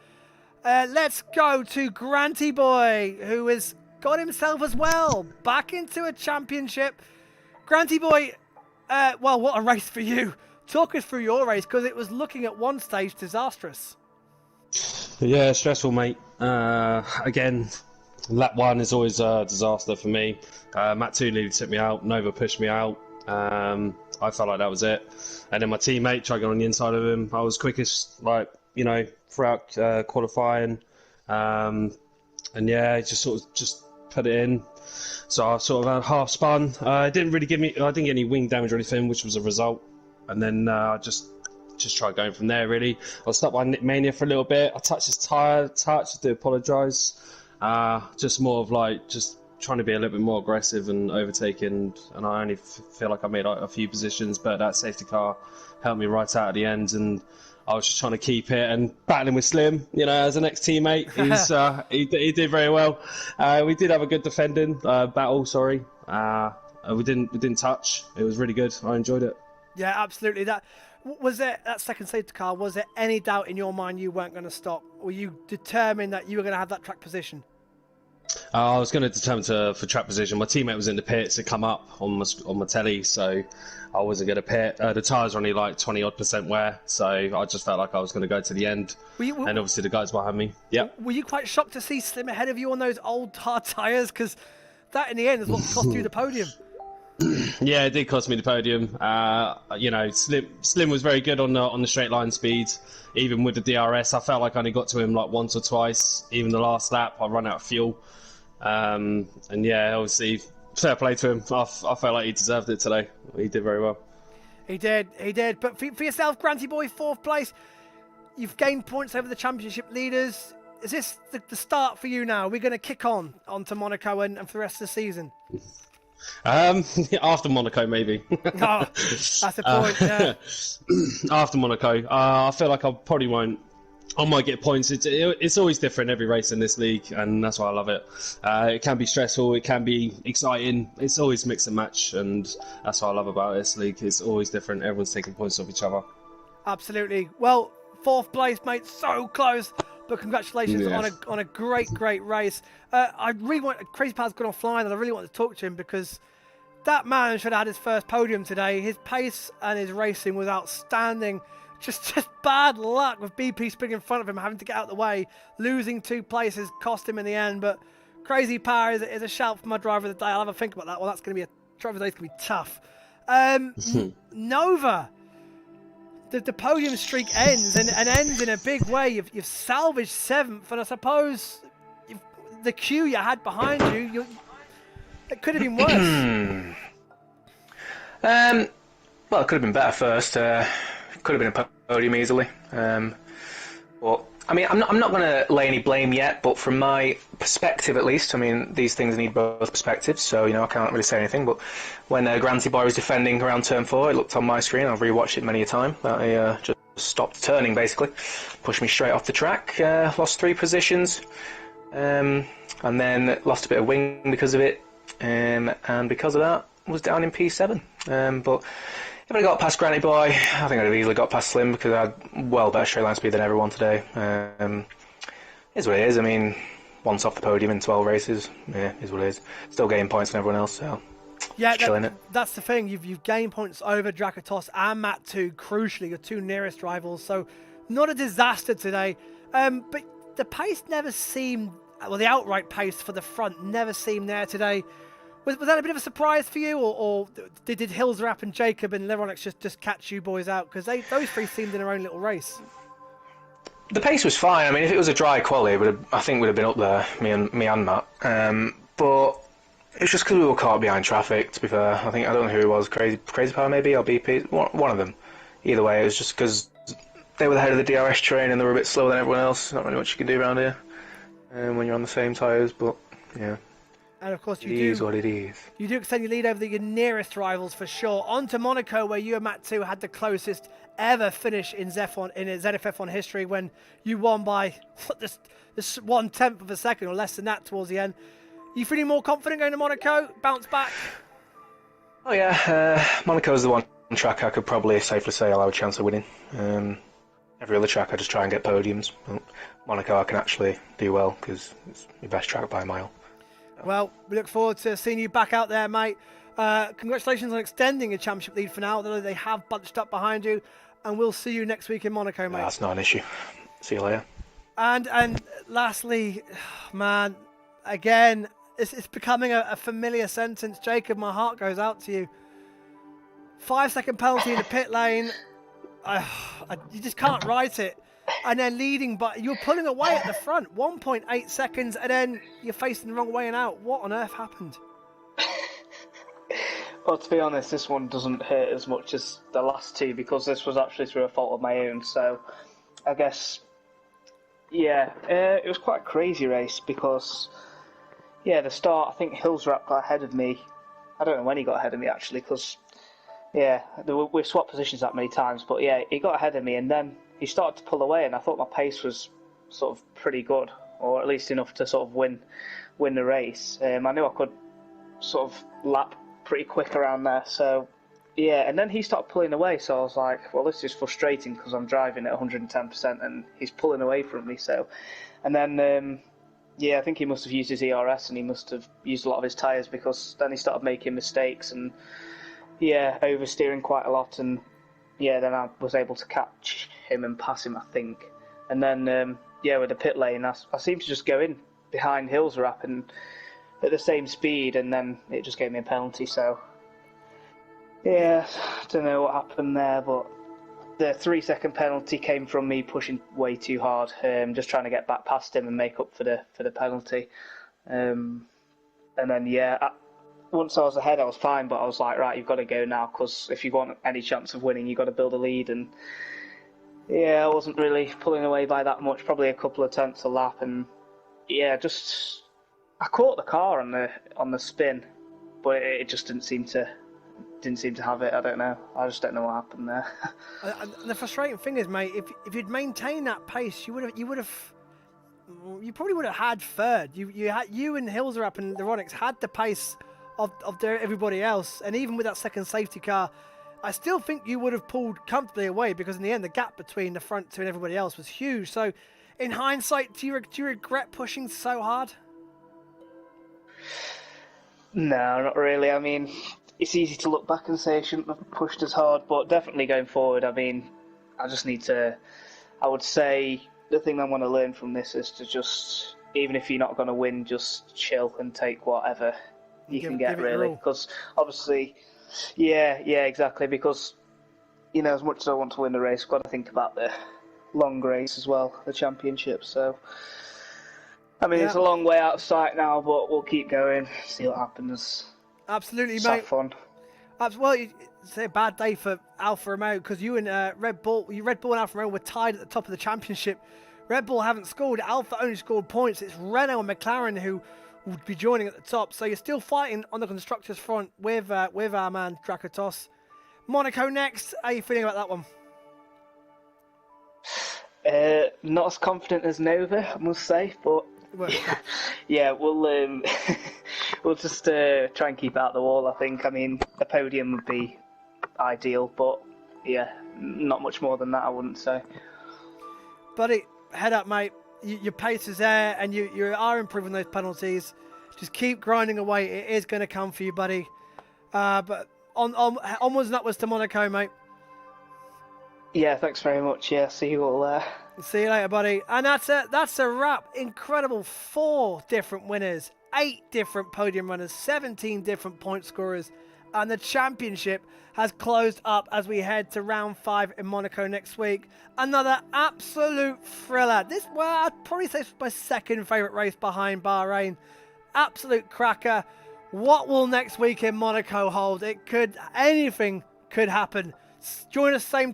Let's go to Granty Boy, who has got himself as well back into a championship. Granty Boy, well, what a race for you. Talk us through your race, because it was looking at one stage disastrous. Yeah, stressful, mate. Again, lap 1 is always a disaster for me. Matt 2 nearly took me out. Nova pushed me out. I felt like that was it. And then my teammate tried going on the inside of him. I was quickest, throughout qualifying. And yeah, just put it in. So I sort of half spun. It didn't really I didn't get any wing damage or anything, which was a result. And then I just tried going from there, really. I was stuck by Nick Mania for a little bit. I touched his tyre, I do apologise. Just more of just trying to be a little bit more aggressive and overtaking, and I only feel like I made a few positions, but that safety car helped me right out at the end, and I was just trying to keep it and battling with Slim, as an ex-teammate. He did very well. We did have a good defending battle. We didn't touch. It was really good. I enjoyed it. Yeah, absolutely. That second safety car, was there any doubt in your mind you weren't going to stop? Were you determined that you were going to have that track position? I was going to determine for track position. My teammate was in the pits. It come up on my telly, so I wasn't going to pit. The tyres were only 20% wear, so I just felt like I was going to go to the end. And obviously the guys behind me. Yeah. Were you quite shocked to see Slim ahead of you on those old hard tyres? Because that in the end is what cost you the podium. Yeah, it did cost me the podium. Slim was very good on the straight line speed. Even with the DRS, I felt like I only got to him once or twice. Even the last lap, I ran out of fuel. And yeah, obviously, fair play to him. I felt like he deserved it today. He did very well. He did. But for yourself, Granty Boy, 4th place. You've gained points over the championship leaders. Is this the start for you now? We're going to kick on to Monaco and for the rest of the season. After Monaco, maybe. Oh, that's the point. Yeah. After Monaco, I feel like I might get points. It's always different every race in this league, and that's why I love it. It can be stressful, it can be exciting. It's always mix and match, and that's what I love about this league. It's always different. Everyone's taking points off each other. Absolutely. Well, 4th place, mate. So close. But congratulations on a great race. I really want Crazy Power's gone offline, and I really want to talk to him because that man should have had his first podium today. His pace and his racing was outstanding. Just bad luck with BP spinning in front of him, having to get out of the way, losing 2 places, cost him in the end. But Crazy Power is a shout for my driver of the day. I'll have a think about that one. That's going to be a Driver's days can be tough. Nova, the podium streak ends and ends in a big way. You've salvaged 7th, and I suppose the queue you had behind you, it could have been worse. Well, it could have been better first. Could have been a podium easily. But I mean, I'm not going to lay any blame yet. But from my perspective, at least, I mean, these things need both perspectives. So I can't really say anything. But when Granty Boy was defending around turn 4, it looked on my screen. I've rewatched it many a time. That he just stopped turning, basically, pushed me straight off the track. Lost 3 positions, and then lost a bit of wing because of it. And because of that, was down in P7. But if I got past Granny Boy, I think I'd have easily got past Slim because I had well better straight line speed than everyone today. Is what it is. I mean, once off the podium in 12 races, is what it is. Still getting points than everyone else, so yeah, chilling it. That's the thing. You've gained points over Drakatos and Matt2, crucially, your 2 nearest rivals. So not a disaster today. But the pace never seemed, well, the outright pace for the front never seemed there today. Was that a bit of a surprise for you, or did Hilsrap and Jacob and Leronix just catch you boys out? Because those 3 seemed in their own little race. The pace was fine. I mean, if it was a dry quali, I think we'd have been up there, me and Matt. But it's just because we were caught behind traffic, to be fair. I don't know who it was, Crazy Power maybe, or BP, one of them. Either way, it was just because they were the head of the DRS train and they were a bit slower than everyone else. Not really much you can do around here when you're on the same tyres, but yeah. And of course, it is what it is. You do extend your lead over your nearest rivals for sure. On to Monaco, where you and Matt2 had the closest ever finish in ZF1 in ZF F1 history, when you won by just 1/10 of a second or less than that towards the end. You feeling more confident going to Monaco? Bounce back? Oh yeah, Monaco's the one track I could probably safely say I'll have a chance of winning. Every other track I just try and get podiums. But Monaco I can actually do well because it's my best track by a mile. Well, we look forward to seeing you back out there, mate. Congratulations on extending your championship lead for now, although they have bunched up behind you. And we'll see you next week in Monaco, mate. That's not an issue. See you later. And lastly, man, again, it's becoming a familiar sentence. Jacob, my heart goes out to you. 5-second penalty in the pit lane. You just can't write it. And then leading, but you're pulling away at the front. 1.8 seconds, and then you're facing the wrong way and out. What on earth happened? Well, to be honest, this one doesn't hurt as much as the last 2 because this was actually through a fault of my own. So, I guess, yeah, it was quite a crazy race because, yeah, the start, I think Hilsrap got ahead of me. I don't know when he got ahead of me actually because, yeah, we've swapped positions that many times. But yeah, he got ahead of me and then he started to pull away, and I thought my pace was sort of pretty good, or at least enough to sort of win the race. I knew I could sort of lap pretty quick around there, so yeah. And then he started pulling away, so I was like, well, this is frustrating because I'm driving at 110% and he's pulling away from me. So, and then yeah, I think he must have used his ERS and he must have used a lot of his tyres because then he started making mistakes and yeah, oversteering quite a lot and. Yeah, then I was able to catch him and pass him, I think. And then, yeah, with the pit lane, I seemed to just go in behind Hilsrap and at the same speed, and then it just gave me a penalty. So, yeah, I don't know what happened there, but the 3-second penalty came from me pushing way too hard, just trying to get back past him and make up for the penalty. And then, yeah. Once I was ahead, I was fine, but I was like, right, you've got to go now, because if you want any chance of winning, you've got to build a lead. And yeah, I wasn't really pulling away by that much, probably a couple of tenths a lap. And yeah, I caught the car on the spin, but it just didn't seem to have it. I don't know. I just don't know what happened there. The frustrating thing is, mate, if you'd maintained that pace, you probably would have had third. You and Hilsrap and Leronix had the pace of everybody else, and even with that second safety car, I still think you would have pulled comfortably away because in the end the gap between the front two and everybody else was huge. So in hindsight, do you regret pushing so hard? No, not really. I mean, it's easy to look back and say I shouldn't have pushed as hard, but definitely going forward, I mean, I just need to, I would say the thing I want to learn from this is to just, even if you're not going to win, just chill and take whatever you Give- can get, give it your really. all. Because obviously, yeah, exactly. Because as much as I want to win the race, I've got to think about the long race as well, the championship. So, I mean, it's Yeah. a long way out of sight now, but we'll keep going, see what happens. Absolutely, Just have mate. fun. Well, it's a bad day for Alfa Romeo because you and Red Bull and Alfa Romeo were tied at the top of the championship. Red Bull haven't scored. Alfa only scored points. It's Renault and McLaren who would be joining at the top. So you're still fighting on the constructors' front with our man Drakatos. Monaco next. How are you feeling about that one? Not as confident as Nova, I must say, but Well, yeah, we'll we'll just try and keep out the wall. I think. I mean, a podium would be ideal, but yeah, not much more than that, I wouldn't say. buddy, head up, mate. Your pace is there, and you are improving those penalties. Just keep grinding away. It is going to come for you, buddy. But onwards and upwards to Monaco, mate. Yeah, thanks very much. Yeah, see you all there. See you later, buddy. And that's a wrap. Incredible. 4 different winners, 8 different podium runners, 17 different point scorers. And the championship has closed up as we head to round 5 in Monaco next week. Another absolute thriller. I'd probably say this was my second favourite race behind Bahrain. Absolute cracker. What will next week in Monaco hold? Anything could happen. Join us same